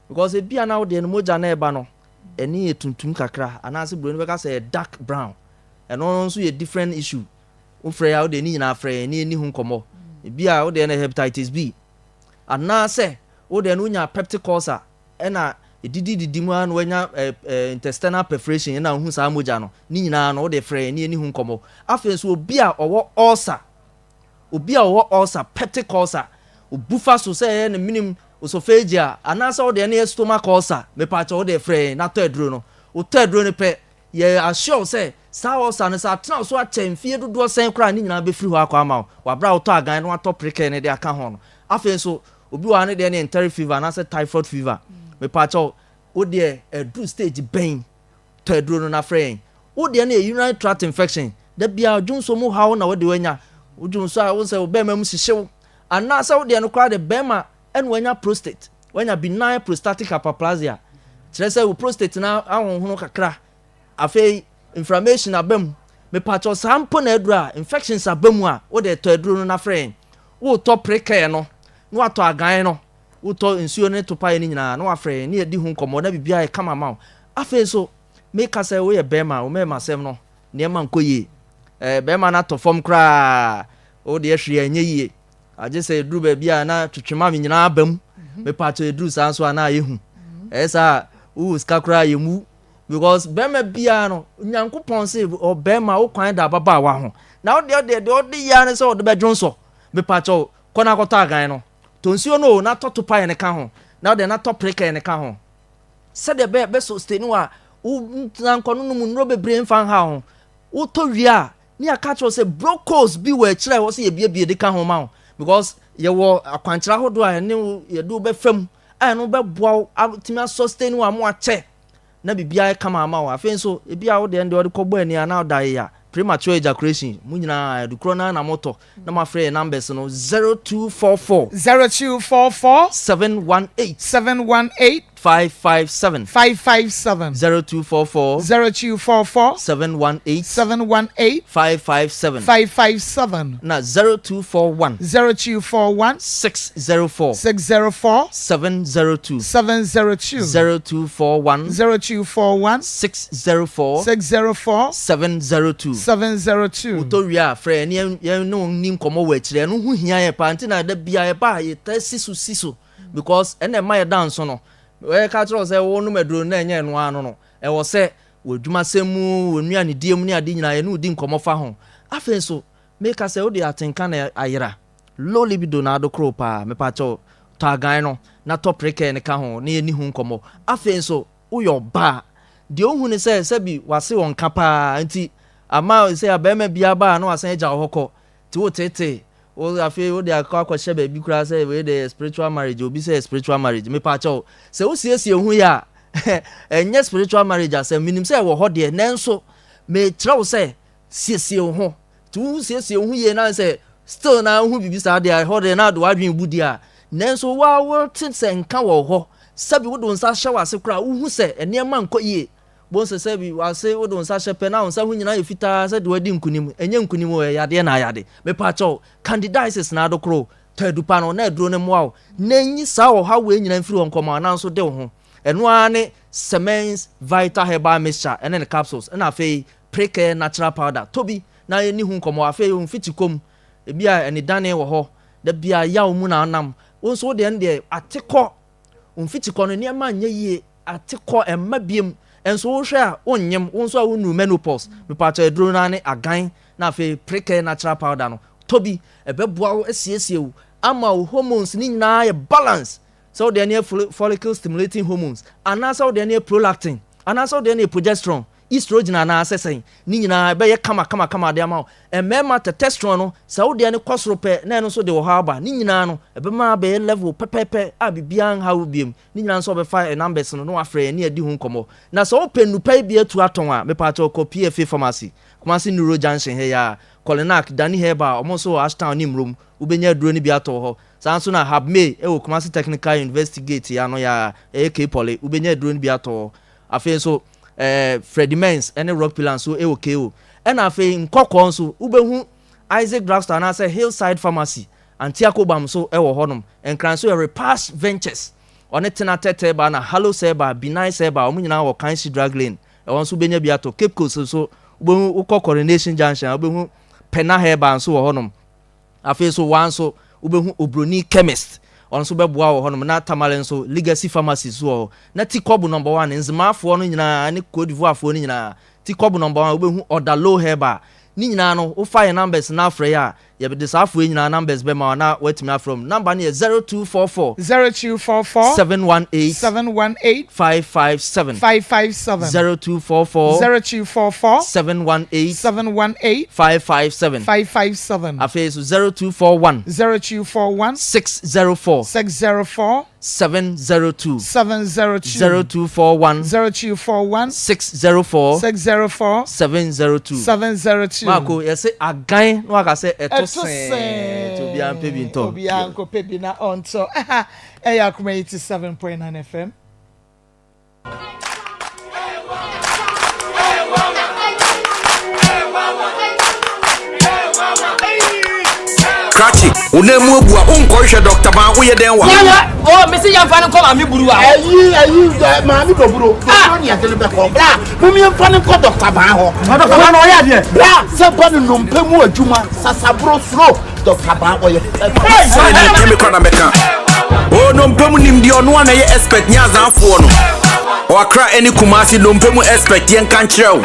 [SPEAKER 14] because e bia na wo de ne moja na eba no eni etuntum kakra anasa bro ne be ka say dark brown and also a different issue wo frɛ ya wo de ni na frɛ ne ani hu nkomo e bia wo de ne hepatitis B anasa wo de no nya peptic ulcer na didi mu an wanya intestinal perforation na hu sa moja no ni nyina no wo de frɛ ne ani hu nkomo afen so obi a owo ulcer peptic ulcer obufa so say ne minim esophageal anasa wo de ne stomach ulcer me pa cha wo de frɛ na to aduro no wo to aduro ne pe ye assure say sa ulcer ne sa tena so a chemfie dodo sen kra ni nyina be free ho akwa ma wa bra wo to agan no ato prick ne de aka ho no afen so obi wa ne de ne enteric fever na say typhoid fever me pa cha wo de aduro stage ben to aduro no na frɛ wo de ne urinary tract infection da bia dwunso mu hawo na wo de wanya ujunso a wo se obema mu hihyew anasa wo de no kwa de bema en wanya prostate wanya benign prostatic hyperplasia kire se wo prostate na ahonhono kakra afei inflammation abam me patcho sampo na adura infections abam a wo de to aduro no na frɛ wo to preke no no ato agan no wo to nsuo ne to pae ni nyina na wa frɛ ne edi hu nkomo na bibia e kama ma afei so me ka se wo ye bema wo me masem no ne ma nkoye bema na to form kra o de hwe anye yie age se duru ba bia na twetwema me nyina abam me patcho eduru san so ana yehu esa u ska kra yemu because bema bia no nyankopon se o bema wo kwan da baba wa ho na o de ya ne se o de be dwonso me patcho kona kota agan no tonsuo no na toto pa ne ka ho na o de na to preka ne ka ho se de be so stay no a u nkono no mu nro bebre mfa ha ho wo to wia ni aka tro say brokos bi we kire wo say ye bie de ka ho ma because ye wo akwankyira hodo a ne ye do be fam a no be boa ultimate sustain wa mo ache na bibia kama ma wa afen so e bia wo de ende wo de kogbo ani ana da ya premature ejaculation mu nyina edukro na moto na ma free numbers no 0244 718 557 0244 718 557 na 0241 604 702 0241 604 702 utowia frɛ ne no nim komo wa kire no hu hia ye pa ntina da bia ye ba ye ta sisu because ene ma ye dance no we ka tro say wo no maduro na enye no ano no e wo se wodwuma semu wonua ne diem ne ade nyina ye no di nkomo fa ho afen so me ka say wo de atenka na ayira low libido na adokro pa me pa cho tagan no na top reke ne ka ho ne ye ni hu nkomo afen so wo yo ba de ohun ne se bi wase won kapa nti ama say abema bia ba na wasan eja hokọ ti wo tete o afi o de akwa shebe bi kura say we the spiritual marriage obi say spiritual marriage me pa cho say wo siesie hu ya enye spiritual marriage ase minim say wo ho de nenso me tro say siesie hu ti wo siesie hu ye na say still na hu bibi sa de ho de na do adwen budi a nenso wa wo tin say nka wo ho sabi wo do nsa hye wase kura wo hu say ene ma nko ye bon se sebi wase wo don sa shepe na onsa hu nyina yefita se de wadi nkunim enye nkunim o yade na yade me pa cho candidiasis na adokro tadupa no na aduro ne moa na nyi sa wo ha we nyina mfiri won koma na nso de wo ho eno ane Semens Vital Herbal Mixture ene capsules na afei Precare Natural Powder tobi na eni hu komo afei on fitikom e bia ene dane wo ho da bia ya wo mu na anam wonso de ende atekọ on fitikọ no ne ma nya yie atekọ emma biem enso wo hwe a onyem wonso a wonu menopause me pacha eduro na ne agan na afei Precare Natural Powder no tobi ebeboa wo asiesie wo ama wo hormones ni nyina ye balance so they near follicle stimulating hormones and also they near prolactin anaasɛ ɔde ne progesterone estrogen anaasɛ sɛn ne nyinaa bɛyɛ kama de ama wo ɛmɛɛma testosterone no sɛ wodeɛ ne kɔ soro pɛ na ɛno nso de wɔ hɔ aba ne nyinaa no ɛbɛma bɛyɛ level pɛpɛpɛ a biribiara nha wo biom ne nyinaa nso ɔbɛfa numbers no na wafrɛ ne adi ho nkɔmmɔ na sɛ wopɛ nnupa yi bi atu atɔn a mepaakyɛ ɔkɔ PFA pharmacy Kumasi Neuro Junction he ya Kolinak Dani Heba ɔmo nso Ashtown ne mmrom wobɛnya aduro ne bi atɔ hɔ saa nso na Habme ɛwɔ Kumasi Technical Investigate ya no ya AK Poly wobɛnya aduro ne bi atɔ hɔ afei nso Freddy Mens ɛne Rock Pillar nso ɛwɔ KO ɛna afei nkɔkɔ nso wobɛhu Isaac Drugstore anaasɛ Hillside Pharmacy Antiakobam nso ɛwɔ hɔnom nkran nso yɛ Repass Ventures ɔne tena tɛtɛ ba na Hallow Seba Binai Seba ɔmo nyinaa wɔ Kanshi Drug Lane ɛwɔ nso wobɛnya bi atɔ Cape Coast nso wobɛhu wokɔ Coronation Junction wobɛhu Pena Heba nso wɔ hɔnom afei so wa nso wobɛhu Obroni Chemist ɔno nso bɛboa wɔ hɔnom na Tamale nso Legacy Pharmacy so wɔ na Tikobu number 1 nzemaafoɔ no nyinaa ne Cote d'Ivoirefoɔ no nyinaa Tikobu number 1 wobɛhu Odalo Heba ni nyinaa no wo fa numbers na afrɛ ya yɛbɛde saa afrɛ nyinaa numbers bɛma na watumi afrɛ number no yɛ 0244 718 557 0244 718 557 afei so 0241 604 702 0241 604 702 Marco yɛsɛ agan no aka sɛ ɛto sɛ to bi ampe bi ntɔ
[SPEAKER 3] obi anko pe bi na onto ɛyɛ Akoma 87.9 FM
[SPEAKER 15] Krachi, unemu ebua unkohwe Dr. Ma wo ye den wa.
[SPEAKER 16] Oh, mesi yamfa ne ko ma mi buru wa.
[SPEAKER 15] Ayi ma mi do buru. Do ni atele be ko. Bra, mo mi yamfa ne ko Dr. Ma ho.
[SPEAKER 16] Dr. Ma no ya de.
[SPEAKER 15] Bra, se ba ne nompe mu adwuma, sasabro sro Dr. Ma wo ye. Sai ni kemi ko na meka. Oh, nompe mu nim di ono na ye expert nya zanfo no. O akra eni Kumasi nompe mu expert yen kan kire wo.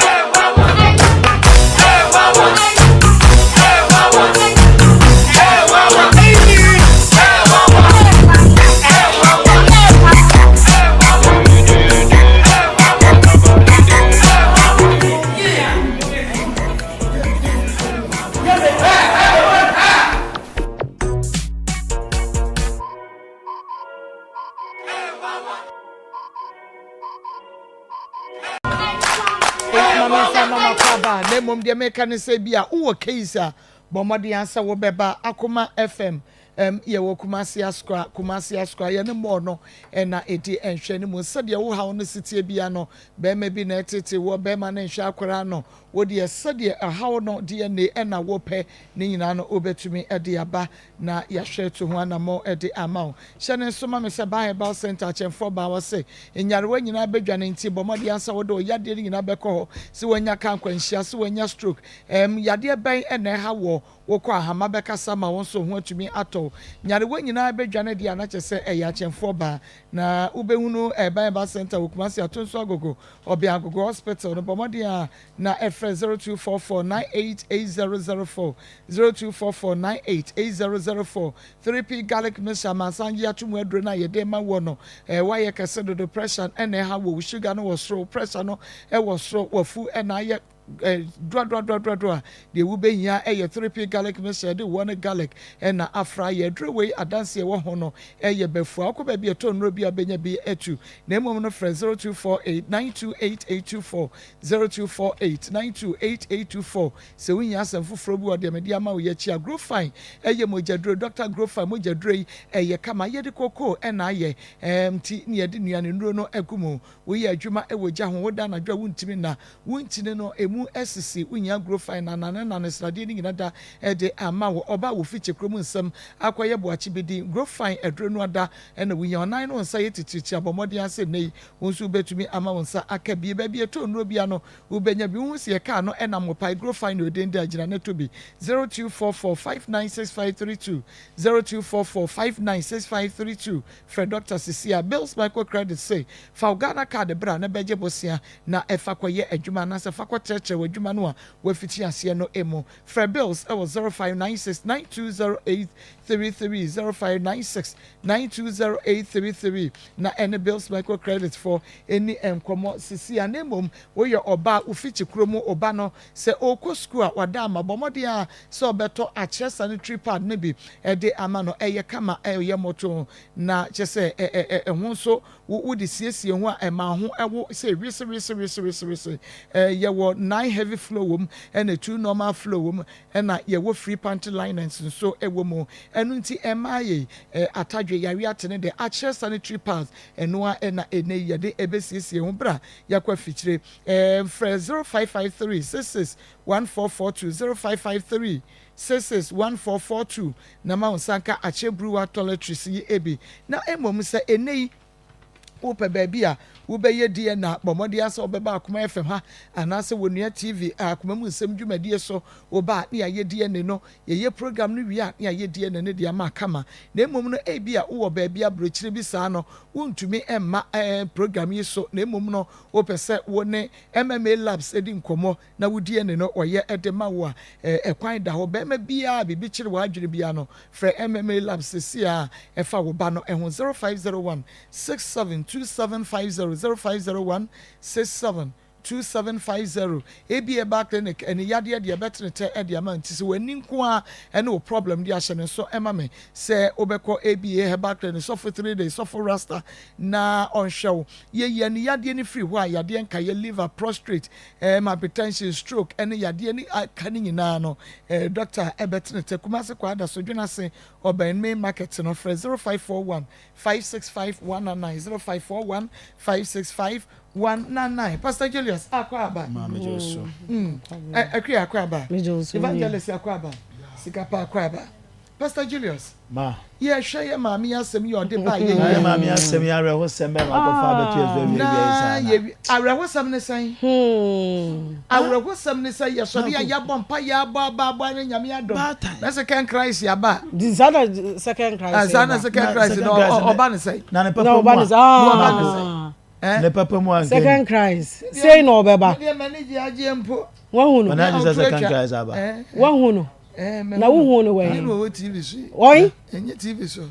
[SPEAKER 3] Mom de American say bia wo case a bomode ansa wo beba Akoma FM ye wo Kumasi Askra ye ne mo no na edi enhwe ne mo sede wo ha no sitie bia no be ma bi na tete wo be ma na enhwe akwara no wo de sede ha no DNA na wo pe ne nyina no obetumi ede aba na ya hwe to ho na mo ede ama wo hye so ma me se Bible Center chemfo ba wo se enyare wa nyina bedwa ne nti bomode ansa wo de yade nyina bekọ se wanya kan kwanhia se wanya stroke yade ben na ha wo wokọ ahama bekasa ma won so ho atumi ato nyare wa nyina bedwane dia na kyese eya chemfo ba na ubehunu Bible Center Kumasi atonso agogo obi agogo hospital no bomode a na efre 0244988004 0244988004 3P garlic mixture masanji atumu adro na yede ma wo no wa ye kase do depression ene ha wo sugar no wo soro pressure no wo soro wafu ena ye dwa de wo behia eye 3P garlic mixture de one garlic na afra ye drewei adanse wo ho no eye bafu akoba bi etonro bi abenya bi etu na emom no frɛ 0248928824 0248928824 se winya asem foforo bi ode mede ama wo ye chia grow fine eye mojadro Dr. grow fine mojadro eye kama ye de koko na aye ti ne ye de nuane nuro no agumu wo ye adwuma ewoja ho woda na dwa wuntimi na wuntine no mu SC unya grow fine na srade ni nyina da de ama wo oba wo fiche kromu nsam akoye boachi bedi grow fine edro no ada na wunya onan no nsa yetitichi abomode ase nei wonsu betumi ama wonsa aka bi ba bi eto nro bia no ubenya bi hu se ka no na mopai grow fine odende agina na tobi 0244596532 0244596532 for Dr. Cecilia Bills Micro Credit say fa Ghana card bra na beje bosia na efa koye adwuma na se fa ko kyerɛ wadwuma no a wafiti aseɛ no emu frɛ bills ɛwɔ 0596920833 0596920833 na ɛne bills microcredit for any nkɔmmɔ sisi a na mmom woyɛ ɔba ufichi kurom ɔba no sɛ ɔkɔ school a wada ama bɔmmɔden a sɛ ɔbɛtɔ akyerɛ sanitary pad no bi ɛde ama no ɛyɛ kama ɛyɛ mɔto na kyɛ sɛ ɛho nso wode siesie ho a ɛma ho ɛwo sɛ rese yɛwɔ 9 heavy flow wom ɛna 2 normal flow wom ɛna yɛwɔ free panty liners nso ɛwɔ mu ɛno nti ɛma yɛ atadwe yare atene de akyerɛ sanitary pads ɛno a ɛna ɛnɛ yɛde ɛbɛsiesie ho bra yɛkɔ afikyire frɛ 0553 66 1442 0553 661442 na ma nsanka akyɛ brewer toiletries yi ebi na emom sɛ enei wopɛ baabi a wobɛyɛ die na bɔmmɔde asa wobɛba Akoma FM ha anaasɛ wɔnua TV Akoma mu nsɛm dwumadie so woba ne yɛyɛ die ne no yɛyɛ program no wie a ne yɛyɛ die ne ne de ama kama na emom no ebi a wowɔ baabi aburokyire bi saa no wontumi ɛmma program yi so na emom no wopɛ sɛ wo ne MMA labs edi nkɔmmɔ na wodie ne no ɔyɛ ɛde ma wo a ɛkwan da hɔ bɛrima biara bibi kyerɛ w'adwene bia no frɛ MMA labs sisi a ɛfa wo ba no ɛho 0501 672750 0501 672750 ABA clinic ɛne yadeɛ deɛ bɛtene tɛ ɛde ama nti sɛ w'ani nko a ɛne wo problem de ahyɛ ne nso ɛma me sɛ wobɛkɔ ABA herbal clinic sɔfo 3 days sɔfo rasta na ɔnhwɛ wo yɛyɛ ne yadeɛ ne firi hɔ a yadeɛ nka yɛ liver prostrate hypertension stroke ɛne yadeɛ ne aka ne nyinaa no doctor ɛbɛtene tɛ Kumasi kɔ ada so dwena se ɔbɛn main market no frɛ 0541 565 199 0541 565 199 Pastor Julius Akwaba
[SPEAKER 17] Mama Joso
[SPEAKER 3] Akri Akwaba Evangelist Akwaba Sikapa Akwaba Pastor Julius
[SPEAKER 17] ma
[SPEAKER 3] ye hwe ye maami asem ye ode ba ye
[SPEAKER 17] maami asem ya reho sem be ma go fa betu ezo wi
[SPEAKER 3] na ye areho sem ne san areho sem ne san ye so ya bompa ya ba ne nyame adom na second Christ ya ba
[SPEAKER 18] desire second Christ
[SPEAKER 3] sana second Christ no oba ne sai
[SPEAKER 17] na ne papa ne papa mu an
[SPEAKER 18] second Christ say no obeba
[SPEAKER 3] ye manage aje mpo
[SPEAKER 18] wa hu no
[SPEAKER 17] na second Christ aba
[SPEAKER 18] wa hu no na wo hu no we
[SPEAKER 3] ni wo TV so
[SPEAKER 18] oi
[SPEAKER 3] enye TV so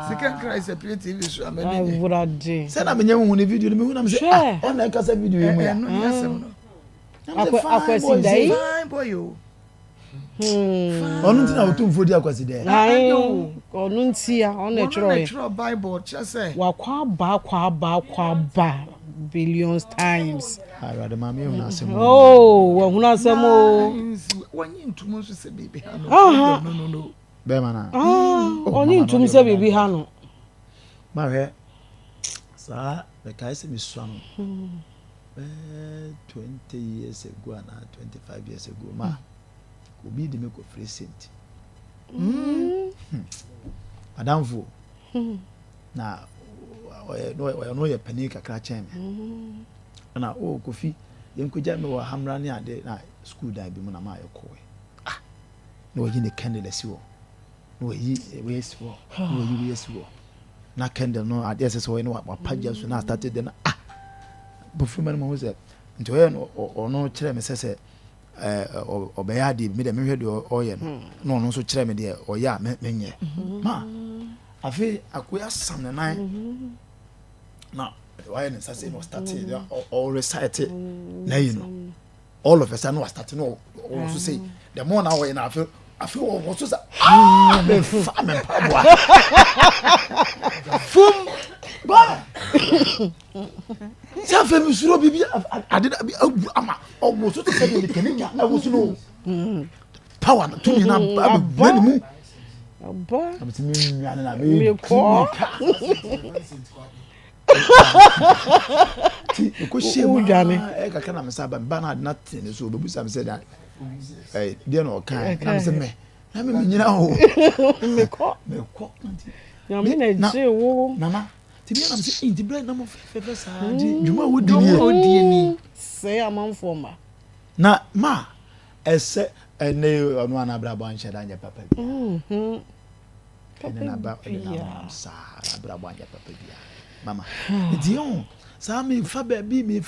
[SPEAKER 3] second Christ a TV so
[SPEAKER 18] amani wurade
[SPEAKER 17] say na menye hu ne video ni me hu na me say on na kasa video yi mu ya
[SPEAKER 3] no yasem no
[SPEAKER 18] akwasi dai
[SPEAKER 3] fine boy o
[SPEAKER 17] onu nti na otumfo di akwasi dai
[SPEAKER 18] onu nti a ona
[SPEAKER 3] tro Bible chese
[SPEAKER 18] wakwa ba billions times
[SPEAKER 17] arade mama hu na asem
[SPEAKER 18] wa hu na asem o
[SPEAKER 3] wanyi ntumo so se bibi ha no
[SPEAKER 18] no
[SPEAKER 17] be mana
[SPEAKER 18] oni ntum se bibi ha no
[SPEAKER 17] ma hwe sa the kai se mi swa no 20 years ago and 25 years ago ma obi de me ko free cent adamfo na no ye pani kakra chen me na o kofi yenkoja me wa hamra ne ade na school dan bi mu na ma yekowe no yi ne candle asiwo no yi we asiwo no yi we asiwo na candle no ade ese so we no wa pagya so na started na bofu man mo se ntoye no ono kire me sese obeya de me de me hwe de oye no no so kire me de oye a menye ma afi akoya sam na nan na why ne sase no started or recite na you know all of us was starting no so say the more now we na afi wo so sa me fa me pa boa fum ba sa fa mi suro bibi adeda ama o so to say me kenika na wo so no power to me na ba mu
[SPEAKER 18] aba
[SPEAKER 17] am ti mi nwa na me
[SPEAKER 18] ko
[SPEAKER 17] ko shemu dwane e ka kana me sa ba na nothing so bebu sam say that eh dia no kan na me say me na me nyina ho
[SPEAKER 18] me ko ya me na je wo
[SPEAKER 17] mama ti bia na me say in ti bread na mo fefe sa di djuma wo di ni
[SPEAKER 18] say amanfo ma
[SPEAKER 17] na ma ese ene onu ana bra bo anche da nya papa bi ene na ba ene na sa bra bo anya papa bi mama dion Sa me fa baby e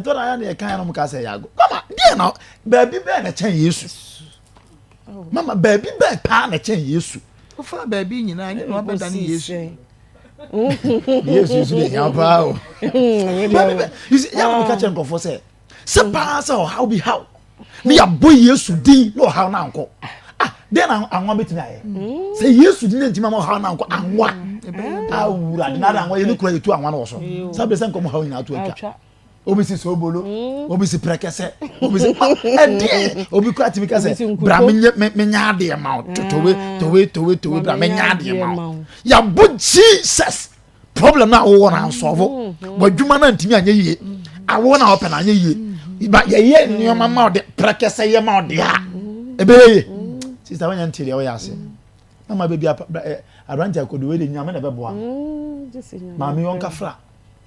[SPEAKER 17] to na ya na e kan no mo ka say ya go mama dia na baby be na chen Yesu mama baby be pa na chen Yesu o fa baby nyina ni no abeda ni Yesu Yesu ni ya pa o you see ya mo ka chen ko for say pa say how be how me ya boy Yesu din no how na nko then anwa betimi aye say Yesu din ntima mo how na nko anwa awura na da anwa ye kura yetu anwa no so sabe se nko mo how nyina to atwa obi si sobolo obi si prekese obi si ade obi kura timi ka say bra me nya de ma to bra me nya de ma ya bo Jesus problem na wo na solve badwuma na ntimi anya yie awo na open anya yie ba ye nyoma ma de prekese ye ma de ha ebeye sister wanya ntiri o yase mama baby abrante akodo we de nyama na beboa mama yon ka fra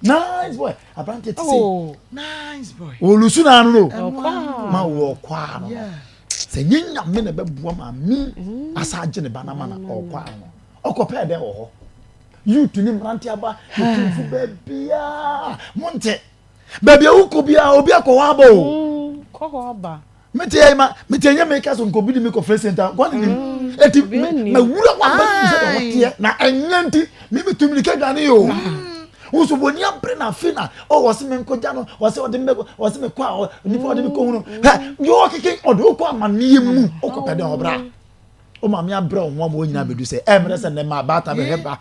[SPEAKER 17] nice boy abrante tisi nice boy olusu na no ma wo kwa no se nyanya me na beboa mami asaje ne banama na okwa no okope de wo ho you to ni mrante aba fu babia monte babia ukobia obi akwa ba o
[SPEAKER 18] ko ba
[SPEAKER 17] Mete make us on Kobidi Miko Face Center. One eti me wura wa ba se na enyanti me tumilike gani yo. Uso boni abre na fina o wose me nkoja no wose ode me wose me kwa nipa ode me ko hu. Yo keke ode ko amanie mu o ko pede obra. O ma me abre o ho mo nyina bedu se emre se ne ma bata be heba.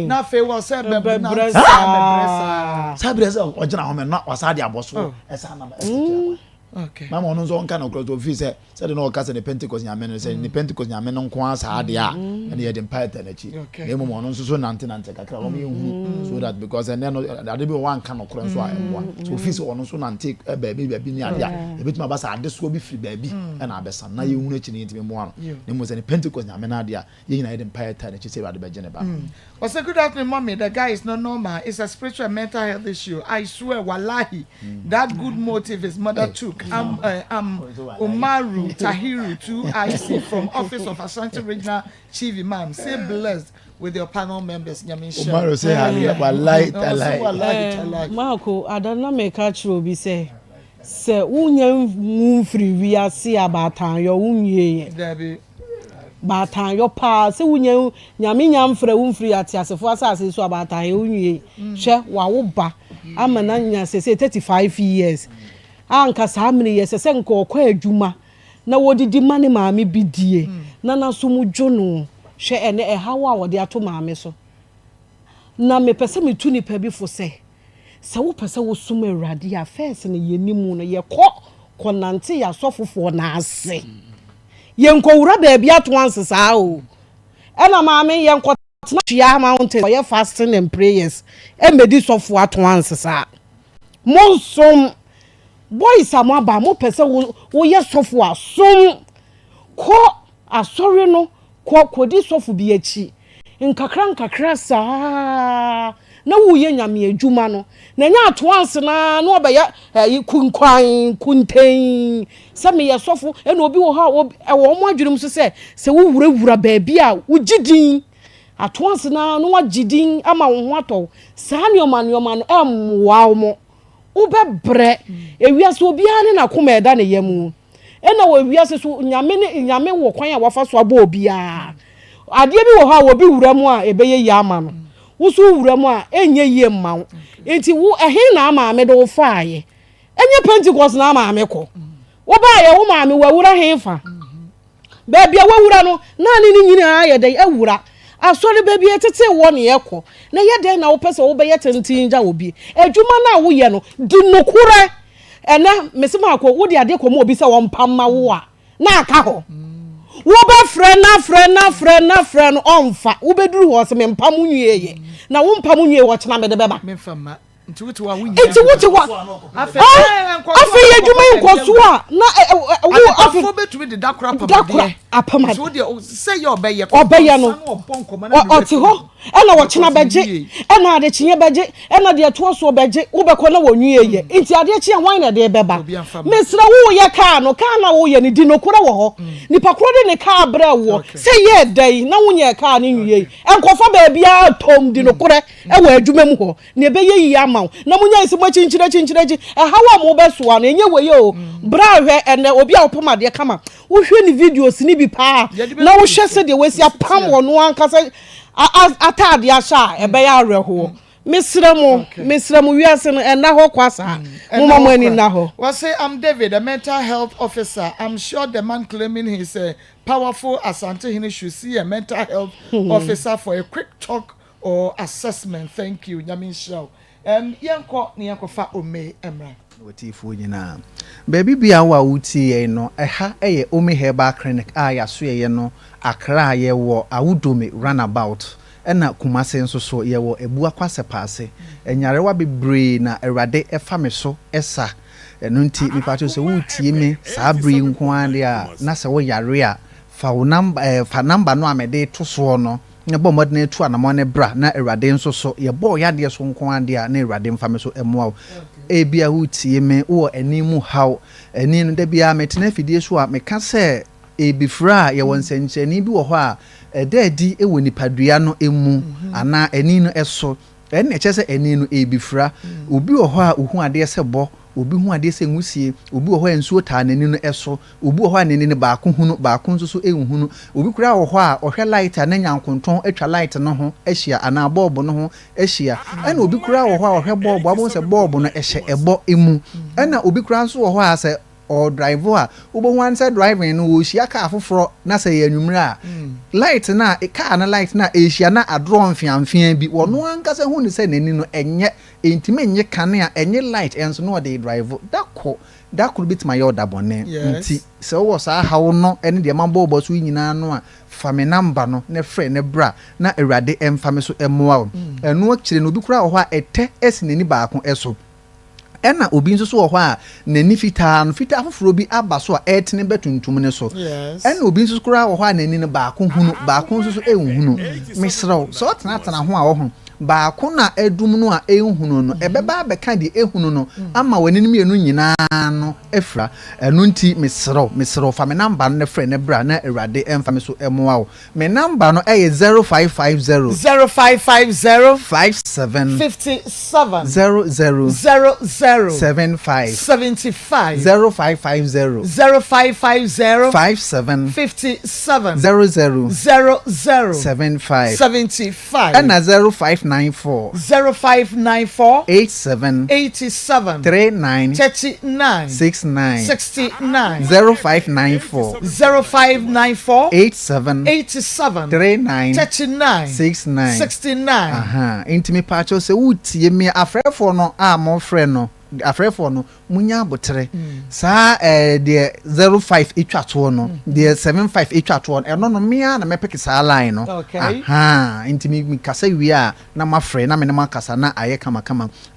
[SPEAKER 3] Na fe wo se be na
[SPEAKER 17] sabre se o jina ho me na wasade aboso esa na okay mama ono zo nka na cross office say de no ka say the Pentecost nyame no say the Pentecost nyame no nko asa ade a na ye de python achi na mo ono so nante kakra o me hu so that because and then ade be one kan no cross so a so office ono so nante baabi ni ade a e betima ba sa ade so bi free baabi na abesa na ye hu na chi ni ntime mo ano na mo say the Pentecost nyame na ade a ye nyina ye de python achi say ade be gene ba
[SPEAKER 3] was a good afternoon mommy the guy is not normal it's a spiritual and mental health issue I swear wallahi that good motive his mother took I'm Umaru Tahiru 2IC from Office of Ashanti Regional Chief Imam. Say blessed with your panel members.
[SPEAKER 17] Umaru say wallahi
[SPEAKER 18] Marco, adana me catch Robi say unya mfiri wiase abatan yo unye.
[SPEAKER 3] Dabi.
[SPEAKER 18] Batan yo pa se unya nyame nyamfra umfiri atiasefo asase so abatan yo unye. Hwe wa wo ba amana nya se 35 years. Anka samni yese se nka okwa adwuma na wodidi mane maame bidie na naso mu dwono hwe ene hawa wode ato maame so na me pese me tuni pa bi fo se wo pese wo sum awurade a first ne yenimu no ye konante ya sofofo na ase ye nkowura ba bia to ansesa o ena maame ye nkotena twa mountain ye fasting and prayers e medi sofo ato ansesa monsom boys amaba mo pese wo ye sofo asom ko asori no ko di sofo bi achi nkakra sa na wo ye nyame adwuma no na nya atoanse na no obeya kunkwan kunten se me ye sofo e na obi wo ha wo mo adwurum so se wo wurawura baabi a wo gidin atoanse na no wa gidin ama wo ho atɔ saa ne ɔma no emwa mo ubebre ewiase obia ne na koma eda ne yamu ena wo ewiase so nyame wo kwan a wafa so abo obia ade bi wo ha wo bi wuramu a ebeye ya ama no wo so wuramu a enye yie mma wo enti wo ehe na ama me do faaye enye Pentecost na ama me ko wo ba ye wo ma me wawura henfa ba bia wawura no na ne nyina ya dai awura asori baby etete wo ne yekɔ na ye den na wo pese wo be yetentinja obi adwuma na wo ye no di nokure ena mesema akɔ wo de ade kɔ mo obi se wo mpamma wo a na aka ho wo be frɛ no onfa wo beduru ho se me mpam nwie ye na wo mpam nwie wo kyena me de beba
[SPEAKER 3] me fama Into what we
[SPEAKER 18] after adwuma nkoso a na wo
[SPEAKER 3] afo betumi de dakora
[SPEAKER 18] apama
[SPEAKER 3] so de say your obeye
[SPEAKER 18] no oti ho ena wo chena beje ena ade chinye beje ena de to so beje wo be ko na wo nwie ye nti ade chi wan na de beba mesra wo ye ka no ka na wo ye ni di no kura wo ho nipa kura de ne ka bra wo say ye dai na wo nye ka ni nwie enkofa ba bia tom di no kura e wa adwuma mu ho ne be ye yi ama na mo nya isi mo chinchire hawa mo be so na enye we ye o bra hwe ene obi a opoma de kama wo hwe ni videos ni bi pa na wo hwe se de we sia pam wo no ankasa atade asha ebe ya areho misremu wiase no ena ho kwasa mo mama ani na ho.
[SPEAKER 3] Well, say I'm David, a mental health officer. I'm sure the man claiming he's a powerful Asante Hine should see a mental health officer for a quick talk or assessment. Thank you, Nyamin Show. Yanko ni yanko fa ome emra.
[SPEAKER 19] Wotifo nyina. Baby bia wa wuti no eha eye ome herbal clinic a ya so ye no Accra ye wo awudome runabout ena Kumase nso so ye wo ebu akwase paase enyarewa bebre na Awurade efa me so esa eno nti mi pato se wutie me sabri nko ande a na se wo yare a fa wo number fa number no amede to so no ne bo modne tu anamo ne bra na Awurade nso so ye bo yade so nko ande a na Awurade mfa me so emoa ebia wutie me wo animu haw eni no da bia metena fidie so a meka se ebifra ye won sencheni bi wo ho a edadi ewo nipadua no emu ana eni no eso ene chese eni no ebifra obi wo ho a ohu ade se bo obi hu ade se nwusie obi wo ho ensuo ta nani no eso obi wo ho anani ne baako hunu baako nso so ehunu obi kura wo ho a ohwe light na nyankonton atwa light no ho ehia ana bulb no ho ehia ena obi kura wo ho a ohwe bulb abo se bulb no ehye ebo emu ena obi kura nso wo ho a se or driver ubo one side driving no wo hia car foforo na say yanwumra light na car na light na ehia na adro mfiamfia bi wono ankasa hu ni say nani no enye entime enye kane a enye light enso no dey drive dako bit my order bonne nti se wo sa hawo no ene de mambo bo so nyina no a fame number no ne frɛ ne bra na Awurade emfame so emoa eno akire no bi kura ho a ete esi nani baako eso ena obi nso so wo ho a nani fita no fita afoforo bi aba so a etene betuntum ne so ena obi nso kura wo ho a nani ne baako hunu baako nso so ehunu misraw so tena ho a wo ho baako na edum no a ehunu no ebeba abeka de ehunu no ama wani nim yenu nyina no efra enu nti misraw fa me number no frɛ ne bra na Awurade emfa me so emoa wo me number no 0550 57
[SPEAKER 3] 57
[SPEAKER 19] 00 75 0550 57 00 75 and
[SPEAKER 3] 0594
[SPEAKER 19] 87 39 69 0594 87 39 69 aha intimi pacho se wutie me afrefo no a mo frɛ no afrefo no munya abotre sa de 05 etwato no de 75 etwato eno no mea na mepeke sa line no aha intimi kasa wi a na mafrɛ na me na makasa na aye kama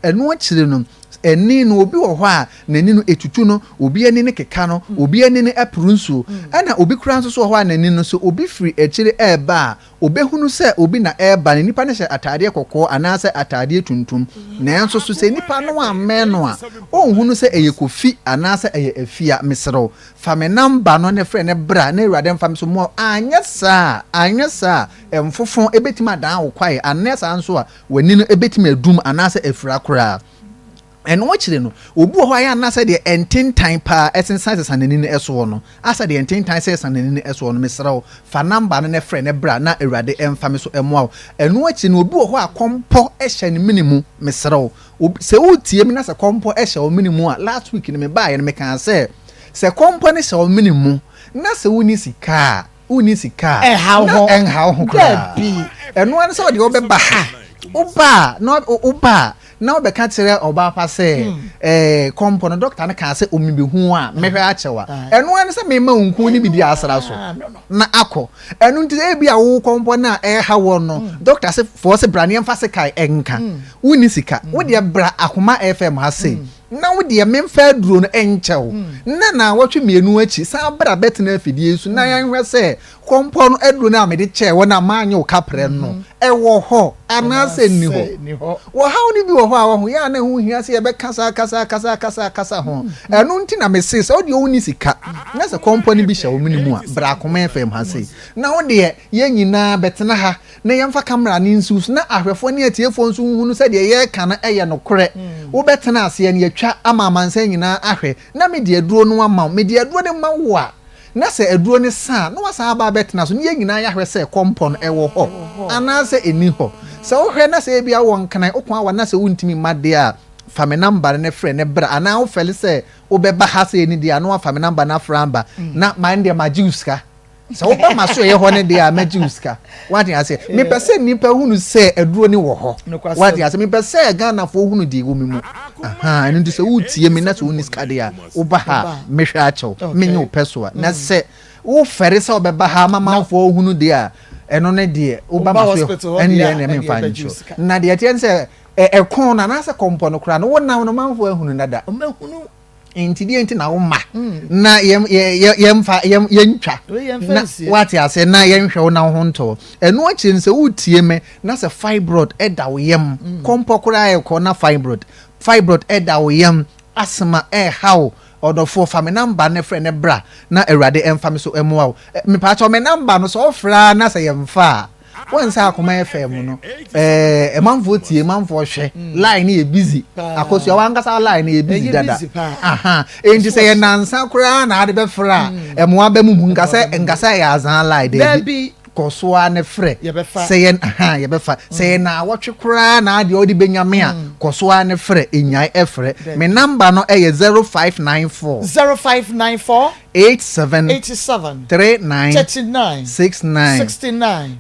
[SPEAKER 19] eno akire no eni no obi wo ho a nani no etutu no obi ani ne keka no obi ani ne aprunso ana obi kura nso so ho a nani no so obi free akire eba obi hunu se obi na eba ne nipa ne hye atade kokko anase atade tuntum na enso so se nipa no amme no a ohunu se eye kofi anase eye afia mesero fa me number no ne frɛ ne bra na Awurade mfa me so mo anya sa emfofon ebetima dan wo kwae anesa nso a wani no ebetima adum anase afira kora eno wachire no obu ho aya na se de entintan pa essence sanani ne eso no asa de entintan se sanani ne eso no mesrawo fa number no ne frɛ ne bra na Awurade emfa me so emoa eno wachi no obu ho akompo ehye ne minimu mesrawo se utie mi na se kompo ehye o minimu a last week ne me ba ye ne me kan se kompo ne se o minimu na se woni sika enha ho kra eno an se o de obeba ha oba na obeka kire oba pa say kompo no doctor na ka say omibi hu a mehwe achewa eno an say me ma unku ni bi di asra so na akọ eno nti e bia wo kompo na ha wo no doctor say for say brane emfa se kai enka woni sika wo de bra Akoma FM ha say na wo de memfa duro no enchew na wotwe mienu achi sa bra betena afidie su na yan hwe say kompo no aduro na me de che wo na manye wo kapre no wo ho anase ni ho wo ha oni bi wo ho a wo ho ya na hu hia say be kasa ho eno nti na me say so de woni sika na say kompo ni bi hye wo minimu a bra Akoma FM ha say na wo de ye nyina betena ha na yemfa camera ni nsu na ahwefo ni atiefo nsu hunu say de ye ka na eye no kore wo betena ase ne atwa ama mansan nyina ahwe na me de aduro no ama me de aduro ne ma wo a na se aduro ne sa na wasa aba betena so ne ye nyina yahwe say kompon ewo ho ana se eni ho se wo hwe na se bia won kan okwa wa na se wuntimi made a fa me number ne frɛ ne bra ana wo fele se wo beba ha se eni dia no fa me number na framba na mind dia majuska so wo ba maso ye ho ne dia majuska what you say me pese nipa hunu se aduro ni wo ho what you say me pese Ghana fo hunu di wo mimu aha enu ndi se wutie me na so woni ska dia wo ba ha me hwa achew me nyu peso na se wo fere se wo beba ha mama fo hunu dia eno ne die wo ba maso ene ne me fa ncho na dia tie se kon na se kompo no kra no wo na no manfo ahunu nada o mahunu intidi enti na wo ma na yemfa yentwa what ya say na yenhwe wo na ho nto eno achi nse wutie me na se fibroid eda wo yem kompo kra e ko na fibroid eda wo yem asma how odofo fa me number ne frɛ ne bra na awurade emfa me so emoa me pa cha me number no so ofra na se yemfa won say Akoma FM no emanfo tie emanfo hwe line e busy Akos yo wankasa line e busy dada aha enti say ye nansa kura na ade be fra emoa ba mu ngasa ya azan line de kosoa ne frɛ say ye aha ye be fa say na wotwe kura na ade odi benyame a kosoa ne frɛ enyai efrɛ me number no e 0594 87 39 69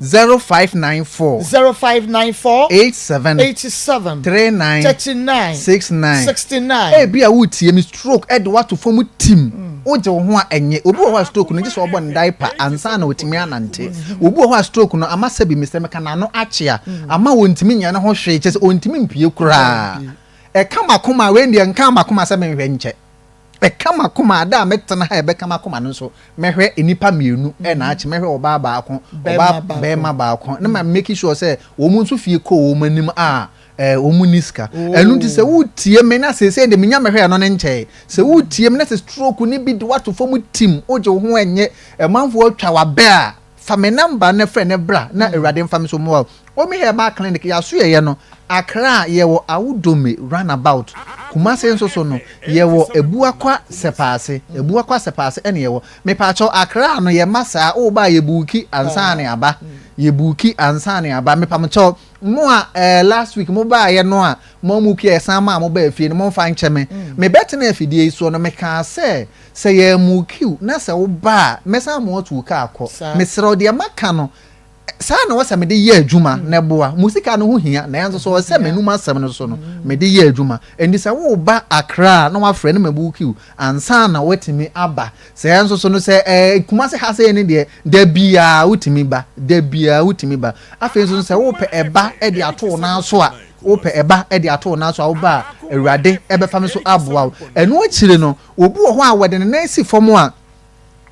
[SPEAKER 19] 0594 87 39 69 bia wutie mi stroke e de wato fom team oje wo ho a enye obi wo ho stroke no je so obo diaper ansa na otimi anante obi wo ho stroke no ama sabi mi semeka na no achia ama wontimi nya na ho hwe che se ontimi mpie kura e kama koma we ndi nkama koma se me hwe nche kama kuma da metana ha ebe kama kuma no so mehwe enipa mienu e na achi mehwe oba ba akon oba be ma ba akon na ma make sure say wo mu nso fie ko wo manim a wo mu niska enu ti se wutie me na se de menya mehwe no ne nche se wutie me na se stroke ni bi de wato fom team oje ho enye manfo atwa wa be a fa me number na frɛ ne bra na awurade mfa me so mo o mi Herbal Clinic ya so ye no Accra ye wo awudome runabout Kumase nso so no ye wo ebuakwa sepase ene ye wo me pa cho Accra no ye masa o ba ye buki ansane aba ye buki ansane aba me pa cho mo a last week mo ba ye no a mo mu ki esama mo ba afie no mo fa ncheme me betena afidie so no me ka se ye mu ki na se wo ba mesa mo tu ka akọ me sero de maka no sa na wasa me de ye adwuma na boa musika no ho hia na yanso so wasa menum asem no so no me de ye adwuma endi sa wo ba Accra na wa frɛ no mabukiu ansa na wetimi aba sa yanso so no se Kumase ha se ne de bia wutimi ba afenso so se wo pe eba e de ato na so a wo pe eba e de ato na so a wo ba awurade e be fa me so aboa eno akire no obi wo ho a wede ne na si fom a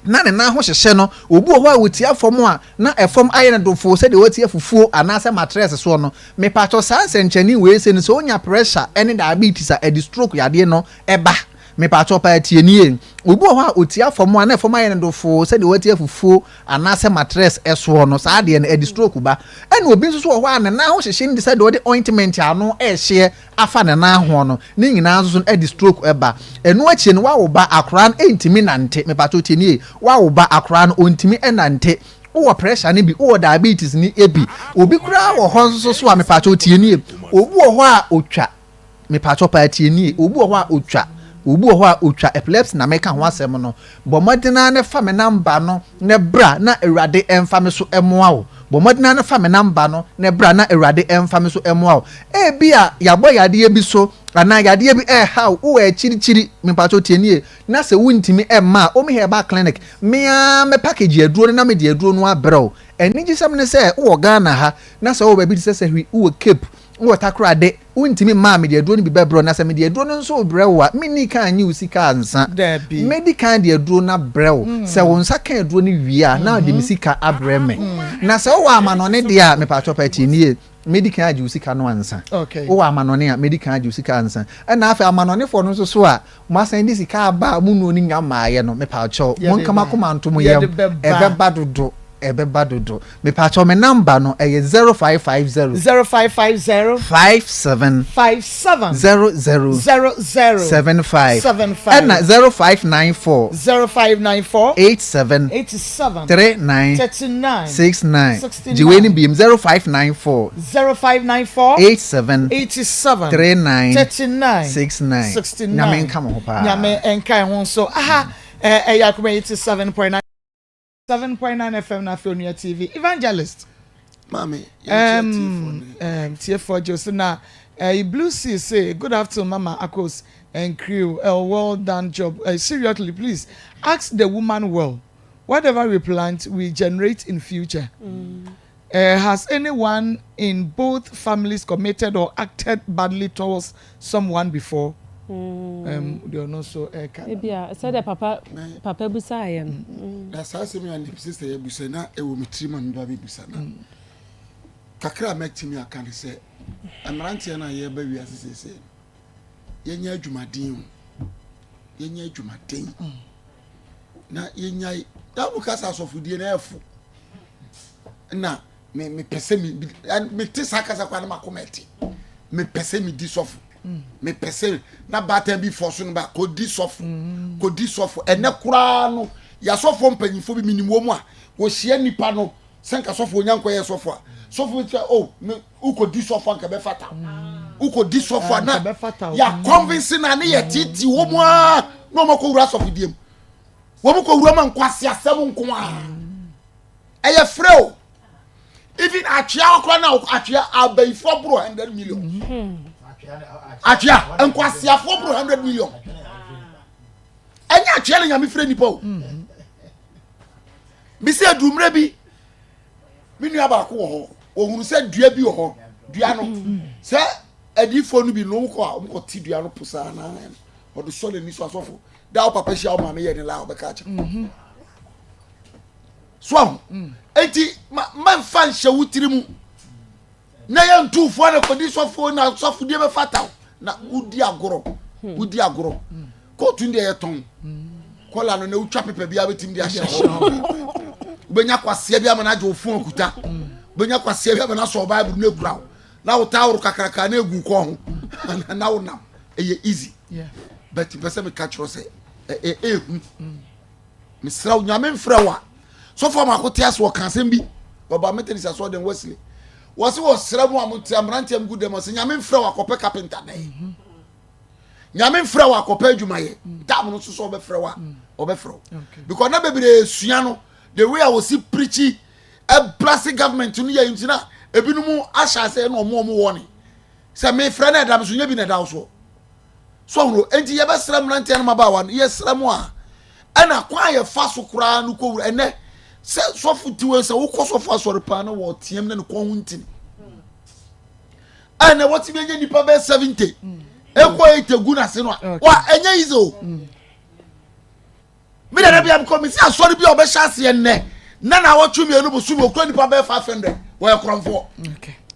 [SPEAKER 19] na ne na ho hyehye no obi ho a wotia fom a na efom aye ne dofo se de wotia fufuo anase mattress so no me pacho sanse nchani we se ne so onya pressure any diabetes a di stroke yade no eba me pacho pa tie nie obi ho a otia fom a na efom aye ne dofo se de wotia fufuo anase mattress eso no sa de ne di stroke ba ene obi nso so ho a ne na ho hyehye ndi se de wode ointment ano ehye afa ne na ho no ne nyina nso so di stroke eba eno achi no wa wo ba akran entimi nante me pacho tie nie wa wo ba akra no ontimi enante wo pressure ni bi wo diabetes ni ebi obi kura wo ho nso so a me pacho tie nie obi wo ho a otwa me pacho pa tie nie obi wo ho a otwa epilepsy na meka ho asem no bo modena ne fa me number no ne bra na awurade emfa me so emoa wo bo modina na fa me number no na bra na awurade emfa me so emoa e bia yabo yade bi so ana yade bi how wo chiri me pacho tienie na se wuntimi emma o me heba clinic me package aduro na me de aduro no abrɛw eni gisam ne se wo Ghana ha na se wo ba bi se hwi wo cape wo takrade wuntimi ma me de aduro no bi bɛbrɛw na se me de aduro no so brɛw a me ni kan anyi usika ansa medical de aduro na brɛw se wo nsa kan aduro ni wia na de misika abrɛ me na se wo amanone de a me pacho pa tienie medical age usika no ansa wo amanone a medical age usika ansa na afa amanone fo no so a mo asan di sika aba mu no ni nyamaaye no me pacho mo nkama koma nto mo yem ebeba dodo me pacho me number no 0550
[SPEAKER 3] 0550
[SPEAKER 19] 57
[SPEAKER 3] 00
[SPEAKER 19] 75 and 0594 87 39 69 jiweni bim 0594 87 39 69 nyame nka mo pa
[SPEAKER 3] nyame enka ho so Akoma 7.9 FM na Fionia TV evangelist
[SPEAKER 20] mami
[SPEAKER 3] TF4 Josena Blue Sea say good afternoon Mama Akos and crew well done job seriously please ask the woman well whatever we plant we generate in future has anyone in both families committed or acted badly towards someone before they are not so
[SPEAKER 18] ebia said the papa busa yen
[SPEAKER 20] that's how me and sister ya busa na e wo mitrima me ba busa na kakra mekti aka ne se amrantie na ye ba wi asese yenya adwumaden na yenya ya bukasa asofudie na efu na me pese me tisaka kwa na makometi me pese mi di sofu me pese na batan bi forso no ba ko di sofu ene kura no ya sofu mpanyifo bi minimum mu a wo hie nipa no senka sofu onyanko ye sofu a sofu ti me uko di sofu anka be fata uko di sofu na ya convince na ne ye titi wo mu a no mako wura sofu diem wo mu ko wura man kwase asem nko a eye freo even achia okra na achia abaifo bro 100 million achia enkwase afo bro 100 million enya achia le nyame frɛ nipa o bi se adumre bi minu aba ko ho ohunu se dua bi ho dua no se adifo no bi no ko a ko ti dua no pusa na o do sole ni so asofo da o papa hia o ma me ye ni la o be ka cha so enti man fan hye wutiri mu na ye ntufo na kodi sofo na sofo die be fata na udi agoro ko tunde ye ton kola no na utwa pepe bia betim dia hye benya kwase bia ma na je ofun okuta benya kwase bia ma na so bible na egura na utawuru kakraka na egu ko ho na wonam eye easy but pese me catch ro say me sra nyame mfra wa so for ma kote aso kan bi baba methodist aso den Wesley was sra mu amuti amrante am gude mo se nyame mfra wa kope carpenter na nyame mfra wa kope adwumaye ta mo so be fra wa obefro because na bebere sua no the way I was preaching a plastic government no ya ntina ebinumu asha se no mo woni se me fra na dam so nya bi na da so no enti ye be sra mrante na maba wa ye sra mu a ana kwa ye fa so kura no ko wura ene se sofuti we se wo ko sofu asore pa na wo tiem na ko huntin ana woti be nipa be 70 eko etegu na se no wa enye izo mi da bia ko mi se asore bi obe chance ye ne na wo twumi enu busu mi okura nipa be 500 wo ye kromfo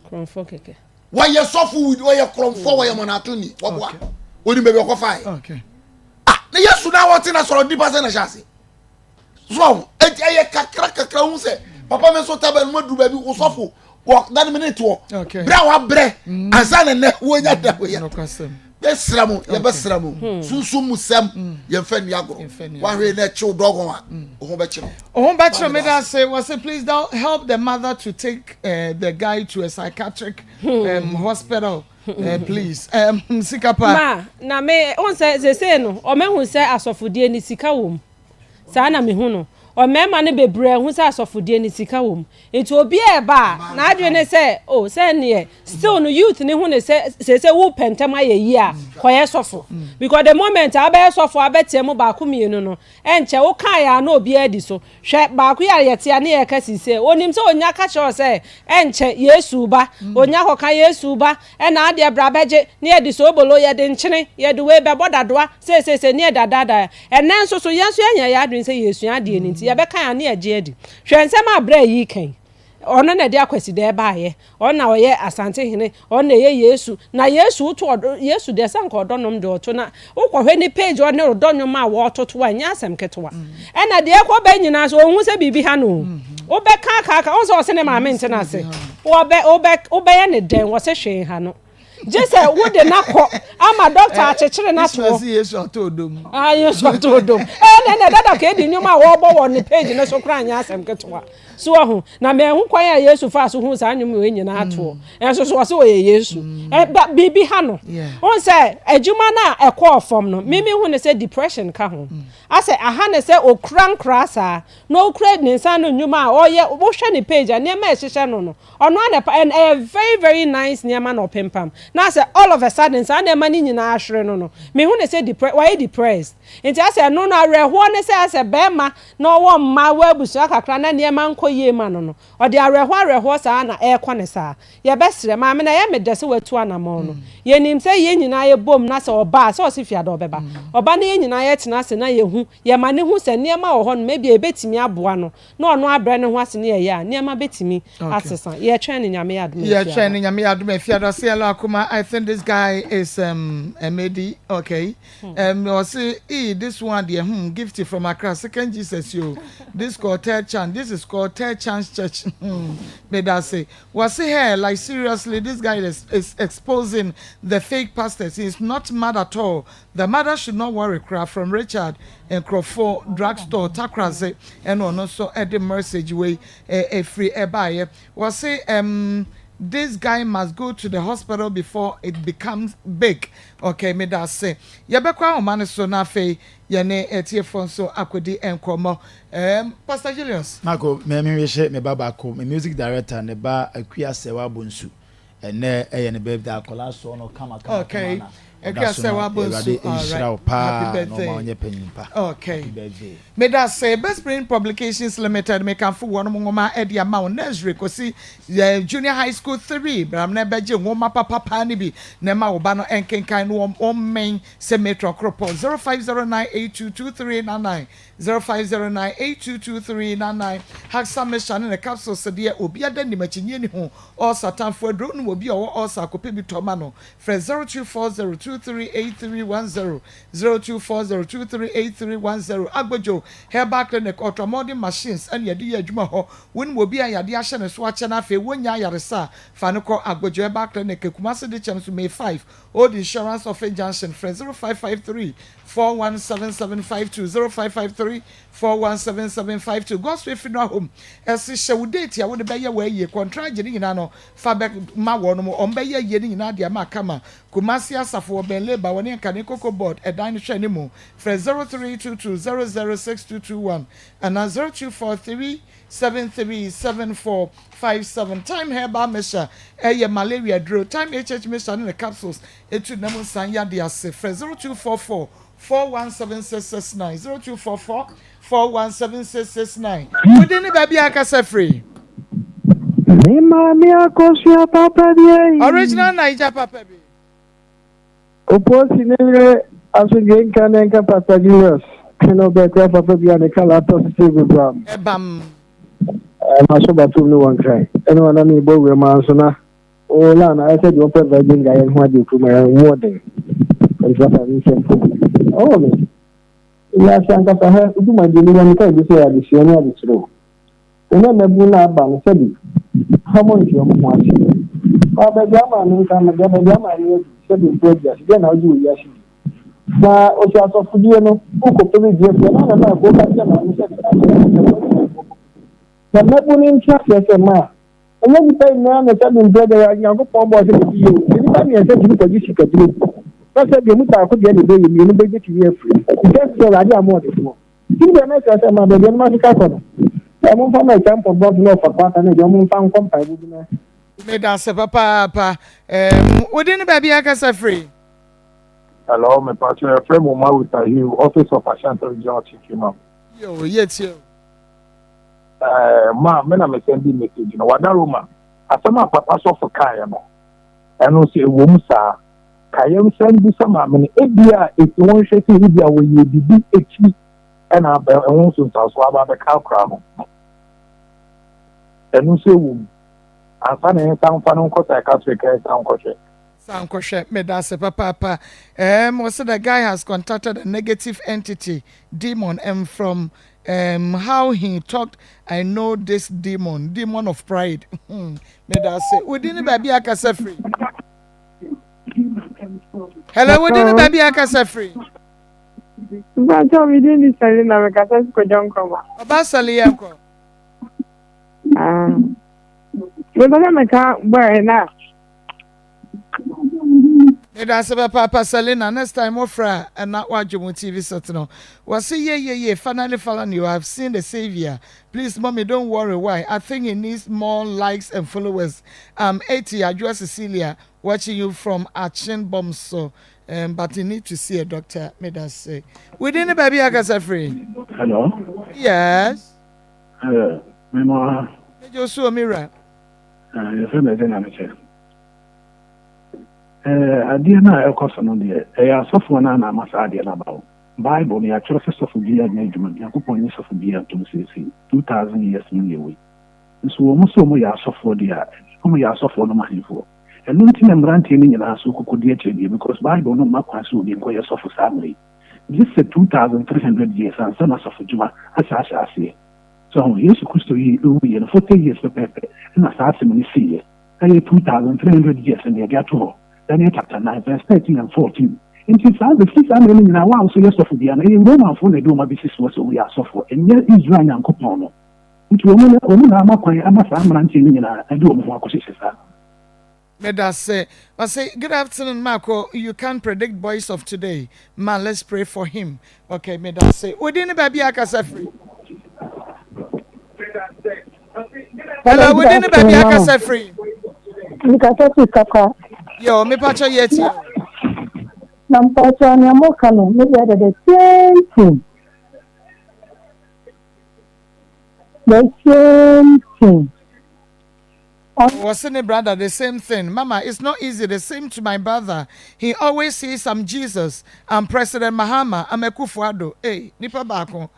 [SPEAKER 18] kromfo keke
[SPEAKER 20] wo ye sofu wo ye kromfo wo ye monatoni wo boa oni be ko fai na yesu na wo tina soro nipa se na chance so eye kakra hu se papa me so taba no du ba bi usofo wo that minute wo bra wa bre asa na ne wo nya da wo ya besramu ya besramu susum sem ye fa ni agoro wa hwe na chiw dogon a ho be chiro
[SPEAKER 3] me that say was please don't help the mother to take the guy to a psychiatric hospital please sikapa
[SPEAKER 18] ma na me on say no o me hu say asofodie ni sika wom saa na me hu no o mema ne bebre hu say asofodie ne sika wom enti obi e ba na adwene say oh say ne still no youth ne hu ne say wo pentem ayeyi a koye sofo because the moment abe sofo abetem ba ko mienu no enche wo kan ya na obi adi so hwe ba ko ya yete ya ne ye ka sise onim say onya ka che say enche Yesu ba onya hoka Yesu ba e na ade bra beje ne edi so obolo ye de nchene ye de we be bodadoa se ne dadada enen so yenso enya ya adwin say Yesu ade ni nti ye be kan ya ne eje adi hwe nsem abra yi kan ono na de akwasi de ba ye ona oye asante hene ona ye Yesu na Yesu to Yesu de sanka odonom de oto na ukwohwe ni page ona odonwom a wo toto anya asem ketwa e na de ekwo ba nyina so ohun se bibi ha no obe ka o se ne ma mente na se obe ye ne den wo se hwe ha no Jese wo de nakọ ama doctor achechire na to
[SPEAKER 3] Yesu atodom
[SPEAKER 18] Yesu atodom ne dada ka edi nyoma wo bo wo ne page ne so kra anya asem ketwa so ho na me hu kwan ya Yesu fa so hu sa anyum we nyina ato enso so so ye Yesu bibi ha no on say adwuma na ekọ ofom no mimi hu ne say depression ka ho ase aha ne say okran krasa no okra ne nsa no nyuma oye wo hwe ne page ne ma ehihye no ono and a very very nice nyama no pempam na say all of a sudden sa na ma ni nyina ahwere no me hu ne say depressed enti ase no na areho ne say ase bema na wo mma wa abusu akakra na ne ma nko ye ma no o de areho sa na e kwa ne sa ye besre ma me na ye medese watu anamo no ye nim say ye nyina ye bom na say oba say o se fiada obeba oba na ye nyina ye tena ase na ye hu ye ma ne hu se ne ma wo ho no maybe e betimi aboa no na ono abre ne ho ase ne ye ya ne ma betimi asesa ye twen ne nyame adom
[SPEAKER 3] ye twen ne nyame adom fiada se la Akoma. I think this guy is Emedi, okay. Or say this one dear gifted from Accra, second Jesus you. This called third chance. This is called third chance church. May that say was here like seriously this guy is exposing the fake pastors. He is not mad at all. The mother should not worry. Craft from Richard and Crawford drugstore Takraze and also at the message way a free buyer. Was say this guy must go to the hospital before it becomes big. Okay, me that say. Yebekwa omane so na fe yene etiefon so akodi enkomo. Pastor Julius.
[SPEAKER 17] Marco, me hwehye me baba ko, me music director ne ba akua sewa bonsu. Ene ne birthday akola so no kama.
[SPEAKER 3] Okay. Akua sewa bonsu. Happy birthday. Okay. Me that say Best Brain Publications Limited me kan fu wono ngoma e dia ma nursery kosi junior high school 3 bram na beje ngoma papa ni bi na ma wo ba no enkenkan no men se metro kropo 0509822399 0509822399 Haksa mission ne capsule se dia obi ada ni machinye ni ho all satan for dro no obi o all sakope bi to ma no fre 0240238310 0240238310 agbojo herbal clinic ultramodern machines and yadi adwuma ho won obi ayade ahye ne so ache na fe wonya yaresa fa ne ko agbojo herbal clinic Kumasi de chem so May 5 old insurance of junction fre 0553 417752 0553 417752 Gospel Funeral Home esi shewu date ya wo de beye we ye contract ni nyina no fa back ma wo no mo be ye ye ni nyina dia ma kama Kumasi asafo ben labor woni kan Coco board e dan hwe ni mo fre 0322006221 and 0243737457 time herba mesha eye malaria draw time HH mesha ne capsules etu na mo san ya dia se fre 0244 417669 0244 417669 within the baby akasa free
[SPEAKER 10] Maa Akos ya papa die
[SPEAKER 3] original Naija papa bi
[SPEAKER 10] oposi ne aso genka nenka Pastor Julius no be kwa papa bi an kala to se program
[SPEAKER 3] ebam
[SPEAKER 10] maso batum no one cry eno na me bo we ma so na o la na I said you pay virgin guy en ho ade kuma more than oh me ya shanga pa ha du ma de ni ka bi se ya de se ni ade tro ena me bu na ba no sabi how much you mo ashi ba ba jama ni ka ma jama ni se bi project de na oju ya shi na o se aso fudie no o ko to bi je na ko ka jama ni se na me bu ni ncha se ma enye ni pe na na se bi brother ya nyango po bo se bi yo ni ba ni se bi ko ji shi ka duro. That's why we must have to get the baby. You know, baby, to be free. Just so that you are more than more. Ti de na kasa ma de ma fika ko. E mo fa ma tempo bob no for kwata na de mo fa nkom pa bu na.
[SPEAKER 3] Me da se papa within the baby akasa free.
[SPEAKER 2] Hello, my partner, friend Mama with you, Office of Ashanti Regional Chief Imam.
[SPEAKER 3] Yo, yes, yo.
[SPEAKER 2] Ma, me na me send message. No, wada Roma. Asama papa so for kaya no. Eno se wom sa. Kaya m send bi sama me ebia eti won hwete ebia wo ye bibi echi. Ena ba won so so aba be ka kra no. Eno se wom. Asa na en san fa no nkota ka so ka san nkotwe.
[SPEAKER 3] Sankoshe medase papa. Also the guy has contacted a negative entity, demon, and from how he talked, I know this demon of pride. Medase. Within the baby akasa free. Hello, within the baby akasa free.
[SPEAKER 21] Bajo within the Selena Makasa ko jonkoma.
[SPEAKER 3] Obasali yanko.
[SPEAKER 21] We don't make a boy na.
[SPEAKER 3] That's about Papa Selena. Next time, offer and not watch your TV set. No, well, see, yeah. Finally, following you. I've seen the Savior. Please, mommy, don't worry. Why? I think he needs more likes and followers. 80. I just Cecilia watching you from Action Bomb. So, but you need to see a doctor. May that say. Within the baby, I got free.
[SPEAKER 10] Hello.
[SPEAKER 3] Yes.
[SPEAKER 10] Mama.
[SPEAKER 3] You saw me right.
[SPEAKER 10] Your friend is in a adeɛ na ɛkɔ so no deɛ ɛyɛ asɔfoɔ no ana ama saa adeɛ no aba wo bible no yɛatwerɛ sɛ sɔfo bia ne adwuma nyankopɔn nye sɔfo bia ntom seesei 2000 years no yɛ wei nso wɔ mu sɛ ɔmo yɛ asɔfoɔ deɛ a ɔmo yɛ asɔfoɔ no mahenfoɔ ɛno nti na mmeranteɛ no nyinaa so kokɔdi akyerɛ deɛ because bible no mma kwan sɛ obi nkɔyɛ sɔfo saa mmere gye sɛ 2300 years ansa na sɔfo dwuma ahyɛ aseɛ so yesu kristo yi ɛwuyɛ no 40 years pɛpɛɛpɛ ɛna saa asɛm no siiɛ ɛyɛ 2300 years ne yɛde ato hɔ Daniel chapter 9, verse 13 and 14. In this time, the first time in our house, yes, of the Roman for the Doma business was we are suffer, and yet Israel and Copono. Into a woman, I'm a ranching in a do more acquisitions.
[SPEAKER 3] Let us say, good afternoon, Marco. You can't predict boys of today. Man, let's pray for him. Okay, may I say, within the baby Akasafri. Hello, within the baby Akasafri. Yo, me pacha yet.
[SPEAKER 21] Nam pacha ni amokano. Maybe I did the same thing. The same thing.
[SPEAKER 3] Wasn't it, brother? The same thing. Mama, it's not easy. The same to my brother. He always sees I'm Jesus. I'm President Mahama. I'm a Kufuado. Hey, nipa bako.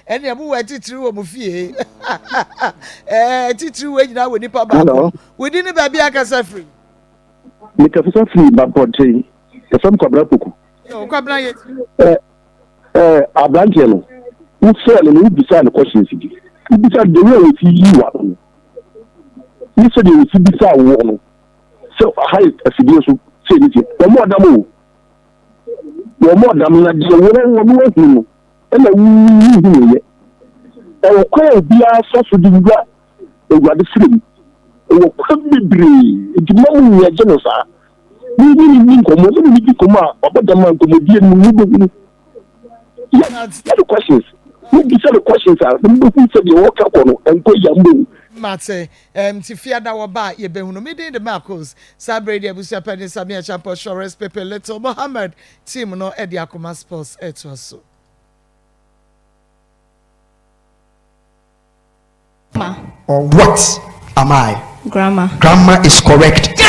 [SPEAKER 3] And you move titru o mufie. Titru we na we nipa bako. We didn't baby akasa free.
[SPEAKER 10] Nika fisa free ba portray. The some kwabra poku.
[SPEAKER 3] Yo, kwabra yet.
[SPEAKER 10] Abranche no. Who sell no bisa no questions idi. Bisa the way we see you are. You said you see bisa wo no. So high asidio so say this. No more damo. No more damo na je wo no. And the will quite be our soft dinga over the free. It will come be brave. It's more than genocide. We didn't come over the Koma about the man comedian. Yes, the questions. Who decide the questions are the who said you walk up on and go yambo.
[SPEAKER 3] Mate, Tifia Dawaba, ye Behunumidi, the Marcos, Sabre, the Abusia Penny, Samia Champo, Shores, Pepe, Little Mohammed, Tim, no Eddie Akoma Sports, Etwaso.
[SPEAKER 22] Or what am I?
[SPEAKER 23] Grammar.
[SPEAKER 22] Grammar is correct.